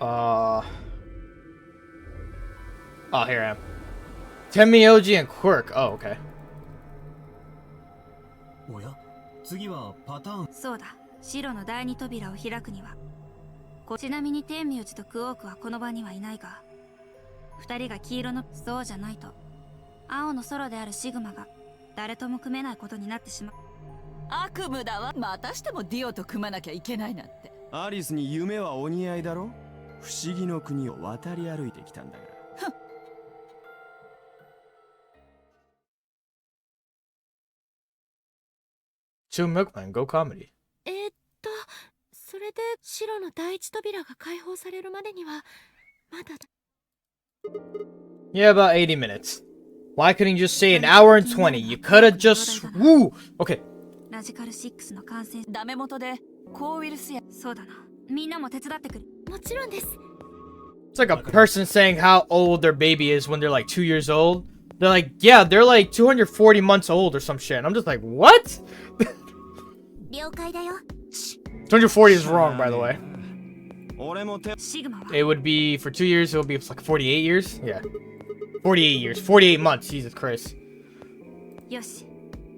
A: Oh, here I am. Tenmyoji and Quirk. Oh, okay.
C: おや次はパターン
I: そうだ。白の第二扉を開くには。ちなみに天明寺とクオークはこの場にはいないが、二人が黄色のそうじゃないと、青のソロであるシグマが誰とも組めないことになってしまう。
D: 悪夢だわ。またしてもディオと組まなきゃいけないなんて。
F: アリスに夢はお似合いだろ。不思議の国を渡り歩いてきたんだから。
A: Two Milkmen, go comedy.
E: それで白の第一扉が開放されるまでにはまだ
A: Yeah, about 80 minutes. Why couldn't you just say an hour and 20? You could have just... Woo! Okay.
I: ラジカル6の感染
D: ダメ元で抗ウイルスや
I: そうだな。みんなも手伝ってくる。
E: もちろんです。
A: It's like a person saying how old their baby is when they're like 2 years old. They're like, yeah, they're like 240 months old or some shit. And I'm just like, what?
E: 了解だよ。
A: 240 is wrong, by the way.
F: 俺も手
I: シグマは
A: It would be, for 2 years, it would be like 48 years? Yeah. 48 years. 48 months, Jesus Christ.
I: よし。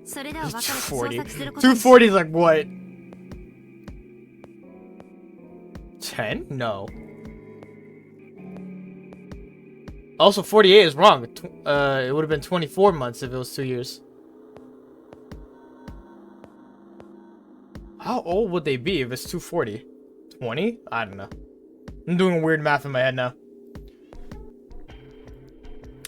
I: それでは分かれて捜
A: 240.
I: 索することに
A: 240 is like what? 10? No. Also, 48 is wrong. It would have been 24 months if it was 2 years. How old would they be if it's 240? 20? I don't know. I'm doing weird math in my head now.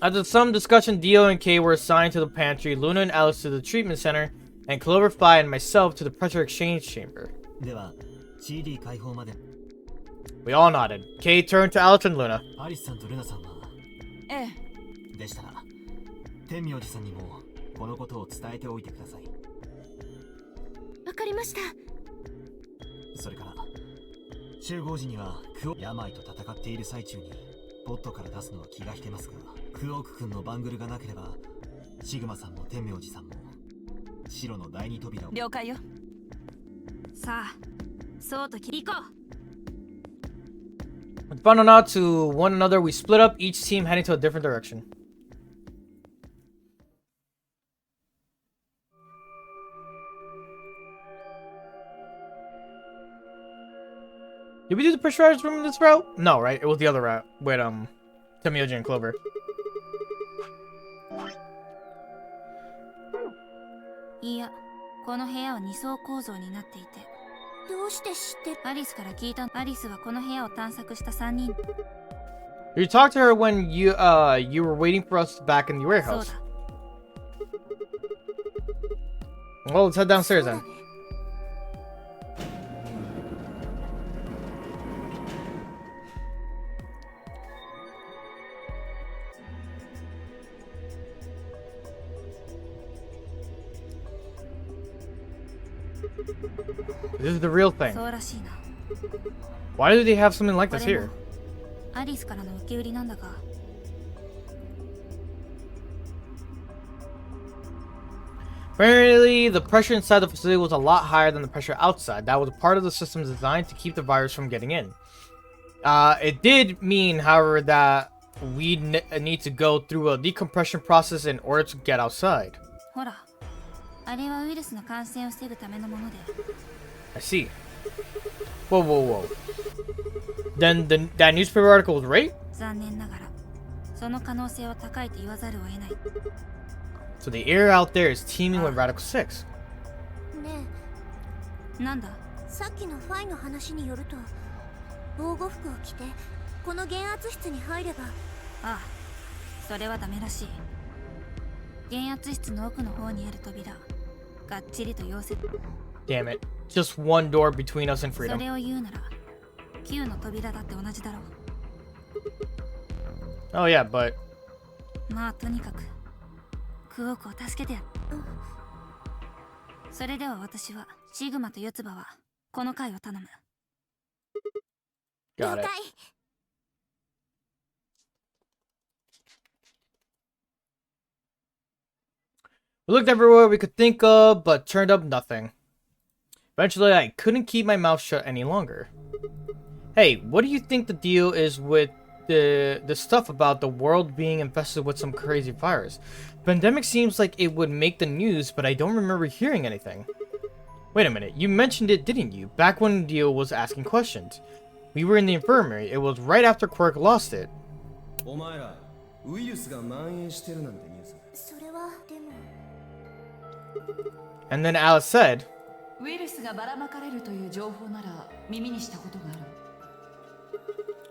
A: After some discussion, Dio and Kay were assigned to the pantry, Luna and Alice to the treatment center, and Clover, Phi, and myself to the pressure exchange chamber.
C: では CD 開放まで
A: We all nodded. Kay turned to Alice and Luna.
C: アリスさんとルナさんは
D: ええ
C: でしたら天明寺さんにもこのことを伝えておいてください。
E: わかりました。
C: それから集合時には病と戦っている最中にポットから出すのは気が引けますが、クオーク君のバングルがなければシグマさんも天明寺さんも白の第二扉を
D: 了解よ。
I: さあ、そうと行こう。
A: With fun out to one another, we split up, each team heading to a different direction. Did we do the pressurized room in this route? No, right? It was the other route with Tenmyoji and Clover.
I: いや、この部屋は二層構造になっていて。
E: どうして知ってる？
I: アリスから聞いた。アリスはこの部屋を探索した3人。
A: You talked to her when you were waiting for us back in the
I: そう
A: warehouse.
I: だ。
A: Well, let's head downstairs then. This is the real thing.
I: そうらしいな。
A: Why do they have something like
I: こ
A: this
I: れ
A: here?
I: もアリスからの受け売りなんだが。
A: Apparently, the pressure inside the facility was a lot higher than the pressure outside. That was part of the system designed to keep the virus from getting in. It did mean, however, that we need to go through a decompression process in order to get outside.
I: ほら、あれはウイルスの感染を防ぐためのもので。
A: I see. Whoa, whoa, whoa. Then that newspaper article was right?
I: 残念ながら。その可能性は高いと言わざるを得ない。
A: So the air out there is teeming with Radical 6.
E: ね
I: なんだ、
E: え、さっきのファイの話によると防護服を着てこの減圧室に入れば。
I: ああ、それはダメらしい。減圧室の奥の方にある扉、がっちりと溶接。
A: Damn it. Just one door between us and
I: そ
A: freedom.
I: れを言うなら Q の扉だって同じだろう。
A: Oh yeah, but
I: まあとにかくクオークを助けてやる。それでは私はシグマと四つ葉はこの回を頼む。
A: got
E: 了
A: it.
E: 解。
A: We looked everywhere we could think of, but turned up nothing. Eventually, I couldn't keep my mouth shut any longer. Hey, what do you think the deal is with the stuff about the world being infested with some crazy virus? Pandemic seems like it would make the news, but I don't remember hearing anything. Wait a minute, you mentioned it, didn't you? Back when Dio was asking questions. We were in the infirmary. It was right after Quirk lost it.
F: お前らウイルスが蔓延してるなんてニュース。
E: それはでも。
A: And then Alice said,
D: ウイルスがばらまかれるという情報なら耳にしたことがある。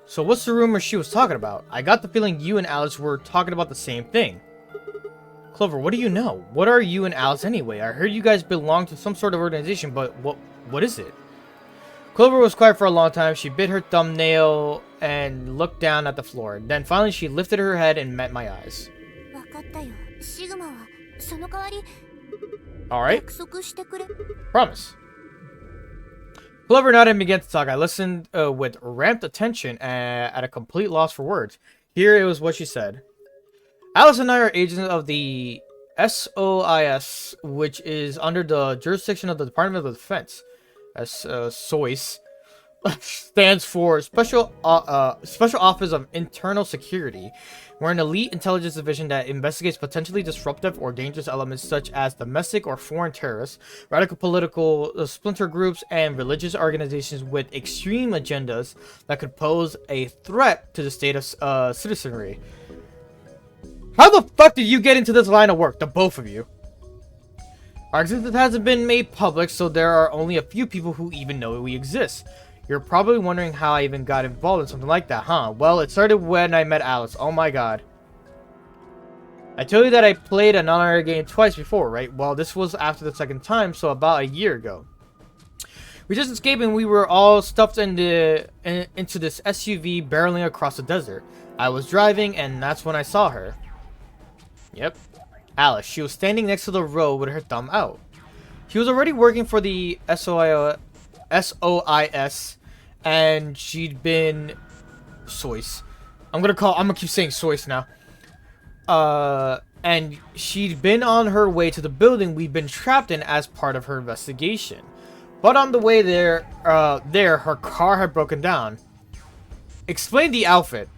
A: So what's the rumor she was talking about? I got the feeling you and Alice were talking about the same thing. Clover, what do you know? What are you and Alice anyway? I heard you guys belong to some sort of organization, but what is it? Clover was quiet for a long time. She bit her thumbnail and looked down at the floor. Then finally she lifted her head and met my eyes.
E: わかったよ。シグマはその代わり
A: Alright,
E: 約束してくれ。
A: promise. Clover nodded and began to talk. I listened with ramped attention at a complete loss for words. Here it was what she said. Alice and I are agents of the SOIS, which is under the jurisdiction of the Department of Defense. SOIS stands for Special Office of Internal Security. We're an elite intelligence division that investigates potentially disruptive or dangerous elements such as domestic or foreign terrorists, radical political splinter groups, and religious organizations with extreme agendas that could pose a threat to the state of citizenry. How the fuck did you get into this line of work, the both of you? Our existence hasn't been made public, so there are only a few people who even know we exist. You're probably wondering how I even got involved in something like that, huh? Well, it started when I met Alice. Oh my god. I told you that I played a non-honorary game twice before, right? Well, this was after the second time, so about a year ago. We just escaped and we were all stuffed into this SUV barreling across the desert. I was driving and that's when I saw her. Yep. Alice. She was standing next to the road with her thumb out. She was already working for the SOIS, and she'd been SOIS. I'm gonna keep saying SOIS now. And she'd been on her way to the building we'd been trapped in as part of her investigation. But on the way there, her car had broken down. Explain the outfit.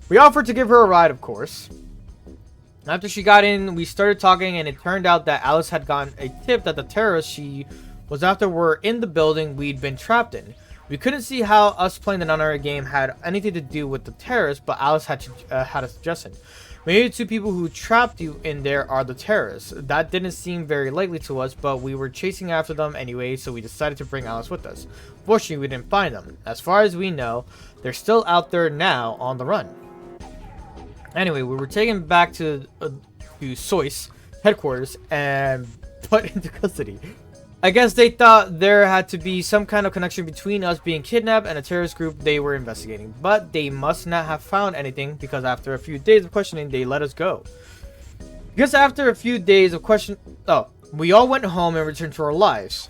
A: We offered to give her a ride, of course. After she got in, we started talking, and it turned out that Alice had gotten a tip that the terrorists she was after were in the building we'd been trapped in. We couldn't see how us playing the non-honorary game had anything to do with the terrorists, but Alice had a suggestion. Maybe the two people who trapped you in there are the terrorists. That didn't seem very likely to us, but we were chasing after them anyway, so we decided to bring Alice with us. Fortunately, we didn't find them. As far as we know, they're still out there now on the run. Anyway, we were taken back to SOIS headquarters and put into custody. I guess they thought there had to be some kind of connection between us being kidnapped and a terrorist group they were investigating. But they must not have found anything because after a few days of questioning, they let us go. Because after a few days of we all went home and returned to our lives.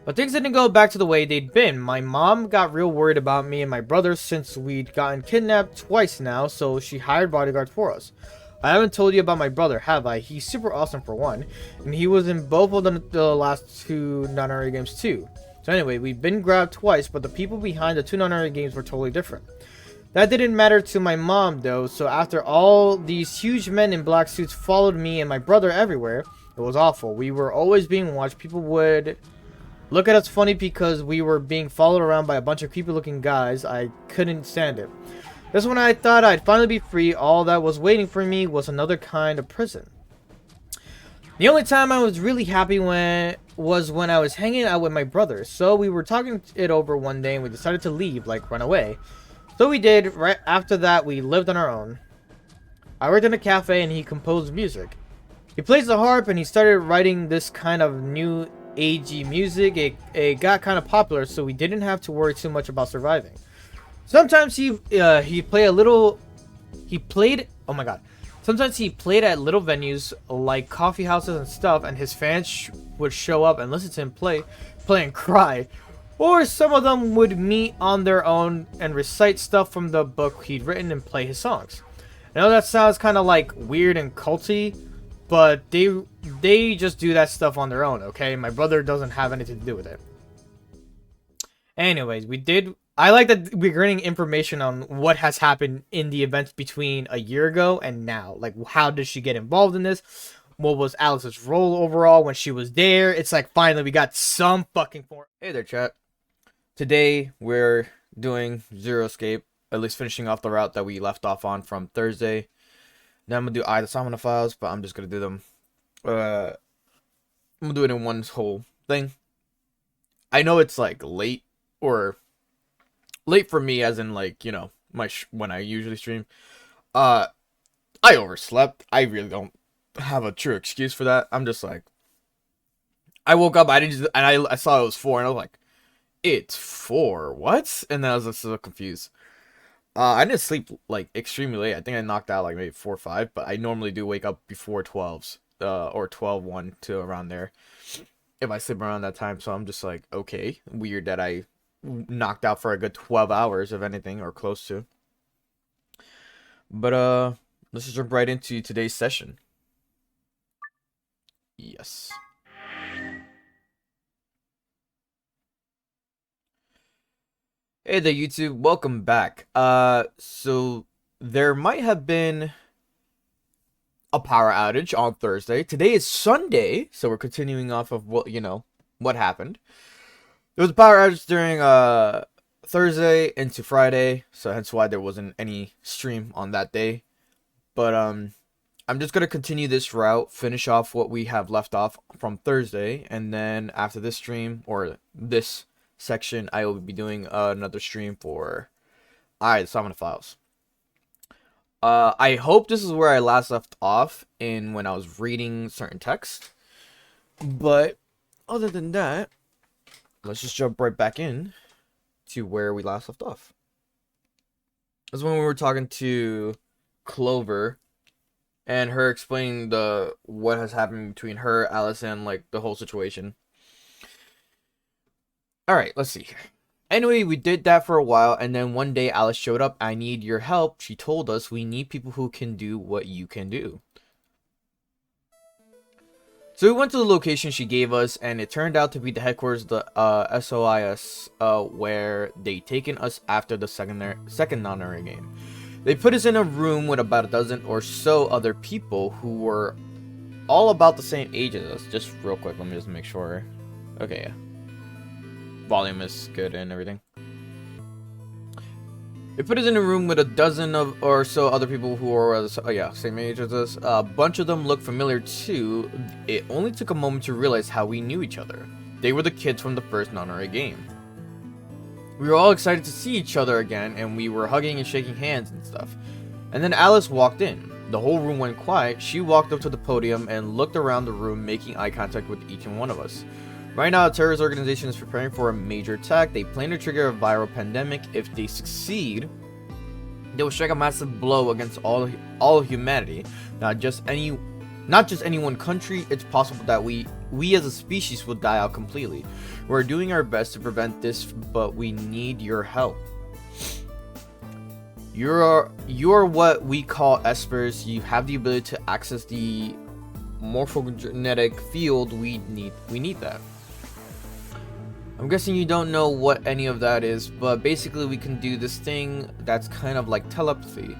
A: But things didn't go back to the way they'd been. My mom got real worried about me and my brother since we'd gotten kidnapped twice now, so she hired bodyguards for us. I haven't told you about my brother, have I? He's super awesome for one, and he was in both of the last two non-honorary games too. So anyway, we've been grabbed twice, but the people behind the two non-honorary games were totally different. That didn't matter to my mom though, so after all these huge men in black suits followed me and my brother everywhere, it was awful. We were always being watched. People would look at us funny because we were being followed around by a bunch of creepy looking guys. I couldn't stand it. Just when I thought I'd finally be free, all that was waiting for me was another kind of prison. The only time I was really happy was when I was hanging out with my brother. So we were talking it over one day and we decided to leave, like run away. So we did. Right after that, we lived on our own. I worked in a cafe and he composed music. He plays the harp and he started writing this kind of new agey music. It got kind of popular, so we didn't have to worry too much about surviving. Sometimes he played at little venues like coffee houses and stuff, and his fans would show up and listen to him play and cry. Or some of them would meet on their own and recite stuff from the book he'd written and play his songs. I know that sounds kind of like weird and culty, but they just do that stuff on their own, okay? My brother doesn't have anything to do with it. Anyways, I like that we're getting information on what has happened in the events between a year ago and now. Like, how did she get involved in this? What was Alice's role overall when she was there? It's like, finally, we got some fucking form. Hey there, chat. Today, we're doing Zero Escape. At least finishing off the route that we left off on from Thursday. Then I'm going to do the Samana files, but I'm just going to do them. I'm going to do it in one whole thing. I know it's, like, late, or late for me, as in, like, you know, when I usually stream. I overslept. I really don't have a true excuse for that. I'm just like, I woke up, I saw it was 4, and I was like, it's 4, what? And then I was just so confused. I didn't sleep, like, extremely late. I think I knocked out, like, maybe 4 or 5, but I normally do wake up before 12s, or 12:01 to around there, if I sleep around that time. So I'm just like, okay, weird that I knocked out for a good 12 hours, if anything, or close to. But, let's just jump right into today's session. Yes. Hey there, YouTube. Welcome back. So there might have been a power outage on Thursday. Today is Sunday, so we're continuing off of what happened. There was a power outage during Thursday into Friday, so hence why there wasn't any stream on that day. But I'm just gonna continue this route, finish off what we have left off from Thursday, and then after this stream or this section, I will be doing another stream for the Samana files. I hope this is where I last left off in when I was reading certain text. But other than that, let's just jump right back in to where we last left off. This is when we were talking to Clover and her explaining what has happened between her, Alice, and like the whole situation. Alright, let's see. Anyway, we did that for a while, and then one day Alice showed up. I need your help. She told us we need people who can do what you can do. So we went to the location she gave us, and it turned out to be the headquarters of the SOIS, where they taken us after the second non-honorary game. They put us in a room with about a dozen or so other people who were all about the same age as us. Just real quick, let me just make sure. Okay, yeah. Volume is good and everything. They put us in a room with a dozen or so other people who are same age as us. A bunch of them look familiar too. It only took a moment to realize how we knew each other. They were the kids from the first non-honorary game. We were all excited to see each other again, and we were hugging and shaking hands and stuff. And then Alice walked in. The whole room went quiet. She walked up to the podium and looked around the room, making eye contact with each and one of us. Right now, a terrorist organization is preparing for a major attack. They plan to trigger a viral pandemic. If they succeed, they will strike a massive blow against all of humanity. Not just any one country. It's possible that we as a species will die out completely. We're doing our best to prevent this, but we need your help. You're what we call espers. You have the ability to access the morphogenetic field. We need that. I'm guessing you don't know what any of that is, but basically we can do this thing that's kind of like telepathy.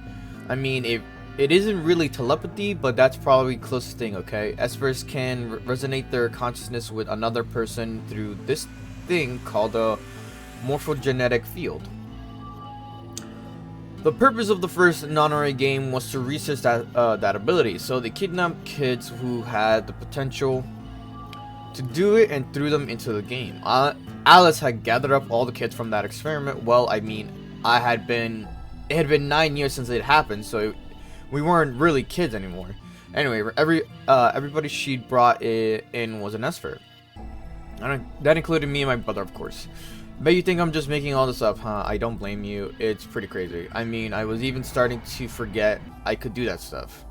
A: I mean, it isn't really telepathy, but that's probably the closest thing, okay? Espers can resonate their consciousness with another person through this thing called a morphogenetic field. The purpose of the first Nanori game was to research that ability, so they kidnapped kids who had the potential to do it and threw them into the game. Alice had gathered up all the kids from that experiment. Well, I mean, it had been 9 years since it happened, so we weren't really kids anymore. Anyway, everybody she'd brought in was an Esper. That included me and my brother, of course. Bet you think I'm just making all this up, huh? I don't blame you. It's pretty crazy. I mean, I was even starting to forget I could do that stuff.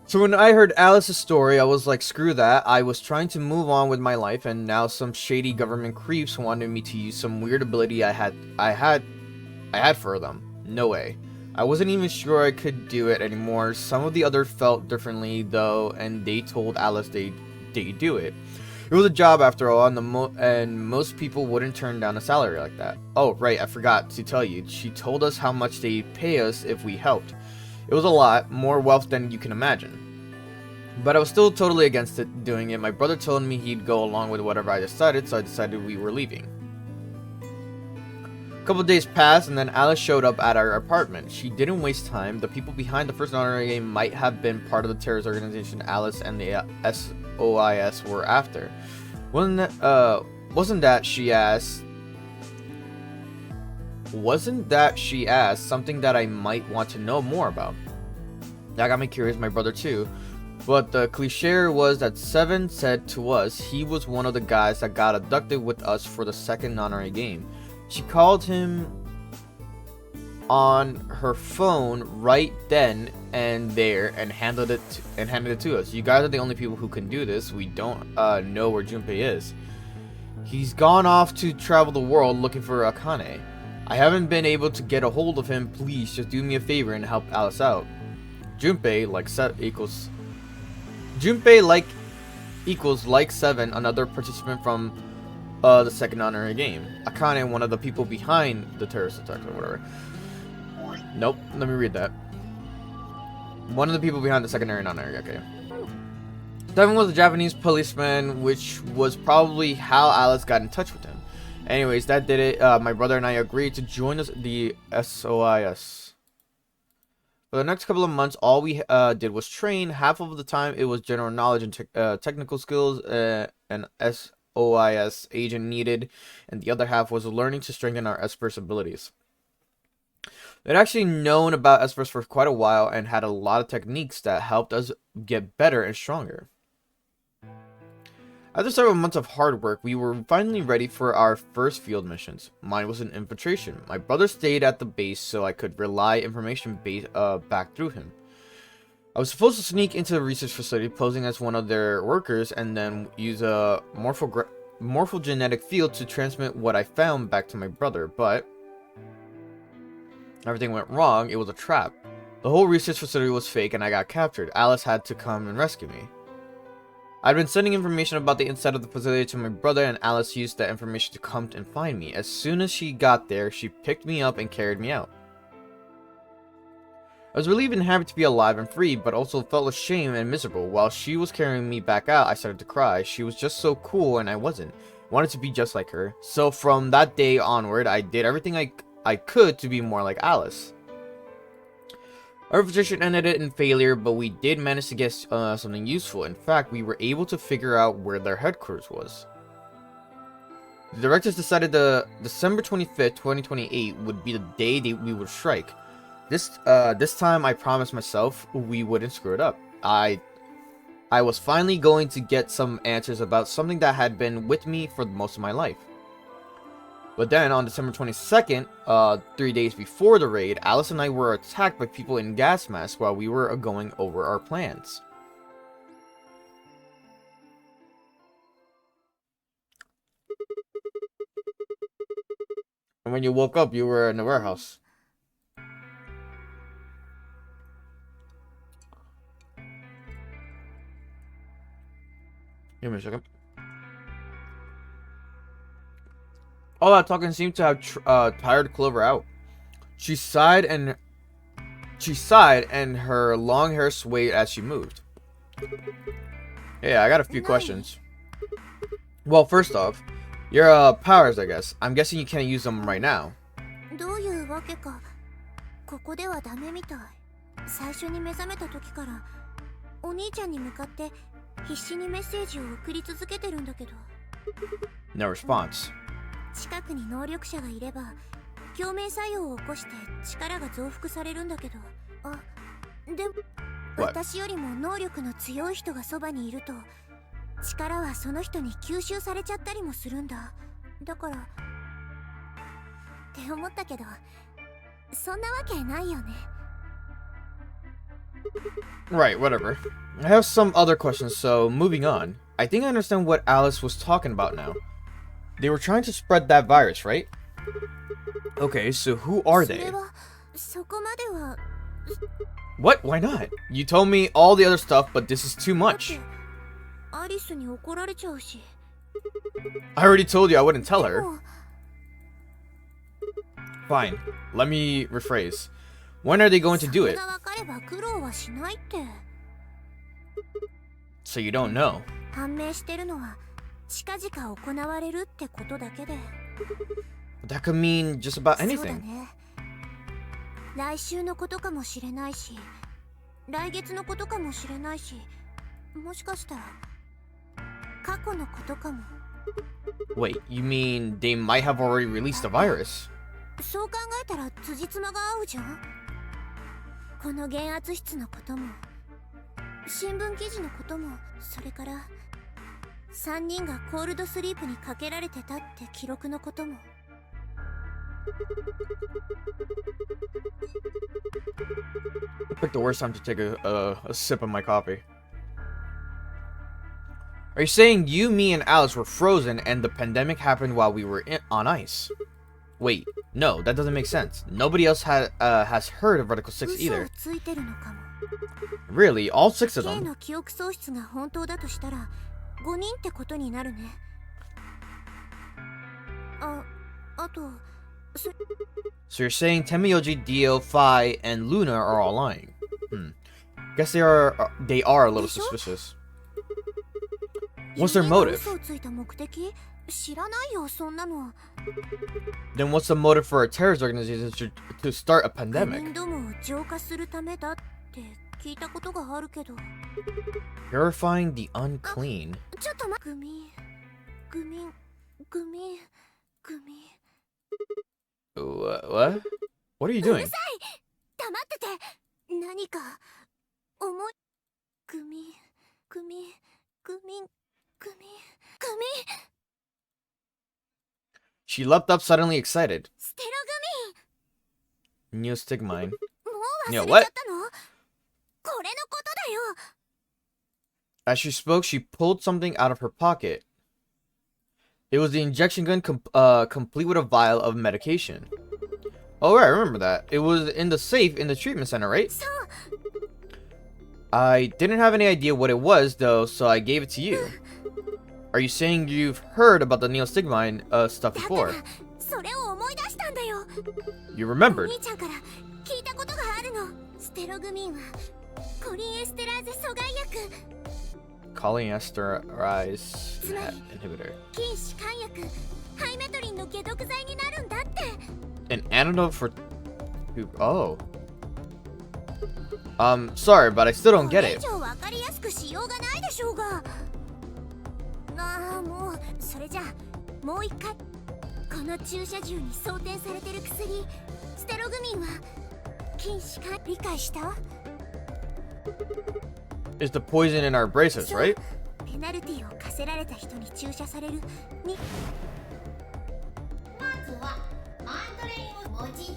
A: So when I heard Alice's story, I was like, screw that. I was trying to move on with my life, and now some shady government creeps wanted me to use some weird ability I had for them. No way. I wasn't even sure I could do it anymore. Some of the others felt differently though, and they told Alice they'd do it. It was a job after all, and most people wouldn't turn down a salary like that. Oh, right, I forgot to tell you. She told us how much they'd pay us if we helped. It was a lot, more wealth than you can imagine. But I was still totally against doing it. My brother told me he'd go along with whatever I decided, so I decided we were leaving. A couple of days passed, and then Alice showed up at our apartment. She didn't waste time. The people behind the first Nanori game might have been part of the terrorist organization Alice and the SOIS were after. Wasn't that she asked something that I might want to know more about? That got me curious, my brother too. But the cliche was that Seven said to us he was one of the guys that got abducted with us for the second Nanori game. She called him on her phone right then and there and handed it to us. You guys are the only people who can do this. We don't know where Junpei is. He's gone off to travel the world looking for Akane. I haven't been able to get a hold of him. Please just do me a favor and help Alice out. Junpei equals like Seven, another participant from the second Nanori game. Akane, one of the people behind the terrorist attack or whatever. Nope, let me read that. One of the people behind the secondary Nanori, okay. Seven was a Japanese policeman, which was probably how Alice got in touch with him. Anyways, that did it. My brother and I agreed to join the SOIS. For the next couple of months, all we did was train. Half of the time, it was general knowledge and technical skills an SOIS agent needed, and the other half was learning to strengthen our Esper's abilities. They'd actually known about Espers for quite a while and had a lot of techniques that helped us get better and stronger. After several months of hard work, we were finally ready for our first field missions. Mine was an infiltration. My brother stayed at the base so I could relay information back through him. I was supposed to sneak into the research facility posing as one of their workers and then use a morphogenetic field to transmit what I found back to my brother, but everything went wrong. It was a trap. The whole research facility was fake and I got captured. Alice had to come and rescue me. I'd been sending information about the inside of the facility to my brother, and Alice used that information to come and find me. As soon as she got there, she picked me up and carried me out. I was relieved and happy to be alive and free, but also felt ashamed and miserable. While she was carrying me back out, I started to cry. She was just so cool and I wasn't. Wanted to be just like her. So from that day onward, I did everything I could to be more like Alice. Our infiltration ended in failure, but we did manage to get something useful. In fact, we were able to figure out where their headquarters was. The directors decided the December 25th, 2028 would be the day we would strike. This time I promised myself we wouldn't screw it up. I was finally going to get some answers about something that had been with me for most of my life. But then, on December 22nd, 3 days before the raid, Alice and I were attacked by people in gas masks while we were going over our plans. And when you woke up, you were in the warehouse. Give me a second. All that talking seemed to have tired Clover out. She sighed and her long hair swayed as she moved. Yeah, I got a few questions. Well, first off, your powers, I guess. I'm guessing you can't use them right now.
E: どういうわけかここではダメみたい。最初に目覚めた時からお兄ちゃんに向かって必死にメッセージを送り続けてるんだけど。
A: No response.
E: 近くに能力者がいれば共鳴作用を起こして力が増幅されるんだけど、あ、でも
A: What?
E: 私よりも能力の強い人がそばにいると力はその人に吸収されちゃったりもするんだ。だからって思ったけどそんなわけないよね。
A: Right, whatever. I have some other questions, so moving on. I think I understand what Alice was talking about now. They were trying to spread that virus, right? Okay, so who are
E: そ
A: they?
E: れはそこまでは
A: What? Why not? You told me all the other stuff, but this is too
E: だっ
A: much.
E: てアリスに怒られちゃうし。
A: I already told you I wouldn't tell
E: で
A: her.
E: も
A: Fine. Let me rephrase. When are they going to do
E: それ
A: it?
E: が分かれば苦労はしないって。
A: So you don't know.
E: 判明してるのは近々行われるってことだけで。
A: That could mean just about
E: そうだ
A: anything.
E: ね。来週のことかもしれないし来月のことかもしれないし、もしかしたら過去のことかも。
A: Wait, you mean they might have already released the virus?
E: そう考えたら辻褄が合うじゃん。この減圧室のことも新聞記事のことも、それから3人がコールドスリープにかけられてたって記録のことも。
A: I picked the worst time to take a sip of my coffee. Are you saying you, me, and Alice were frozen and the pandemic happened while we were on ice? Wait, no, that doesn't make sense. Nobody else has heard of Article 6
E: 嘘を
A: either.
E: ついてるのかも。
A: Really? All 6 of
E: K
A: them?
E: の記憶喪失が本当だとしたら5人ってことになるね。あと
A: So you're saying Temiyoji, Dio, Phi, and Luna are all lying? Guess they are a little suspicious. What's their
E: 夢が
A: motive?
E: 嘘をついた目的？知らないよそんなの。
A: Then what's the motive for a terrorist organization to start a
E: 仮
A: pandemic?
E: 面どもを浄化するためだって聞いたことがあるけど。
A: Purifying the unclean.
E: ちょっとグミ。
A: What? What are you
E: うる
A: doing?
E: さい。黙ってて。何か重い。グミ。
A: She leapt up suddenly excited.
E: ステロ
A: Neostigmine.
E: グミ。もう忘れ
A: Yeah,
E: ちゃっ
A: what?
E: たの？これのことだよ。
A: As she spoke, she pulled something out of her pocket. It was the injection gun complete with a vial of medication. Oh, right, I remember that. It was in the safe in the treatment center, right?
E: そう。
A: I didn't have any idea what it was, though, so I gave it to you. Are you saying you've heard about the Neostigmine stuff
E: だか
A: before?
E: らそれを思い出したんだよ。
A: You
E: お
A: remembered.
E: 兄ちゃんから聞いたことがあるの。ステログミンはコリンエステラーゼ阻害薬、
A: Cholinesterase inhibitor.
E: 筋弛緩薬、ハイメトリンの解毒剤になるんだって。
A: An antidote for... Oh. Sorry, but I still don't
E: こ
A: get
E: れ以
A: it.
E: 上分かりやすくしようがないでしょうが。もうそれじゃあもう一回。この注射銃に装填されてる薬ステログミンは筋弛緩、理解した？
A: It's the poison in our bracelets,
E: そう
A: right?
E: ペナルティを課せられた人に注射されるに。
G: まずはアンドレイを文字通り。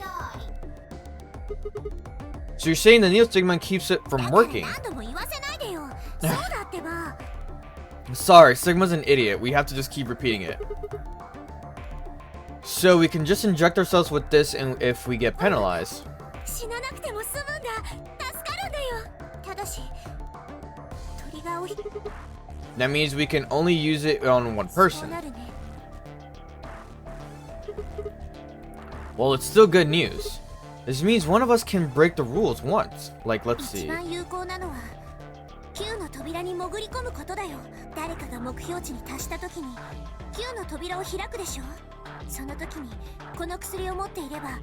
A: So you're saying the Neostigmine keeps it
E: だ
A: from
E: から
A: working?
E: 何度も言わせないでよ。そうだってば。
A: Sorry, Sigma's an idiot. We have to just keep repeating it. So we can just inject ourselves with this and if we get penalized.
E: 死ななくても済むんだ。助かるんだよ。ただし鳥が降り
A: That means we can only use it on one
E: そう
A: person.
E: なるね。
A: Well, it's still good news. This means one of us can break the rules once. Like, let's
E: 一
A: see.
E: 番有効なのは9の扉に潜り込むことだよ。誰かが目標値に達した時に9の扉を開くでしょ。その時にこの薬を持っていれば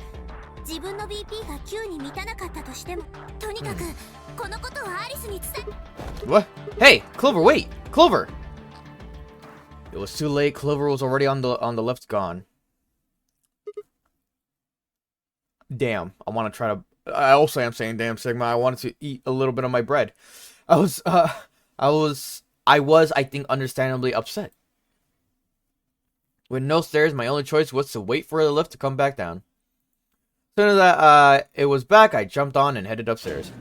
E: 自分の BP が9に満たなかったとしても、とにかくこのことをアリスに伝え。
A: What? Hey, Clover, wait! Clover! It was too late. Clover was already on the left, gone. Damn, I want to try to... I also am saying damn, Sigma. I wanted to eat a little bit of my bread. I was, I think, understandably upset. With no stairs, my only choice was to wait for the lift to come back down. As soon as it was back, I jumped on and headed upstairs.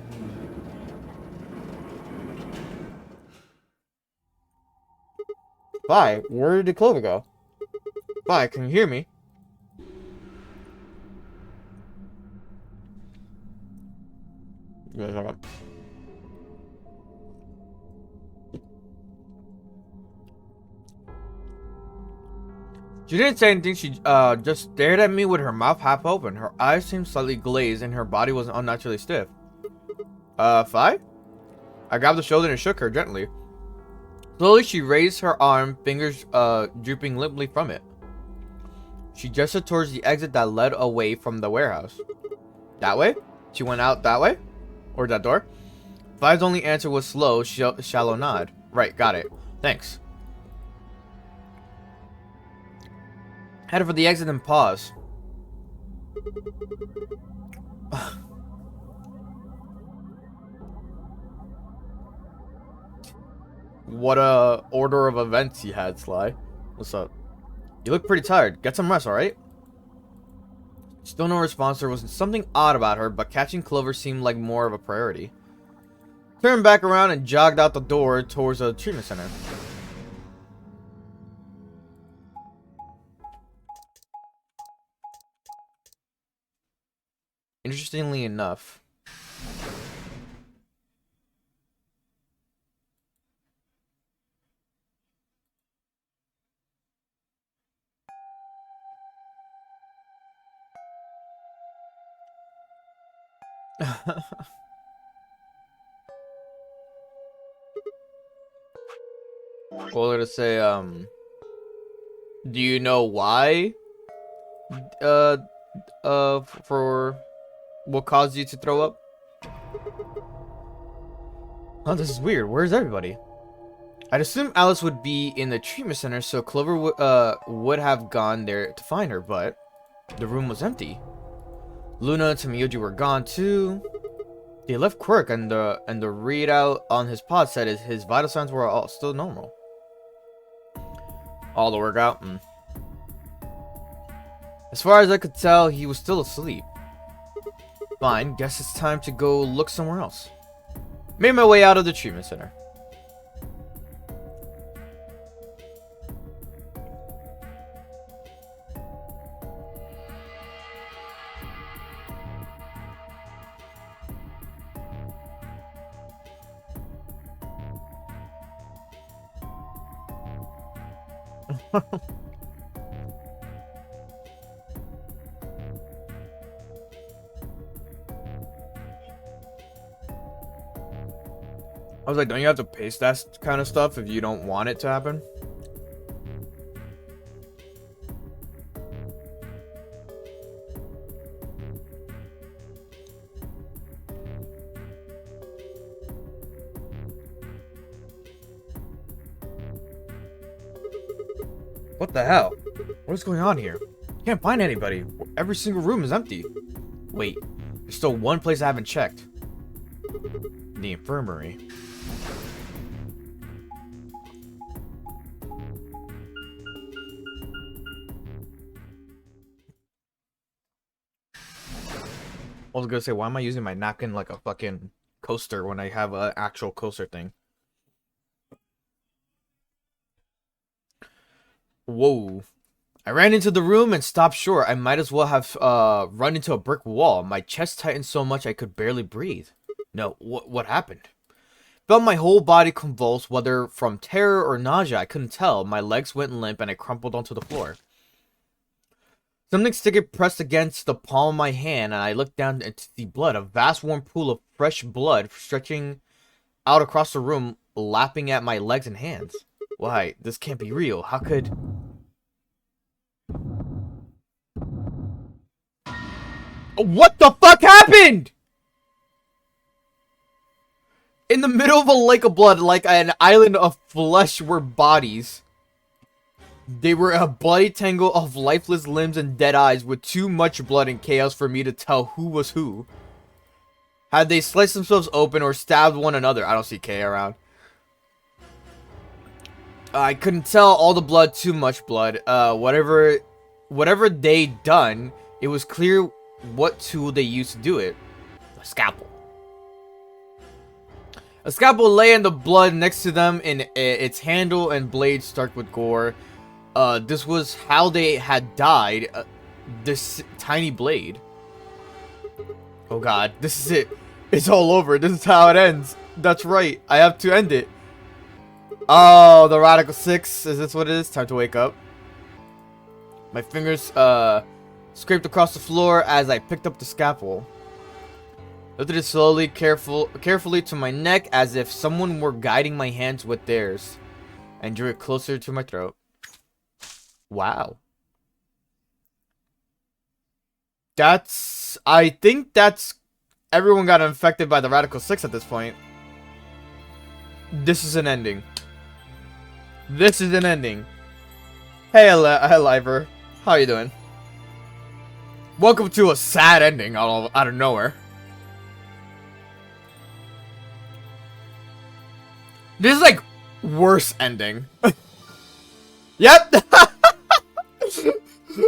A: Bye, where did Clover go? Bye, can you hear me? She didn't say anything, she just stared at me with her mouth half open. Her eyes seemed slightly glazed and her body was unnaturally stiff. Fi? I grabbed the shoulder and shook her gently. Slowly she raised her arm, fingers drooping limply from it. She gestured towards the exit that led away from the warehouse. That way? She went out that way? Or that door? Fi's only answer was slow, shallow nod. Right, got it. Thanks. Headed for the exit and pause. What a order of events you had, Sly. What's up? You look pretty tired. Get some rest, alright? Still no response. There was something odd about her, but catching Clover seemed like more of a priority. Turned back around and jogged out the door towards the treatment center. Interestingly enough, well, let's say, do you know why? For what caused you to throw up? Oh, this is weird. Where's everybody? I'd assume Alice would be in the treatment center, so Clover would have gone there to find her, but the room was empty. Luna and Tomoyoji were gone too. They left Quirk, and the readout on his pod said his vital signs were all still normal. All the workout. As far as I could tell, he was still asleep. Fine, guess it's time to go look somewhere else. Made my way out of the treatment center. I was like, don't you have to paste that kind of stuff if you don't want it to happen? What the hell? What is going on here? Can't find anybody. Every single room is empty. Wait, there's still one place I haven't checked. The infirmary. I was gonna say, why am I using my napkin like a fucking coaster when I have an actual coaster thing? Whoa. I ran into the room and stopped short. I might as well have run into a brick wall. My chest tightened so much I could barely breathe. No, what happened? Felt my whole body convulse, whether from terror or nausea, I couldn't tell. My legs went limp and I crumpled onto the floor. Something sticky pressed against the palm of my hand, and I looked down into the blood, a vast warm pool of fresh blood stretching out across the room, lapping at my legs and hands. Why, this can't be real. How could... What the fuck happened? In the middle of a lake of blood, like an island of flesh were bodies. They were a bloody tangle of lifeless limbs and dead eyes with too much blood and chaos for me to tell who was who. Had they sliced themselves open or stabbed one another? I don't see K around. I couldn't tell all the blood, too much blood. Whatever they done, it was clear what tool they used to do it. A scalpel. A scalpel lay in the blood next to them, in its handle and blade stark with gore. This was how they had died. This tiny blade. Oh god, this is it. It's all over. This is how it ends. That's right. I have to end it. Oh, the Radical 6. Is this what it is? Time to wake up. My fingers scraped across the floor as I picked up the scalpel. Lifted it slowly, carefully to my neck as if someone were guiding my hands with theirs. And drew it closer to my throat. Wow. I think that's... Everyone got infected by the Radical 6 at this point. This is an ending. This is an ending. Hey, Liver. How you doing? Welcome to a sad ending out of nowhere. This is like worse ending. Yep.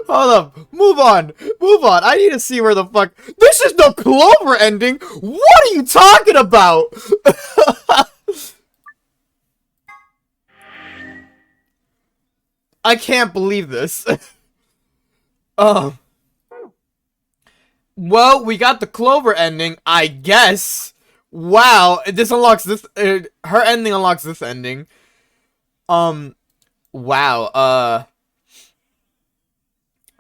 A: Hold up. Move on. Move on. I need to see where the fuck... This is the Clover ending. What are you talking about? I can't believe this. Well, we got the Clover ending, I guess. Wow, this unlocks this. Her ending unlocks this ending. Wow.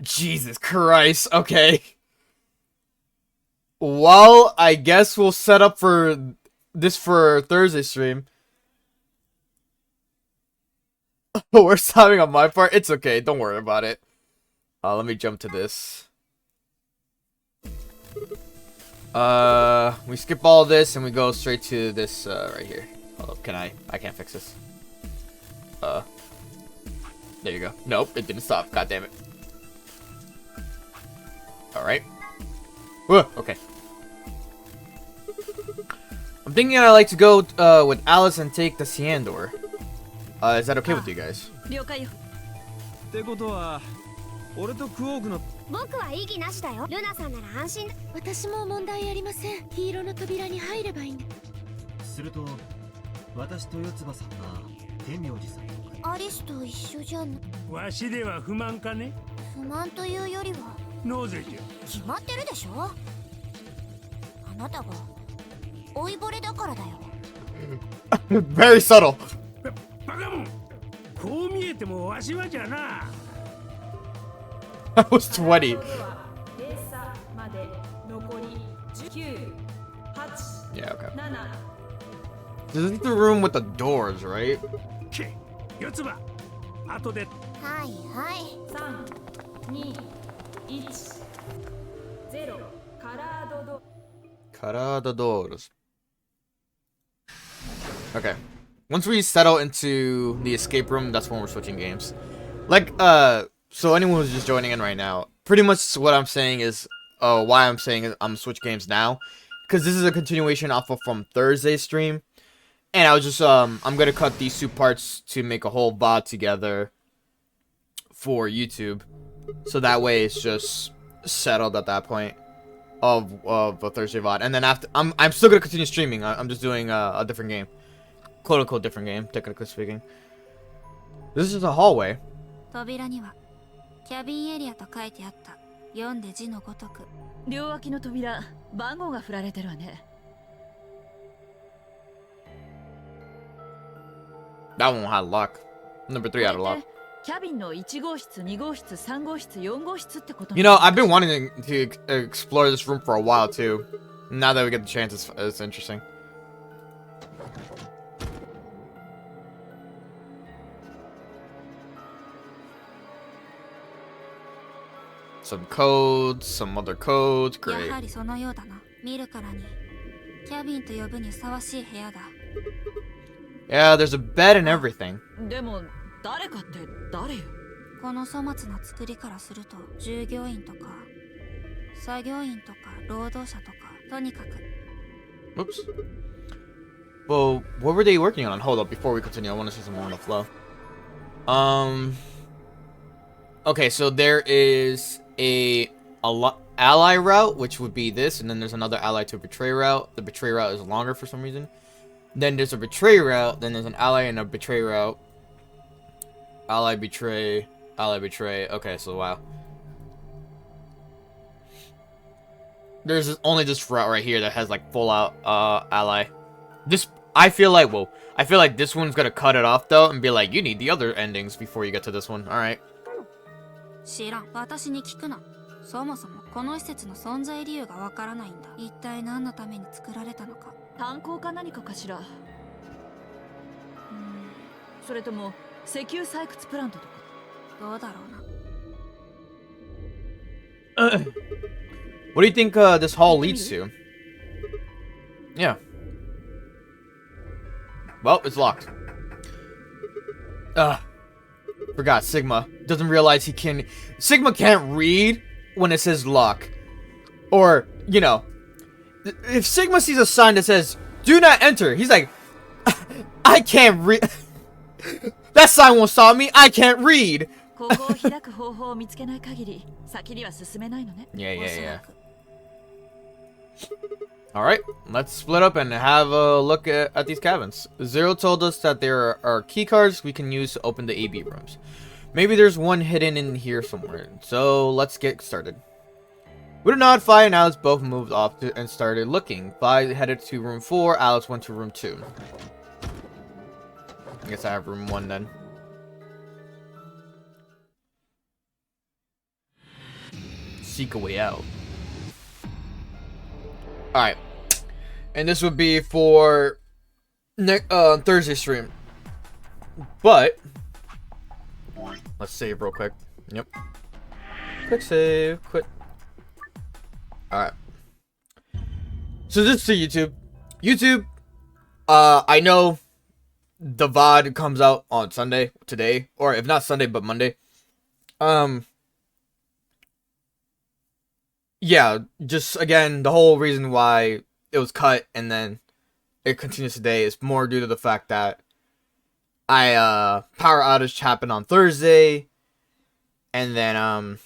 A: Jesus Christ. Okay. Well, I guess we'll set up for this for Thursday stream. We're stopping on my part. It's okay. Don't worry about it. Let me jump to this. We skip all this and we go straight to this right here. Hold up, I can't fix this. There you go. Nope, it didn't stop. God damn it. Alright. Okay. I'm thinking I'd like to go with Alice and take the Ciandor. Is that okay with you guys?
F: ってことは俺とクオークの
E: 僕は異議なしだよ。ルナさんなら安心。私も問題ありません。黄色の扉に入ればいいんだ。
C: すると私と四つ葉さんが天明寺さんと
E: アリスと一緒じゃん。
B: わしでは不満かね？
E: 不満というよりは。
B: なぜじゃ？
E: 決まってるでしょ。あなたが老いぼれだからだよ。
A: Very subtle.
B: バカモン。こう見えてもわしはじゃな。
A: I was 20. Yeah, okay. This is the room with the doors, right?
B: 四つ葉。後で。
E: はいはい。
H: 3、2、1、0。
A: Carado doors. Okay. Once we settle into the escape room, that's when we're switching games. Like, so anyone who's just joining in right now, pretty much what I'm saying is, why I'm saying I'm switch games now, because this is a continuation off of from Thursday's stream, and I was just, I'm gonna cut these two parts to make a whole VOD together for YouTube, so that way it's just settled at that point of a Thursday VOD, and then after, I'm still gonna continue streaming. I'm just doing a different game, quote unquote different game, technically speaking. This is a hallway.
I: 扉にはキャビンエリアと書いてあった。読んで字のごとく。
D: 両脇の扉、番号が振られてるわね。
A: That one had lock. Number 3 had a lock.
D: キャビンの1号室、2号室、3号室、4号室ってこと。
A: You know, I've been wanting to explore this room for a while too. Now that we get the chance, it's interesting. some codes, some other codes.
I: や
A: Great.
I: はりそのようだな。見るからにキャビンと呼ぶにふさわしい部屋だ。
A: Yeah, there's a bed and everything.
D: でも誰かって誰よ。
I: この粗末な作りからすると従業員とか作業員とか労働者とかとにかく
A: Whoops. Well, what were they working on? Hold up, before we continue, I want to see some more on the flow. Okay, so there is a ally route, which would be this, and then there's another ally to betray route. The betray route is longer for some reason. Then there's a betray route, then there's an ally and a betray route. Ally betray, ally betray. Okay, so wow. There's only this route right here that has like full out ally. This I feel like this one's gonna cut it off though and be like, you need the other endings before you get to this one. All right.
I: 知らん。私に聞くな。そもそもこの施設の存在理由がわからないんだ。一体何のために作られたのか。
D: 炭鉱か何かかしら。それとも石油採掘プラントとか。
I: どうだろうな。
A: What do you think this hall leads to? Yeah. Well, it's locked. Forgot Sigma doesn't realize Sigma can't read when it says lock. Or, you know, if Sigma sees a sign that says do not enter, he's like, I can't read. That sign won't stop me. I can't read. Yeah. Alright, let's split up and have a look at these cabins. Zero told us that there are key cards we can use to open the AB rooms. Maybe there's one hidden in here somewhere. So let's get started. With a nod, Fi and Alex both moved off and started looking. Fi headed to room 4, Alex went to room 2. I guess I have room 1 then. Seek a way out. Alright. And this would be for Thursday stream. But let's save real quick. Yep. Quick save. Quit. Alright. So this is to YouTube. YouTube. I know the VOD comes out on Sunday today. Or if not Sunday, but Monday. Yeah, just again, the whole reason why it was cut and then it continues today is more due to the fact that power outage happened on Thursday, and then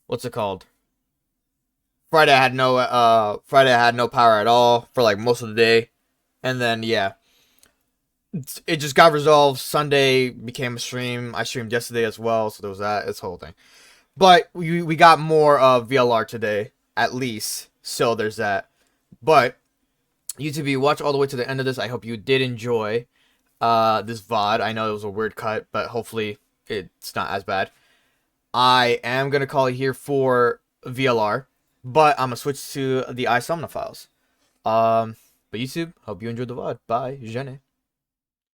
A: what's it called? Friday I had no power at all for like most of the day, and then yeah, it just got resolved. Sunday became a stream. I streamed yesterday as well, so there was that. It's the whole thing. But we got more of VLR today, at least. So there's that. But YouTube, you watch all the way to the end of this. I hope you did enjoy this VOD. I know it was a weird cut, but hopefully it's not as bad. I am going to call it here for VLR, but I'm going to switch to the iSomnofiles. But YouTube, hope you enjoyed the VOD. Bye. Jenny.